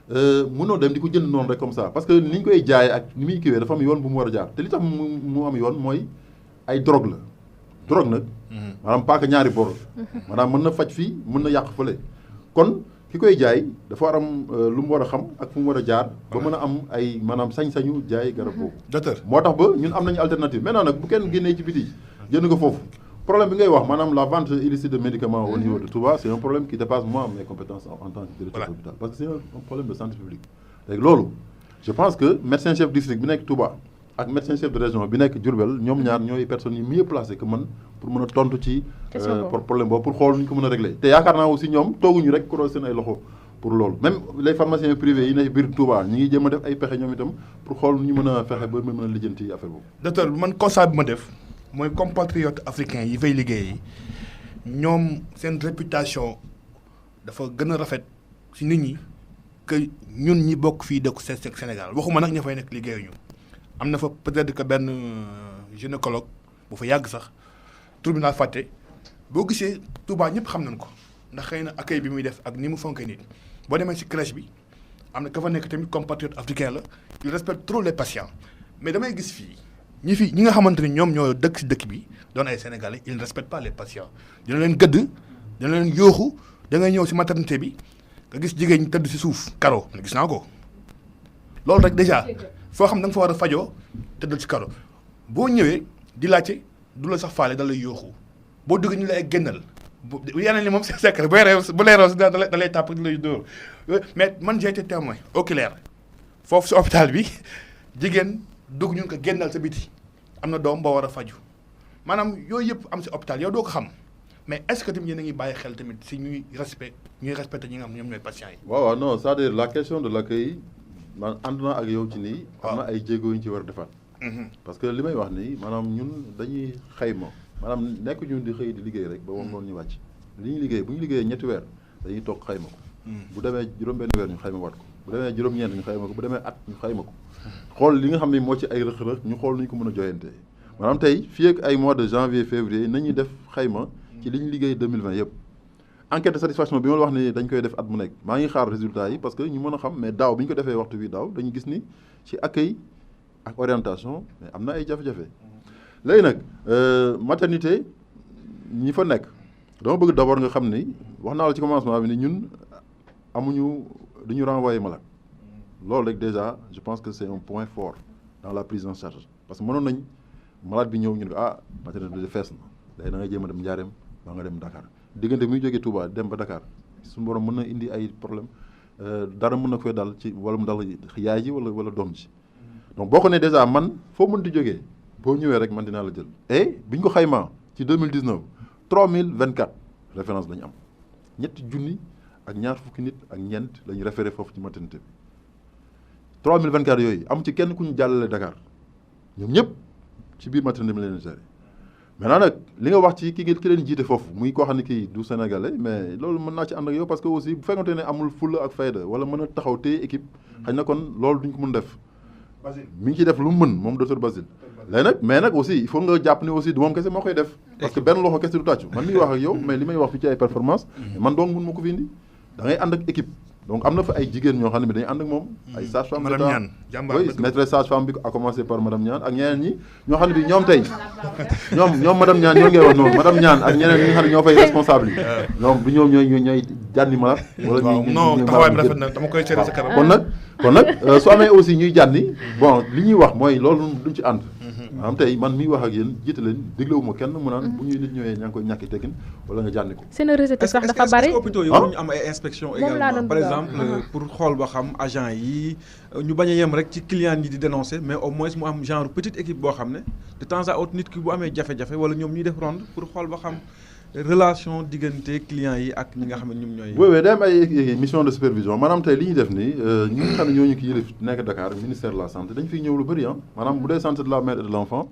mënoo dem di ko jënd noonu rek comme ça parce que ni ñu koy jaay ak ni muy kiiwee dafa am yoon bu mu war a jaar te li tax mu am yoon mooy ay drogue la drogue nag maanaam paaka ñaari bor maanaam mën na faj fii mën na yàq fële kon ki koy jaay dafa war am lu mu war a xam ak fu mu war a jaar ba mën a am ay maanaam sañ-sañu jaay garab boobu docteur moo tax ba ñun am nañu alternative maintenant nag bu kenn génnee ci biti jënd ko foofu problème bi ngay wax maanaam la vente illicite de médicaments au niveau de Touba c'est un problème qui dépasse moi mes compétences en tant que directeur d'hôpital parce que c'est un problème de santé publique léegi loolu je pense que médecin chef district bi nekk Touba ak médecin chef de région bi nekk Diourbel ñoom ñaar ñooy personnes yi mieux placées que man pour mën a tontu ci problème boobu pour xool nu ñu ko mën a régler te yaakaar naa aussi ñoom tooguñu rek croiser seen ay loxo pour loolu même les pharmaciens privés yi nekk biir Touba ñi ngi jéem a def ay pexe ñoom itam pour xool nu ñu mën a fexe ba mën a lijjanti affaire boobu. docteur man constat bi ma def mooy compatriotes africains yi fay liggéey ñoom seen réputation dafa gën a rafet ci nit ñi que ñun ñi bokk fii dëkk Sénégal waxuma nag ña fay nekk liggéeyuñu am na fa peut-être que benn gynécologue bu fa yàgg sax tribunal fàtte boo gisee Touba ñëpp xam nañ ko ndax xëy na accueil bi muy def ak ni mu fonkee nit boo demee ci crèche bi am na ka fa nekk tamit compatriote africain la il respecte trop les patients mais damay gis fii ñi nga xamante ni ñoom ñoo dëkk ci dëkk bi doon ay sénégalais ils ne respectent pas les patients dina leen gëdd dina leen yooxu da ngay ñëw ci maternité bi nga gis jigéen ñi tëdd ci suuf karo gis naa ko loolu rek déjà foo xam da nga fa war a fajoo tëddal ci karo boo ñëwee di laajte du la sax faale da lay yooxu boo dugg ñu lay génnal bu yeneen li moom c'est secret bu leeroo si da lay tàpp di lay dóor mais man j'ai été témoin oculaire foofu si hôpital bi jigéen dugg ñun ko génnal sa biti am na doom boo war a faju maanaam yooyu yëpp am si hôpital yow doo ko xam mais est-ce que tamit yéen a ngi bàyyi xel tamit si ñuy respecté ñi nga xam ñoom ñooy patients yi. waaw non c'est-à-dire la question de l'accueil man ànd naa ak yow ci nii. am na ay jéego yu ñu ci war a defaat. parce que li may wax nii maanaam ñun dañuy xayma maanaam nekk ñun di xëy di liggéey rek ba woon noonu ñu wàcc li ñuy liggéey bu ñu liggéeyee ñetti weer dañuy toog xayma ko. bu demee juróom-benn weer ñu xayma waat ko bu demee juróom-ñeent ñu xayma ko bu demee at ñu xayma ko xool li nga xam ne moo ci ay rëq-rëq ñu xool nu ñu ko mën a joyantee maanaam tey fii ak ay mois de janvier février nañuy def xayma ci li ñu liggéey 2020 yëpp enquête de satisfaction bi ma wax ni dañ koy def at mu nekk maa ngi xaar résultats yi parce que ñu mën a xam mais daaw bi ñu ko defee waxtu bi daaw dañu gis ni ci accueil ak orientation mais am na ay jafe-jafe léegi nag maternité ñi fa nekk dama bëgg d'abord nga xam ni wax naa la ci commencement bi ni ñun amuñu duñu renvoyer malade loolu rek déjà je pense que c'est un point fort dans la prise en charge parce que mënoon nañ malade bi ñëw ñu ne maternité de fees na léegi da ngay jéem a dem Njaareem ba nga dem Dakar diggante muy jógee Touba dem ba Dakar suñu borom mën na indi ay problème dara mën na koy dal ci wala mu dal yaay ji wala doom ji donc boo ko ne déjà man foo mënti jógee boo ñëwee rek man dinaa la jël et bi ñu ko xaymaa ci 2019 3024 référence la ñu am ñetti junni ak ñaar fukki nit ak ñeent la ñu référé foofu ci maternité bi 3024 yooyu am ci kenn ku ñu jàllale Dakar ñoom ñëpp ci biir maternité bi la leen géré maintenant nag li nga wax ci ki leen jiite foofu muy koo xam ne kii du sénégalais mais loolu mën naa ci ànd ak yow parce que aussi bu fekkante ne amul fulla ak fayda wala mën a taxaw téye équipe xëy na kon loolu duñ ko mën def mi ngi ciy def lu mu mën moom docteur Basile léegi nag mais nag aussi il faut nga jàpp ne aussi du moom kese moo koy def parce que benn loxo kese du tàccu man mi ngi wax ak yow mais li may wax fi ci ay performance man donc mun ma ko fi indi da ngay ànd ak équipe donc am na fa ay jigéen ñoo xam ne bi dañu ànd ak moom ay sage-femme madame Niane jàmbaar oui maîtresse sage-femme bi à commencer par madame Niane ak ñeneen ñi ñoo xam ne bi ñoom tey ñoom madame Niane ñoo ngay wax noonu madame Niane ak ñeneen ñi nga xam ne ñoo fay responsable yi ñoom du ñoom ñooy jànni malade wala non taxawaay bi rafet na dama koy seede sa kanam kon nag su amee aussi ñuy jànni bon li ñuy wax mooy loolu duñ ci ànd maanaam tey man miy wax ak yéen jiite leen déglewuma kenn mu naan bu ñuy nit ñëwee ñaa ngi koy ñàkki teggin wala nga jànni ko seen recette sax dafa bari est-ce que hôpitaux yi waruñu am ay inspection également par exemple pour xool ba xam agent yi ñu bañ a yem rek ci client yi di dénoncer mais au moins mu am genre petite équipe boo xam ne de temps à autre nit ki bu amee jafe-jafe wala ñoom ñuy def ronde pour xool ba xam relation diggante clients yi ak ñi nga xam ne ñoom ñooy. oui day am ay mission de supervision maanaam tey li ñuy def nii ñi nga xam ne ñooñu ki yëlif nekk Dakar ministère de la santé dañ fiy ñëw lu bëri maanaam bu dee santé de la mère et de l' enfant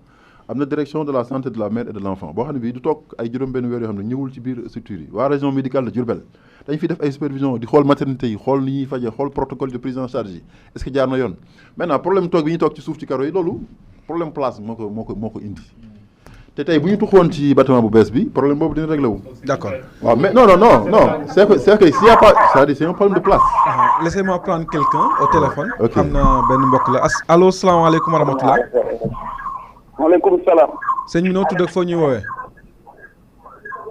am na direction de la santé de la mère et de l' enfant boo xam ne bii du toog ay juróom-benn weer yoo xam ne ñëwul ci biir structure yi waa région médicale de Diourbel dañ fiy def ay supervision di xool maternité yi xool ni ñuy fajee xool protocole de prise en charge yi est ce que jaar na yoon maintenant problème toog bi ñuy toog ci suuf ci karo yi loolu problème place moo ko indi te tey bu ñu tuxoon ci bâtiment bu bees bi problème boobu dina réglé wu. d'accord waaw mais non c'est que s'il y a pas c'est-à-dire c'est un problème de place. Laissez-moi prendre quelqu'un au téléphone. ok am na benn mbokk la allo salaamaaleykum wa rahmatulah. maaleykum salaam. sëñ bi noo tudd ak foo ñuy woowee.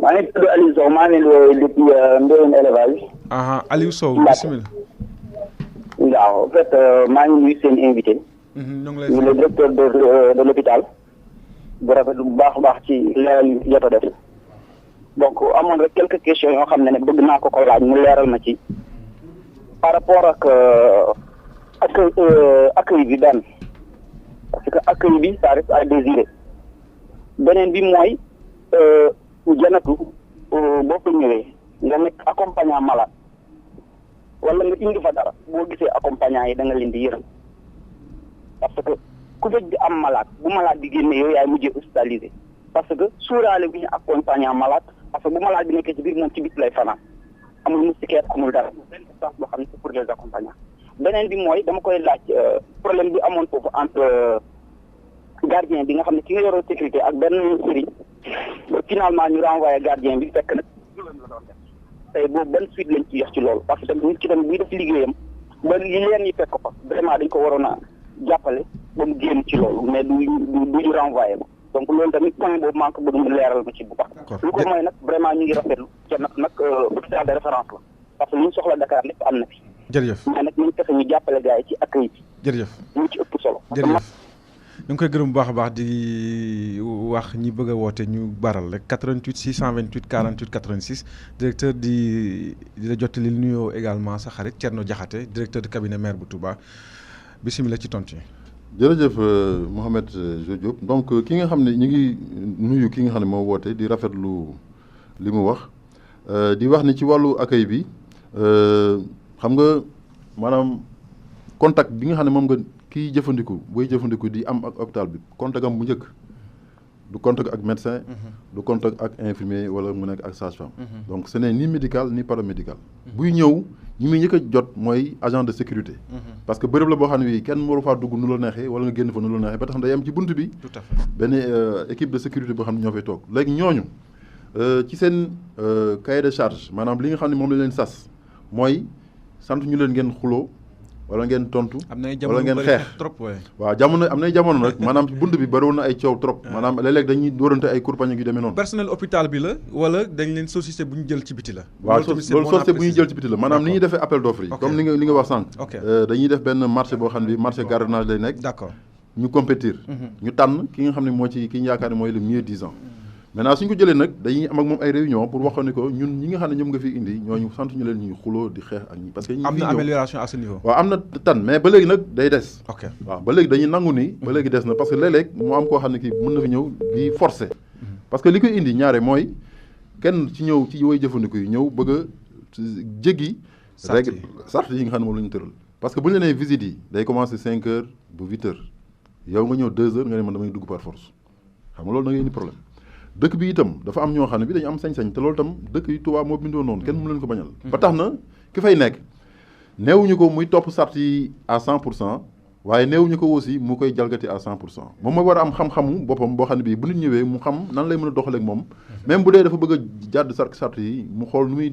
maa ngi tudd Aliou Sow maa ngi leen di woowee depuis Ndoyeen élevage. Aliou Sow bisimilah. waaw en fait maa ngi nuyu seen invité. ñoo ngi lay ñu le directeur de l'hôpital bu rafet bu baax a baax ci leeral yi jot a def donc amoon rek quelques questions yoo xam ne bëgg naa ko laaj mu leeral ma ci par rapport ak accueil bi benn parce que accueil bi ça reste à désirer beneen bi mooy janatu boo ko ñëwee nga nekk accompagnant malade wala nga indi fa dara boo gisee accompagnant yi da nga leen di yërëm parce que ku fekk di am malade bu malade bi génne yow yaay mujjee hospitalisé parce que suuraale bu ñu accompagnant malade parce que bu malade bi nekkee ci biir moom ci bis lay fanaan amul moustiquaire amul dara benn espace boo xam ne c'est pour les accompagnants beneen bi mooy dama koy laaj problème bi amoon foofu entre gardien bi nga xam ne ki nga yoroon sécurité ak benn sëriñ finalement ñu renvoyé gardien bi fekk nag juróom la doon def tey boobu benn suite lañ ci yox ci loolu parce que tamit nit ki tamit buy def liggéeyam ba li leen ñi fekk ko fa vraiment dañ ko waroon a jàppale ba mu génn ci loolu mais du ñu renvoyé ma donc loolu tamit point boobu maa ngi ko bëgg mu leeral ma ci bu baax lu ko mooy nag vraiment ñu ngi rafetlu ca nag hôpital de référence la parce que li ñu soxla Dakar lépp am na fi jërëjëf mais nag ñu fexe ñu jàppale gars yi ci accueil bi jërëjëf ñu ci ëpp solo jërëjëf ñu ngi koy gërëm bu baax a baax di wax ñi bëgg a woote ñu baral rek 88 628 48 86 directeur di la jottali nuyoo également sa xarit Thierno Diakhaté directeur de cabinet maire bu Touba bisimilah ci tontu yi. jërëjëf Mohamed Diop donc ki nga xam ne ñu ngi nuyu ki nga xam ne moo woote di rafetlu li mu wax di wax ni ci wàllu accueil bi xam nga maanaam contact bi nga xam ne moom nga kiy jëfandiku booy jëfandiku di am ak hôpital bi contact am bu njëkk du contact ak médecin du contact ak infirmier wala mu nekk ak sage-femme donc ce n'est ni médical ni paramédical buy ñëw ñi muy njëkk a jot mooy agent de sécurité parce que bërëb la boo xam ne bii kenn waru faa dugg nu la neexee wala nga génn fa nu la neexee ba tax day am ci bunt bi tout à fait benn équipe de sécurité boo xam ne ñoo fay toog léegi ñooñu ci seen cahier de charge maanaam li nga xam ne moom la leen sas mooy sant ñu leen ngeen xuloo wala ngeen tontu wala ngeen xeex waaw jamono am nay jamono rek maanaam bunt bi bëriwoon na ay coow trop maanaam léeg-léeg dañuy dóorante ay kurpañ yu demee noonu personnel hôpital bi la wala dañ leen société bu ñu jël ci biti la waaw loolu société bu ñuy jël ci biti la maanaam ni ñuy defee appel d'offre yi comme li nga wax sànq dañuy def benn marché boo xam ne bi marché gardiennage lay nekk d'accord ñu compétir ñu tànn ki nga xam ne moo ci ki ñu yaakaar ne mooy le mieux disant maintenant suñ ko jëlee nag dañuy am ak moom ay réunion pour wax ni ko ñun ñi nga xam ne ñoom nga fi indi ñooñu sant ñu leen ñuy xuloo di xeex ak ñi parce que am na amélioration à ce niveau waaw am na tan mais ba léegi nag day des ok waaw ba léegi dañuy nangu ni ba léegi des na parce que léeg-léeg mu am koo xam ne kii mën na fi ñëw di forcer parce que li koy indi ñaare mooy kenn ci ñëw ci woy jëfandiku yi ñëw bëgg a jéggi règle sart yi nga xam ne moom la ñu tëral parce que bu ñu la nee visite yi day commencer 5 heures ba 8 heures yow nga ñëw 2 heures nga ne man damay dugg par force xam nga loolu da ngay indi problème dëkk bi itam dafa am ñoo xam ne bi dañu am sañ-sañ te loolu itam dëkk yi Touba moo bindoo noonu kenn mënu leen ko bañal ba tax na ki fay nekk neewuñu ko muy topp sart yi à 100% waaye néew ñu ko aussi mu koy jalgati à 100% moom mooy war a am xam-xamu boppam boo xam ne bii bu nit ñëwee mu xam nan lay mën a doxaleeg moom même bu dee dafa bëgg a jàdd sart yi mu xool nu muy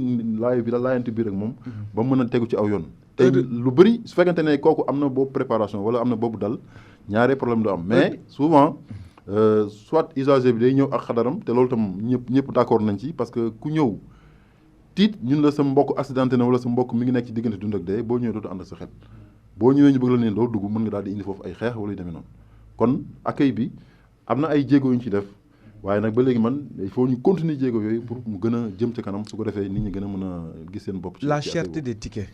laayante biir ak moom ba mën a tegu ci aw yoon te lu bëri su fekkente ne kooku am na boobu préparation wala am na boobu dal ñaaree problème du am mais souvent soit usager bi day ñëw ak xadaram te loolu tam ñëpp d'accord nañ ci parce que ku ñëw tiit ñun la sa mbokk accidenté na wala sa mbokk mi ngi nekk ci diggante dund ak dee boo ñëwee dootu ànd ak sa xel boo ñëwee ñu bëgg la ne loolu dugg mën nga daal di indi foofu ay xeex wala yu demee noonu kon accueil bi am na ay jéego yu ñu ci def waaye nag ba léegi man il faut ñu continuer jéego yooyu pour mu gën a jëm ca kanam su ko defee nit ñi gën a mën a gis seen bopp. ci la cherté des tickets.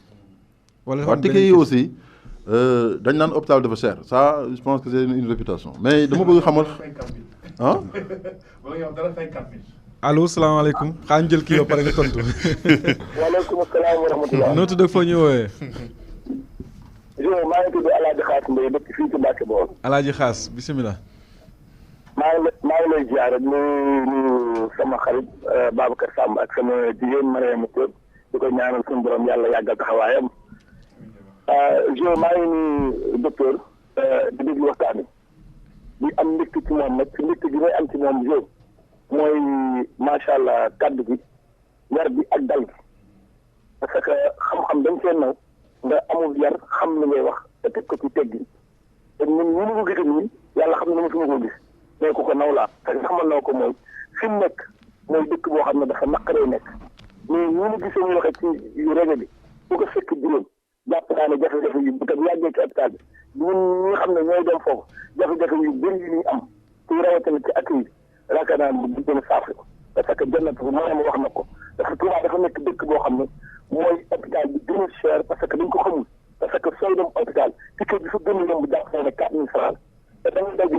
waaw tickets yi aussi dañ naan hôpital dafa cher ça je pense que c'est une réputation mais dama bëgg xamal ah. wala yow dara fay 4000. allo salaamaaleykum xaa ñu jël kii ba pare nga tontu. waaleykum salaam wa rahmatulah. noo tudd ak foo ñu woowee. maa ngi tudd El Hadj Xaas Mbaye dëkk fii ci Mbacke Bawol. El Hadj Xaas bisimilah. maa ngi lay ziar rek ñu sama xarit Babacar Samb ak sama jigéen Mariama Diop di ko ñaanal suñu borom yàlla yàggal taxawaayam. maa ngi nii docteur di déglu waxtaan bi am mbégte ci moom nag ci mbégte bi may am ci moom jo mooy macha allah kaddu gi yar bi ak dal gi parce que xam-xam dañ seen naw nga amul yar xam li ngay wax te teg ko ci teggi te ñun ñu ma ko gisee nii yàlla xam ne mosuma ko gis mais ku ko naw laa te xamal naw ko mooy fi mu nekk mooy dëkk boo xam ne dafa naqaree nekk mais ñu ma gisee ñu waxe ci rajo bi bu ko fekk juróom jàpp naa ne jafe-jafe yu bu yàggee ci hôpital bi ñun ñi nga xam ne ñooy dem foofu jafe-jafe yu bëri yu ñuy am ci rawatina ci accueil bi yaakaar naa ne bu gën a saafara ko parce que jannatu maanaam wax na ko dafa Touba dafa nekk dëkk boo xam ne mooy hôpital bi gën a cher parce que dañ ko xamul parce que sooy dem hôpital ticket bi fa gën a yomb jàpp naa ne 4000 francs te da ngay dagg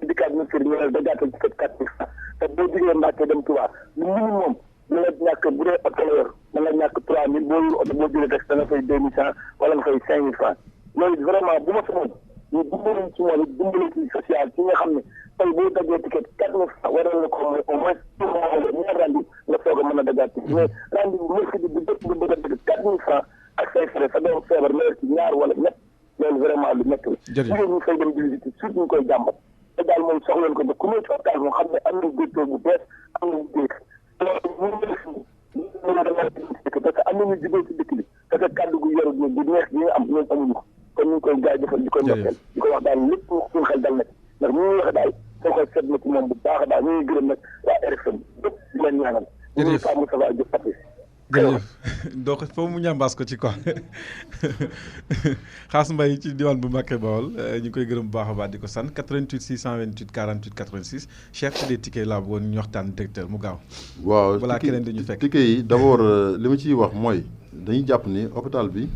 dikkaat ministère ñu ne da gàttal ci 4000 francs te boo jógee Mbàkke dem Touba lu minimum da nga ñàkk bu dee oto la yor da nga ñàkk 3000 boo yor oto boo jëlee tax da nga fay 2100 wala nga fay 5000 francs loolu vraiment bu ma samoon ñu dimbali ci moom it dimbali ci social ci nga xam ne tey boo daggee ticket 4000 francs waral na ko au moins ñaar rendi nga soog a mën a daggaat ci mais rendi bu mercredi bu dëkk nga bëgg a dagg 4000 francs ak say frais sa doom feebar nga yor ci ñaar wala ñett loolu vraiment lu nekk la jigéen ñi fay dem di visite surtout ñu koy jàmbat te daal moom soxleen ko ba ku ñëw ci hôpital moom xam ne am na docteur bu bees am na bu dégg parce que am nañu jigéen ci dëkk bi parce que kàddu gu yoru bu neex bi nga am ñoom amuñu ko kon ñu ngi koy jaajëfal di ko ndokkeel di ko wax daal lépp suñu xel dal na ci ndax ñu ngi wax daal soo koy seet na ci moom bu baax a daal ñu ngi gërëm nag waa RFM bépp di leen ñaanal ñu ngi Pape Moustapha Diop Patrice jërëjëf donc foofu mu ñambaas ko ci quoi Xaas Mbaye ci diwaan bu Mbàkke Bawol ñu ngi koy gërëm bu baax a baax di ko sant 88 628 48 86 chef des tickets laa bëggoon ñu waxtaan directeur mu gaaw. waaw balaa keneen dañu fekk ticket yi d'abord li ma ciy wax mooy dañuy jàpp ni hôpital bi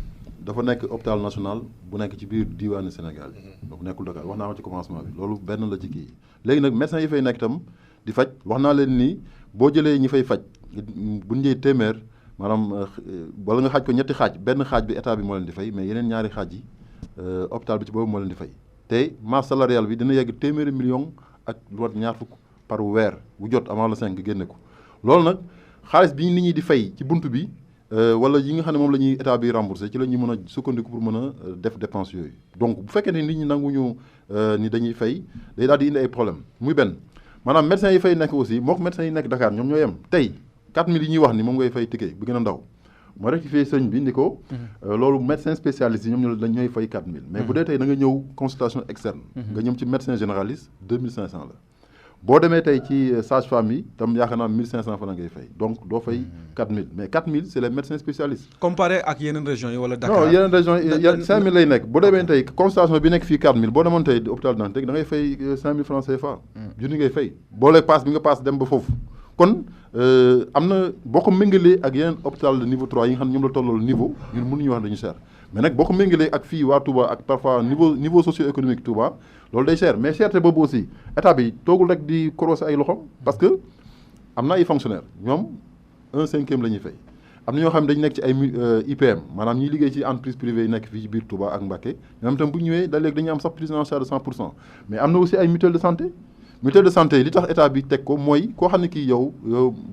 dafa nekk hôpital national bu nekk ci biir diwaanu Sénégal donc nekkul Dakar wax naa ko ci commencement bi loolu benn la ci kii léegi nag médecins yi fay nekk itam di faj wax naa leen ni boo jëlee ñi fay faj bu ñu téeméer. maanaam wala nga xaaj ko ñetti xaaj benn xaaj bi état bi moo leen di fay mais yeneen ñaari xaaj yi hôpital bi ci boobu moo leen di fay te masse salariale bi dina yegg téeméeri million ak lu mat ñaar fukk par weer bu jot avant le 5 génne ko loolu nag xaalis bi nit ñi di fay ci bunt bi wala yi nga xam ne moom la ñuy état bi remboursé ci la ñuy mën a sukkandiku pour mën a def dépense yooyu donc bu fekkee ne nit ñi nanguñu ni dañuy fay day daal di indi ay problème muy benn maanaam médecins yi fay nekk aussi mook médecins yi nekk Dakar ñoom ñoo yem tey 4000 yi ñuy wax ni moom ngay fay ticket bi gën a ndaw moo rectifié sëñ bi ni ko loolu médecin spécialiste yi ñoom ñooy fay 4000 mais bu dee tey da nga ñëw consultation externe nga ñëw ci médecin généraliste 2500 la boo demee tey ci sage-femme yi tam yaakaar naa 1500 francs ngay fay donc doo fay 4000 mais 4000 c'est les médecins spécialistes comparé ak yeneen régions yi wala Dakar non yeneen régions yi 5000 lay nekk boo demee tey consultation bi nekk fii 4000 boo demoon tey hôpital Dantec da ngay fay 5000 francs CFA junni ngay fay boole passe bi nga passe dem ba foofu kon am na boo ko méngalee ak yeneen hôpital de niveau 3 yi nga xam ne ñoom la tollool niveau ñun mënuñu wax dañu cher mais nag boo ko méngalee ak fii waa Touba ak parfois niveau socio-économique Touba loolu day cher mais cherté boobu aussi état bi toogul rek di korosé ay loxom parce que am na ay fonctionnaires ñoom 1/5 la ñuy fay am na ñoo xam ne dañu nekk ci ay IPM maanaam ñiy liggéey ci entreprise privée yi nekk fii ci biir Touba ak Mbacké ñoom itam bu ñu ñëwee da léegi dañuy am sax prise en charge de 100% mais am na aussi ay mutuelle de santé mutuelle de santé li tax état bi teg ko mooy koo xam ne kii yow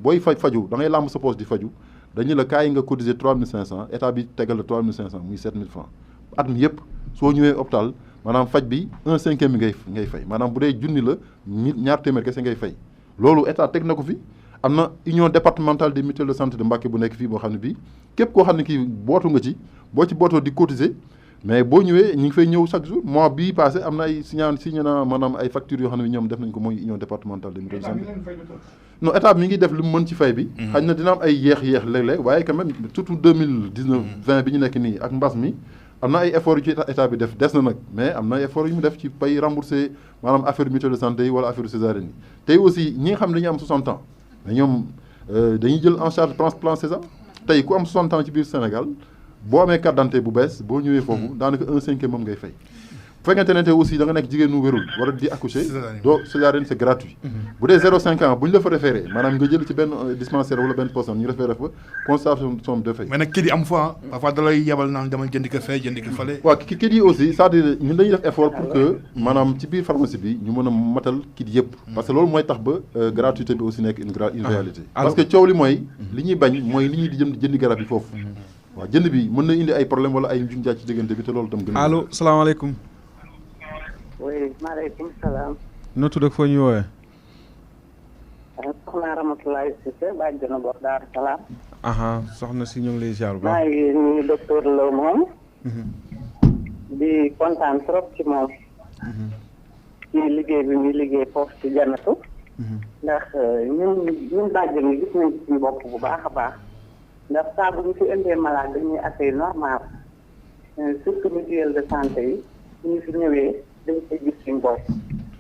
booy faju da ngay làmb sa poche di faju dañu la kaay nga cotiser 3500 état bi tegal la 3500 muy 7000 francs at mi yëpp soo ñëwee hôpital maanaam faj bi 1/5 bi ngay fay maanaam bu dee junni la ñaar téeméer kese ngay fay loolu état teg na ko fi am na union départementale des mutuelles de santé de Mbacké bu nekk fii boo xam ne bii képp koo xam ne kii bootu nga ci boo ci bootoo di cotiser mais boo ñëwee ñu ngi fay ñëw chaque jour mois bii passé am na ay signé na maanaam ay factures yoo xam ne ñoom def nañ ko mooy union départementale des mutuelles de santé non état mi ngi def li mu mën ci fay bi xëy na dina am ay yéex léeg-léeg waaye quand même surtout 2019-20 bi ñu nekk nii ak mbas mi am na ay efforts yu ci état bi def des na nag mais am na ay efforts yu mu def ci pay remboursé maanaam affaire mutuelle de santé yi wala affaire césarienne yi tey aussi ñi nga xam ne dañuy am 60 ans mais ñoom dañuy jël en charge plan César tey ku am 60 ans ci biir Sénégal boo amee carte d'identité bu bees boo ñëwee foofu daanaka 1/5 moom ngay fay bu fekkente ne tey aussi da nga nekk jigéen nu wérul war a di accoucher doo césarienne c'est gratuit bu dee 0,5 ans bu ñu la fa référé maanaam nga jël ci benn dispensaire wala benn poste ñu référé fa consultation de fay mais nag kii di am fois parfois da lay yebal naan dama jëndi ko fay jëndi ko fale waaw kit yi aussi c'est-à-dire ñun dañuy def effort pour que maanaam ci biir pharmacie bi ñu mën a matal kit yëpp parce que loolu mooy tax ba gratuité bi aussi nekk une réalité parce que coow li mooy li ñuy bañ mooy li ñuy di jëndi garab yi foofu waaw jënd bi mën na indi ay problème wala ay njuñ jaaj ci diggante bi te loolu tam gën a allo salaamaaleykum oui maaleykum salaam. noo tudd ak foo ñu woowee. soxna Ramatoulaye Cissé bàjjenu gox Daaru Salaam. soxna si ñu ngi lay ziar bu baax. maa ngi nuyu docteur Lo moom. di kontaan trop ci moom. ci liggéey bi muy liggéey foofu ci Jannatu. ndax ñun bàjjen yi gis nañ ci suñu bopp bu baax a baax. ndax saa bu ñu fi indee malade dañuy accueil normal surtout mutuelle de santé yi ñu fi ñëwee. dañ koy gis suñu bopp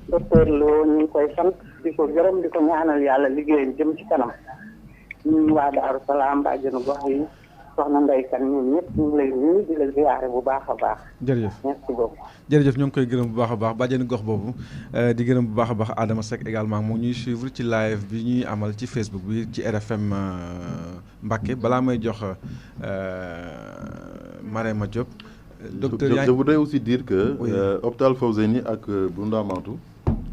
docteur Lo ñu ngi koy sant di ko gërëm di ko ñaanal yàlla liggéeyam jëm ci kanam ñun waa Daaru Salaam bàjjenu gox yi soxna Ndeye Kane ñun ñëpp ñu ngi lay nuyu di la ziyaare bu baax a baax. jërëjëf merci beaucoup. jërëjëf ñu ngi koy gërëm bu baax a baax bàjjenu gox boobu di gërëm bu baax a baax Adama Seck également moo ñuy suivre ci live bi ñuy amal ci Facebook bi ci RFM Mbacké balaa may jox Marema Diop. Docteur, je voudrais aussi dire que hôpital Fawzeyni ak bu Ndamatou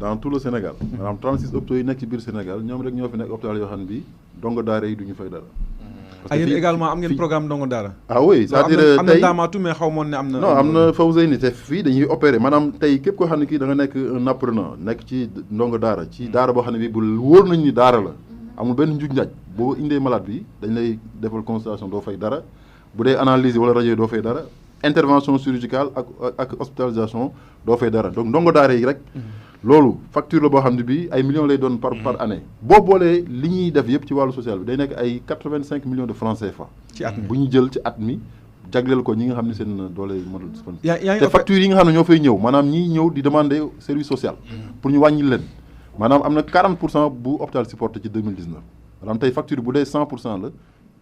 dans tout le Sénégal maanaam 36 hôpitaux yi nekk ci biir Sénégal ñoom rek ñoo fi nekk hôpital yoo xam ne bi ndongo daara yi duñu fay dara. yéen également am ngeen programme ndongo daara. Oui c'est-à-dire tey am na Ndamatou mais xaw moon ne am na. non am na Fawzeyni te fii dañuy opérer maanaam tey képp koo xam ne kii da nga nekk un apprenant nekk ci ndongo daara ci daara boo xam ne bi bu wóor nañ ni daara la amul benn njuñ njaaj boo indee malade bi dañ lay defal consultation doo fay dara bu dee analyse wala rajo doo fay dara. intervention chirurgicale ak hospitalisation doo fay dara donc ndongo daara yi rek loolu facture la boo xam ne bii ay millions lay doon par année boo boolee li ñuy def yëpp ci wàllu social bi day nekk ay 85 millions de francs CFA ci at mi bu ñu jël ci at mi jagleel ko ñi nga xam ne seen doole modèle disponible te facture yi nga xam ne ñoo fay ñëw maanaam ñiy ñëw di demander service social pour ñu wàññi leen maanaam am na 40% bu hôpital supporté ci 2019 maanaam tey facture bu dee 100% la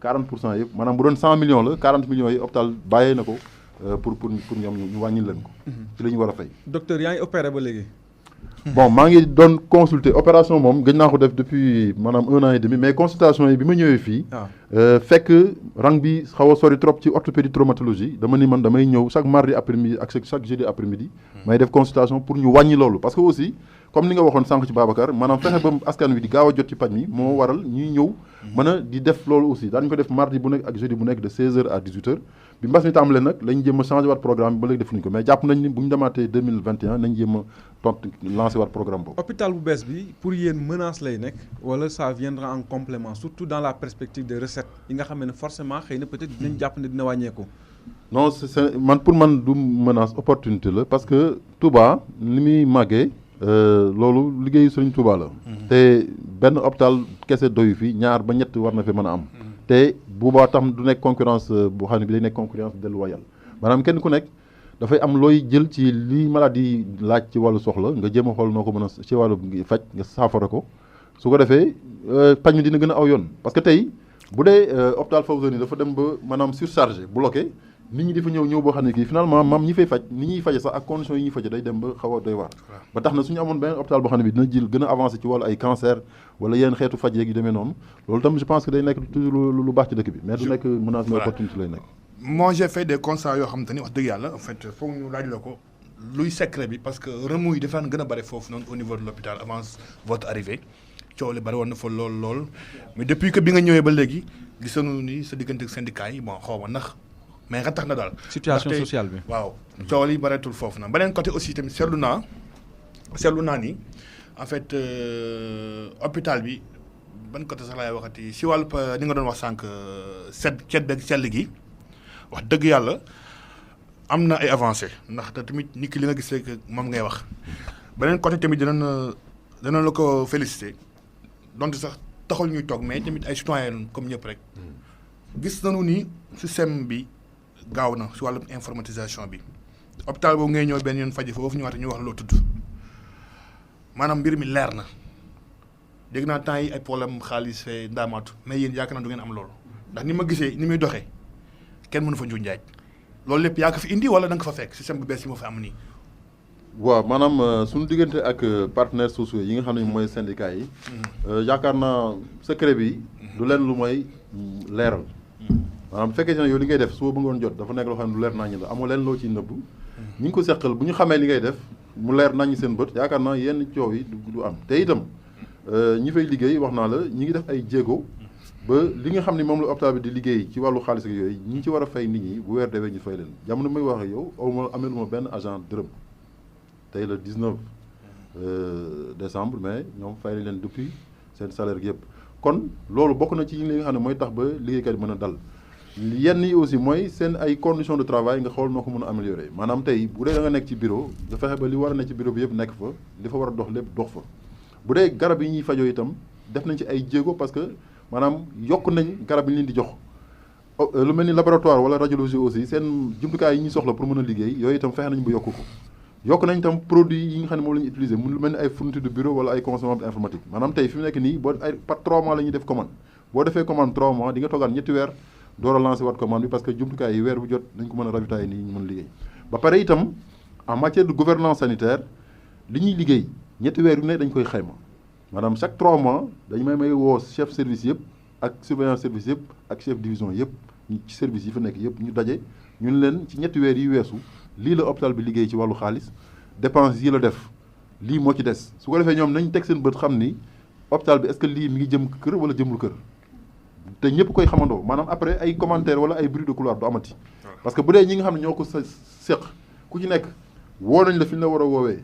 40% yëpp maanaam bu doon 100 millions la 40 millions yi hôpital bàyyee na ko pour ñoom ñu wàññi leen ko. ci la ñu war a fay. docteur yaa ngi opéré ba léegi. bon maa ngi doon consulter opération moom gëj naa ko def depuis maanaam 1 an et demi mais consultation yi bi ma ñëwee fii. fekk rang bi xaw a sori trop ci orthopédie traumatologie dama ni man damay ñëw chaque mardi après midi ak chaque jeudi après midi. may def consultation pour ñu wàññi loolu parce que aussi comme ni nga waxoon sànq ci Babacar maanaam fexe ba askan wi di gaaw a jot ci paj mi moo waral ñuy ñëw mën a di def loolu aussi daañu ko def mardi bu nekk ak jeudi bu nekk de 16h à 18h bi mbas mi tàmbalee nag lañ jéem a changé waat programme bi ba léegi defuñu ko mais jàpp nañ ni bu ñu demaatee 2021 nañ jéem a lancé waat programme boobu. hôpital bu bees bi pour yéen menace lay nekk wala ça viendra en complément surtout dans la perspective des recettes yi nga xam ne forcément xëy na peut-être dinañ jàpp ne dina wàññeeku. non man pour man du menace opportunité la parce que Touba ni muy màggee loolu liggéeyu Sëriñ Touba la. te benn hôpital kese doyu fi ñaar ba ñett war na fi mën a am. te boobaa tam du nekk concurrence boo xam ne bi day nekk concurrence déloyale maanaam kenn ku nekk dafay am looy jël ci li maladie laaj ci wàllu soxla nga jéem a xool noo ko mën a ci wàllu faj nga saafara ko su ko defee paj mi dina gën a aw yoon parce que tey bu dee hôpital Fawzeyni dafa dem ba maanaam surchargé bloqué nit ñi di fa ñëw boo xam ne kii finalement maam ñi fay faj ni ñuy faje sax ak conditions yi ñuy faje day dem ba xaw a doy waar ba tax na suñu amoon benn hôpital boo xam ne bi dina jël gën a avancé ci wàllu ay cancer wala yenn xeetu faj yeeg yu demee noonu loolu tam je pense que day nekk toujours lu baax ci dëkk bi mais du nekk menace mais opportunité lay nekk. moi j'ai fait des constats yoo xam te ni wax dëgg yàlla en fait foog ñu laaj la ko luy secret bi parce que remous yi dafaan gën a bëri foofu noonu au niveau de l'hôpital avant votre arrivée coow li bari woon na fa lool mais depuis que bi nga ñëwee ba léegi gis nañu ni sa diggante ak syndicat yi bon xaw ma ndax mais nga tax na daal. situation sociale bi waaw coow li bareetul foofu na beneen côté aussi tamit seetlu naa ni en fait hôpital bi ban côté sax laay waxati si wàllu ni nga doon wax sànq cet beeg sell gi wax dëgg yàlla am na ay avancé ndax tamit nit ki li nga gis rek moom ngay wax beneen côté tamit dana la ko féliciter donte sax taxul ñuy toog mais tamit ay citoyen comme ñëpp rek gis nañu ni système bi gaaw na si wàllu informatisation bi hôpital boobu ngay ñëw benn yoon faji foofu ñëwaat ñu wax loo tudd maanaam mbir mi leer na dégg naa temps yi ay problème xaalis fee ndaamaatu mais yéen yaakaar naa du ngeen am loolu ndax ni ma gisee ni muy doxee kenn mënu fa njuuj njaaj loolu lépp yaa ko fi indi wala da nga fa fekk système bu bees yi moo fa am nii. waaw maanaam suñu diggante ak partenaires sociaux yi nga xam ne mooy syndicats yi. yaakaar naa secret bi. du leen lu mooy leeral. maanaam bu fekkee ne yow li ngay def suba ba ngoon jot dafa nekk loo xam ne lu leer nañu la amoo leen loo ciy nëbbu. ñi ngi ko seqal bu ñu xamee li ngay def mu leer nañu seen bët yaakaar naa yenn coow yi du am te itam ñi fay liggéey wax naa la ñi ngi def ay jéego. ba li nga xam ne moom la hôpital bi di liggéey ci wàllu xaalis ak yooyu ñi ci war a fay nit ñi bu weer dewee ñu fay leen jamono may wax ak yow amelu ma benn agent dërëm tey le 19 décembre mais ñoom fay nañ leen depuis seen salaire yëpp kon loolu bokk na ci li nga xam ne mooy tax ba liggéeykat yi mën a dal yenn yi aussi mooy seen ay conditions de travail nga xool noo ko mën a améliorer maanaam tey bu dee da nga nekk ci bureau nga fexe ba li war a nekk ci bureau bi yëpp nekk fa li fa war a dox lépp dox fa bu dee garab yi ñuy fajoo itam def nañ ci ay jéego parce que maanaam yokk nañ garab yi ñu leen di jox lu mel ni laboratoire wala radiologie aussi seen jumtukaay yi ñuy soxla pour mën a liggéey yooyu itam fexe nañ ba yokk nañ itam produit yi nga xam ne moom la ñu utiliser mu lu mel ni ay fourniture de bureau wala ay consommables informatique maanaam tey fi mu nekk nii boo ay par 3 mois la ñuy def commande boo defee commande 3 mois di nga toogaat ñetti weer door a lancer waat commande bi parce que jumtukaay yi weer bu jot nañ ko mën a ravitailler nii ñu mën a liggéey ba pare itam en matière de gouvernance sanitaire li ñuy liggéey ñetti weer yu ne dañ koy xayma maanaam chaque 3 mois dañu may woo chef service yëpp ak surveillant service yëpp ak chef division yëpp ci service yi fa nekk yëpp ñu daje ñun leen ci ñetti weer yi weesu lii la hôpital bi liggéey ci wàllu xaalis dépense yi la def lii moo ci des su ko defee ñoom nañ teg seen bët xam ni hôpital bi est-ce que lii mi ngi jëm kër wala jëmul kër te ñëpp koy xamandoo maanaam après ay commentaire wala ay bruit de couloir du amati parce que bu dee ñi nga xam ne ñoo ko seq ku ci nekk woo nañ la fi ñu la war a woowee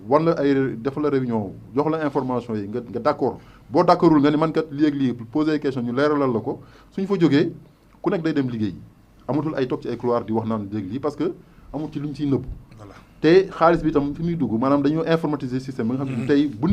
wan la ay def la réunion jox la information yi nga d'accord boo d'accordul nga ni man kat lii ak lii poser question ñu leeralal la ko suñ fa jógee ku nekk day dem liggéey amatul ay toog ci ay couloir di wax naan dégg lii parce que amul ci luñ ciy nëbb te xaalis bi itam fi muy dugg maanaam dañoo informatiser système bi nga xam ne tey bu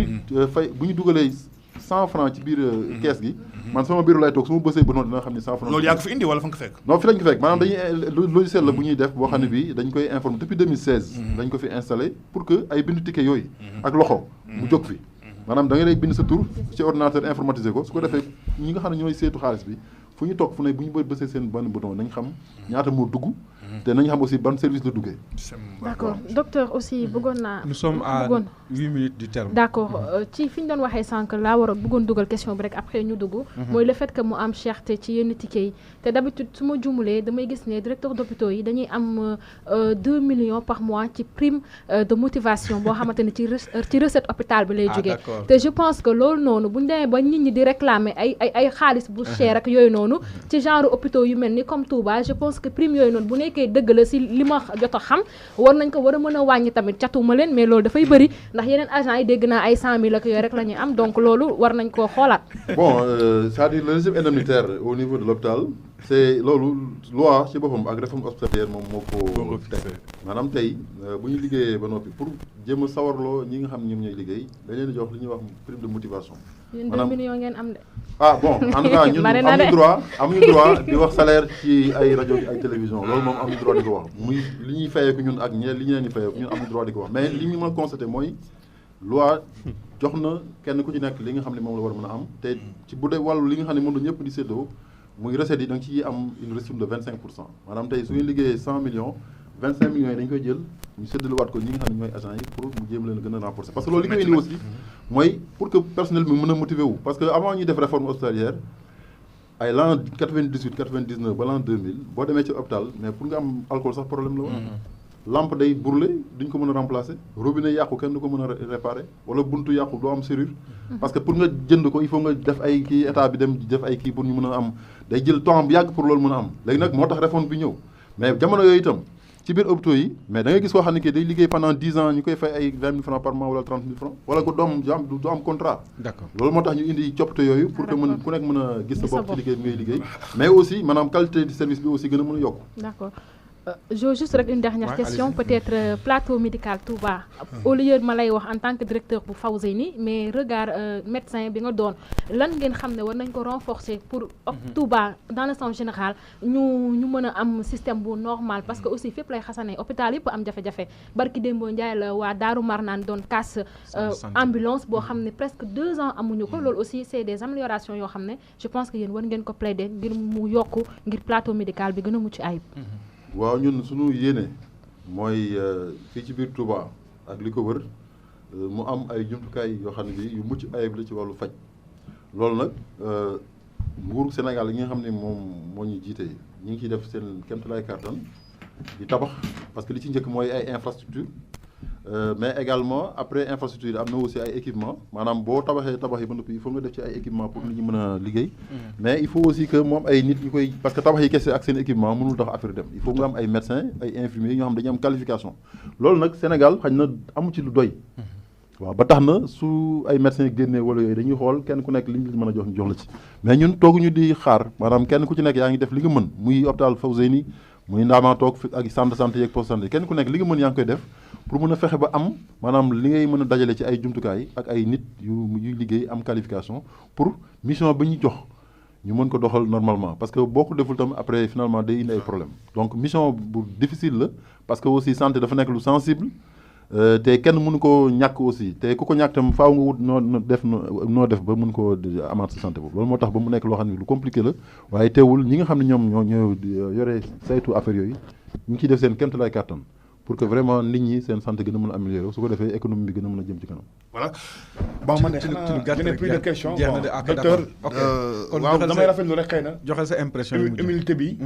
ñu dugalee 100 francs ci biir kees gi man sama bureau lay toog su ma bësee ba noonu dina xam ne 100 francs loolu yaa ko fi indi wala fa nga ko fekk non fi lañ ko fekk maanaam dañuy logiciel la bu ñuy def boo xam ne bi dañ koy informer depuis 2016 dañ ko fi installé pour que ay bindu ticket yooyu ak loxo mu jóg fi maanaam da ngay lay bind sa tur ci ordinateur informatisé ko su ko defee ñi nga xam ne ñooy seetu xaalis bi fu ñu toog fu ne bu ñu bësee seen benn bouton nañ xam ñaata moo dugg te nañ xam aussi ban service la duggee. d'accord docteur aussi bëggoon naa. nous sommes à 8 minutes du terme. d'accord ci fi ñu doon waxee sànq laa war a bëggoon dugal question bi rek après ñu dugg. mooy le fait que mu am cherté ci yenn ticket yi te d'habitude su ma juumulee damay gis ne directeur d'hôpitaux yi dañuy am 2 millions par mois ci prime de motivation boo xamante ne ci recette hôpital bi lay jógee. te je pense que loolu noonu bu ñu demee ba nit ñi di réclamer ay xaalis bu cher ak yooyu noonu ci genre hôpitaux yu mel ni comme Touba je pense que prime yooyu noonu bu nekkee dëgg la si li ma jot a xam war nañ ko war a mën a wàññi tamit catuma leen mais loolu dafay bëri ndax yeneen agents yi dégg naa ay 100 000 ak yooyu rek la ñuy am donc loolu war nañ koo xoolaat. bon c'est-à-dire le régime indemnitaire au niveau de l'hôpital c'est loolu loi ci boppam ak réforme hospitalière moom moo ko teg maanaam tey bu ñu liggéeyee ba noppi pour jéem a sawarloo ñi nga xam ne ñoom ñooy liggéey dañ leen di jox li ñuy wax prime de motivation. yéen 2 millions ngeen am de. ah bon en tout cas ñun amuñu droit di wax salaire ci ay rajo ay télévision loolu moom amuñu droit di ko wax muy li ñuy fayeeku ñun ak ñi leen di fayeeku ñun amuñu droit di ko wax mais li ñu mën a constater mooy loi jox na kenn ku ci nekk li nga xam ne moom la war a mën a am te ci bu dee wàllu li nga xam ne moom la ñëpp di séddoo muy recette yi da nga ciy am une restitution de 25% maanaam tey su ngeen liggéeyee 100 millions 25 millions yi dañ koy jël ñu séddalewaat ko ñi nga xam ne ñooy agents yi pour mu jéem leen gën a renforcer parce que loolu li koy indi aussi mooy pour que personnel bi mën a motiver wu parce que avant ñuy def réforme hospitalière ay l'an 98 99 ba l'an 2000 boo demee ci hôpital mais pour nga am alcool sax problème la woon lampe day brûler duñ ko mën a remplacer robinet yàqu kenn du ko mën a réparer wala buntu yàqu doo am serrure parce que pour nga jënd ko il faut nga def ay kii état bi dem def ay kii pour ñu mën a am day jël temps bu yàgg pour loolu mën a am léegi nag moo tax réforme bi ñëw mais jamono yooyu itam ci biir hôpitaux yi mais da ngay gis koo xam ne kii day liggéey pendant 10 ans ñu koy fay ay 20 000 francs par mois wala 30 000 francs wala ko doom du am contrat. D'accord loolu moo tax ñu indi coppite yooyu pour que mën ku nekk mën a gis sa bopp ci liggéey bi ngay liggéey mais aussi maanaam qualité du service bi aussi gën a mën a yokk. D'accord. J'ai juste une dernière question, peut-être plateau médical Touba. Au lieu de malay wax en tant que directeur pour Fawzeyni, mais regard médecin bi nga doon lan ngeen xamné war nañ ko renforcer pour Touba dans le sens général ñu mëna am système bu normal parce que aussi fépp lay xasané hôpital yépp am jafé jafé barki Dembo Ndiaye la wa Darou Marnane doon casse ambulance bo xamné presque 2 ans amuñu ko lool aussi c'est des améliorations yo xamné je pense que yeen war ngeen ko plaider ngir mu yokku ngir plateau médical bi gëna mucc ayib. waaw ñun suñu yéene mooy fii ci biir Touba ak li ko wër mu am ay jumtukaay yoo xam ne bi yu mucc ayib la ci wàllu faj loolu nag nguuru Sénégal yi nga xam ne moom moo ñu jiite ñu ngi ciy def seen kéemtalaay kàttan di tabax parce que li ci njëkk mooy ay infrastructure mais également après infrastructure am na aussi ay équipement maanaam boo tabaxee tabax yi ba noppi il faut nga def ci ay équipement pour nit ñi mën a liggéey mais il faut aussi que moom ay nit ñu koy parce que tabax yi kese ak seen équipement mënul tax affaire dem il faut nga am ay médecins ay infirmiers ñoo xam dañu am qualification loolu nag Sénégal xañ na amu ci lu doy waaw ba tax na su ay médecins génnee wala yooyu dañuy xool kenn ku nekk li ñu mën a jox ñu jox la ci mais ñun tooguñu di xaar maanaam kenn ku ci nekk yaa ngi def li nga mën muy hôpital Fawzeyni muy ndaamaa toog ak centre de santé yeeg poste santé kenn ku nekk li nga mën yaa ngi koy def pour mën a fexe ba am maanaam li ngay mën a dajale ci ay jumtukaay ak ay nit yuy liggéey am qualification pour mission bi ñu jox ñu mën ko doxal normalement parce que boo ko deful tam après finalement day indi ay problème donc mission bu difficile la parce que aussi santé dafa nekk lu sensible te kenn mënu ko ñàkk aussi te ku ko ñàkk tam faaw nga wut noo def ba mën koo amaat sa santé boobu loolu moo tax ba mu nekk loo xam ne lu compliqué la waaye teewul ñi nga xam ne ñoom ñoo yore saytu affaire yooyu ñu ngi ciy def seen kéemtalaay kàttan pour que vraiment nit ñi seen santé gën a mën a améliorer su ko defee économie bi gën a mën a jëm ci kanam. voilà bon man de xanaa je n'ai plus de questions bon docteur waaw damay rafetlu rek xëy na joxe sa impression humilité bi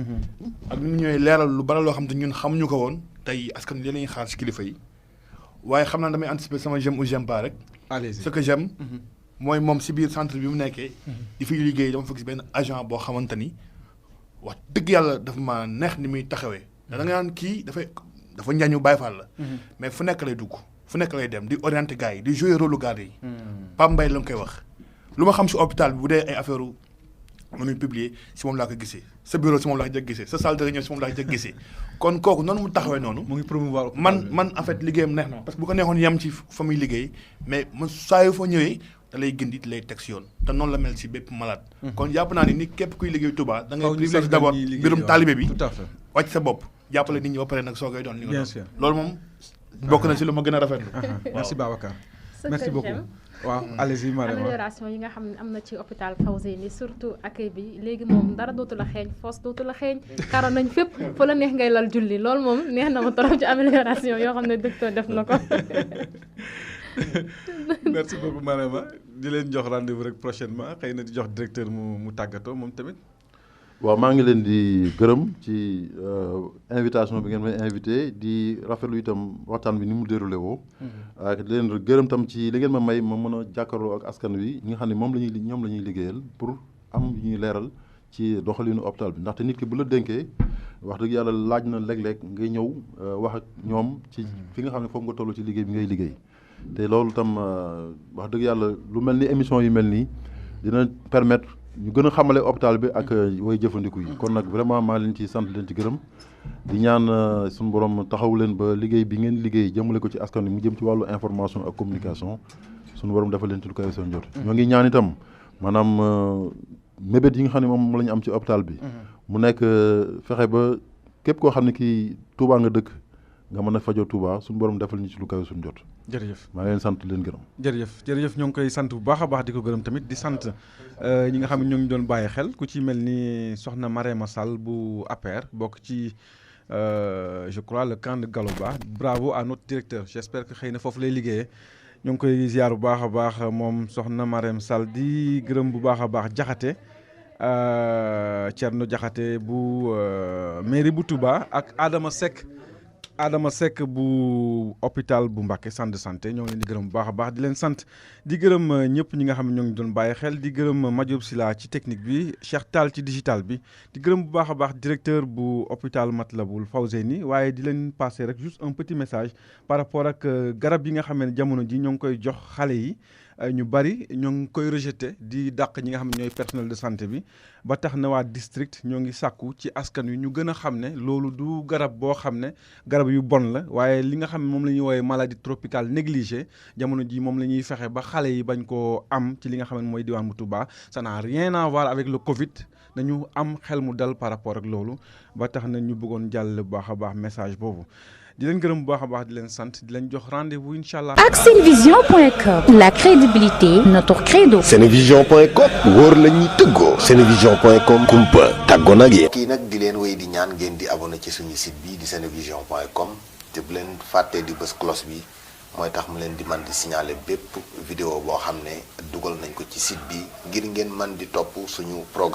ak ni ñooy leeral lu bari loo xam te ñun xamuñu ko woon tey askan wi lañuy xaar ci kilifa yi waaye xam naa damay anticiper sama j'aime ou j'aime pas rek ce que j'aime mooy moom si biir centre bi mu nekkee di fiy liggéey dama fa gis benn agent boo xamante ni wax dëgg yàlla dafa ma neex ni muy taxawee da nga naan kii dafa njañu Baye Fall la mais fu nekk lay dugg fu nekk lay dem di orienter gars yi di jouer rôle garde yi Pape Mbaye la nga koy wax lu ma xam si hôpital bi bu dee ay affaire nu muy publier si moom laa ko gisee sa bureau si moom laa ko jëkk gisee sa salle de réunion si moom laa ko jëkk gisee kon kooku noonu mu taxawee noonu mu ngi promouvoir man en fait liggéeyam neex na parce que bu ko neexoon yem ci fa muy liggéey mais man saa yoo fa ñëwee da lay gindi lay teg si yoon te noonu la mel si bépp malade kon jàpp naa ni képp kuy liggéey Touba da ngay privilège d'abord mbirum talibé bi wàcc sa bopp jàppale nit ñi ba pare nag soo koy doon li nga doon loolu moom bokk na si lu ma gën a rafetlu merci Babacar merci beaucoup waaw allez-y madame amélioration yi nga xam ne am na ci hôpital Fawzeyni surtout accueil bi léegi moom dara dootu la xeeñ foos dootu la xeeñ karo nañ fépp fa la neex ngay lal julli loolu moom neex na ma trop ci amélioration yoo xam ne docteur def na ko merci beaucoup madame di leen jox rendez-vous rek prochainement xëy na di jox directeur mu tàggatoo moom tamit waaw maa ngi leen di gërëm ci invitation bi ngeen may invité di rafetlu itam waxtaan bi ni mu déroulé woo ak di leen gërëm tam ci li ngeen ma may ma mën a jàkkaarloo ak askan wi ñi nga xam ne ñoom la ñuy liggéeyal pour am yu ñuy leeral ci doxalinu hôpital bi ndaxte nit ki bu la dénkee wax dëgg yàlla laaj na léeg-léeg ngay ñëw wax ak ñoom ci fi nga xam ne foofu nga toll ci liggéey bi ngay liggéey te loolu tam wax dëgg yàlla lu mel ni émission yu mel nii dina permettre ñu gën a xamale hôpital bi ak way jëfandiku yi kon nag vraiment maa leen ci sant leen ci gërëm di ñaan suñu borom taxaw leen ba liggéey bi ngeen liggéey jëmale ko ci askan wi mu jëm ci wàllu information ak communication suñu borom dafa leen ci lu koy seen jot ñoo ngi ñaan itam maanaam mébét yi nga xam ne moom la ñu am ci hôpital bi mu nekk fexe ba képp koo xam ne kii Touba nga dëkk nga mën a fajoo Touba suñu borom defal ñu ci lu kawe suñu jot jërëjëf maa ngi leen sant leen gërëm jërëjëf ñoo ngi koy sant bu baax a baax di ko gërëm tamit di sant ñi nga xam ne ñoo ngi doon bàyyi xel ku ci mel ni soxna Marema Sall bu APR bokk ci je crois le camp de Galoba bravo à notre directeur j'espère que xëy na foofu lay liggéeyee ñoo ngi koy ziar bu baax a baax moom soxna Marema Sall di gërëm bu baax a baax Jaxate Thierno Jaxate bu mairie bu Touba ak Adama Seck Adama Seck bu hôpital bu Mbacké centre de santé ñoo ngi leen di gërëm bu baax a baax di leen sant di gërëm ñëpp ñi nga xam ne ñoo ngi doon bàyyi xel di gërëm Madiop Sylla ci technique bi Cheikh Tall ci digital bi di gërëm bu baax a baax directeur bu hôpital Matlaboul Fawzeyni waaye di leen passer rek juste un petit message par rapport ak garab yi nga xam ne jamono ji ñoo ngi koy jox xale yi ñu bari ñoo ngi koy rejeté di dàq ñi nga xam ne ñooy personnel de santé bi ba tax na waa district ñoo ngi sàkku ci askan wi ñu gën a xam ne loolu du garab boo xam ne garab yu bon la waaye li nga xam ne moom la ñuy woowee maladie tropicale négligée jamono ji moom la ñuy fexe ba xale yi bañ koo am ci li nga xam ne mooy diwaan bu Touba ça n'a rien à voir avec le Covid nañu am xel mu dal par rapport ak loolu ba tax na ñu bëggoon jàll bu baax a baax message boobu di leen gërëm bu baax a baax di leen sant di leen jox rendez-vous incha allah. ak senevision.com la crédibilité notre credo. senevision.com wóor la ñuy tëggoo. senevision.com kumpa tàggoo nag yéen. kii nag di leen wéy di ñaan ngeen di abonné ci suñu site bi di senevision.com te bu leen fàttee di bës cloche bi mooy tax mu leen di man di signaler bépp vidéo boo xam ne dugal nañ ko ci site bi ngir ngeen man di topp suñu programme.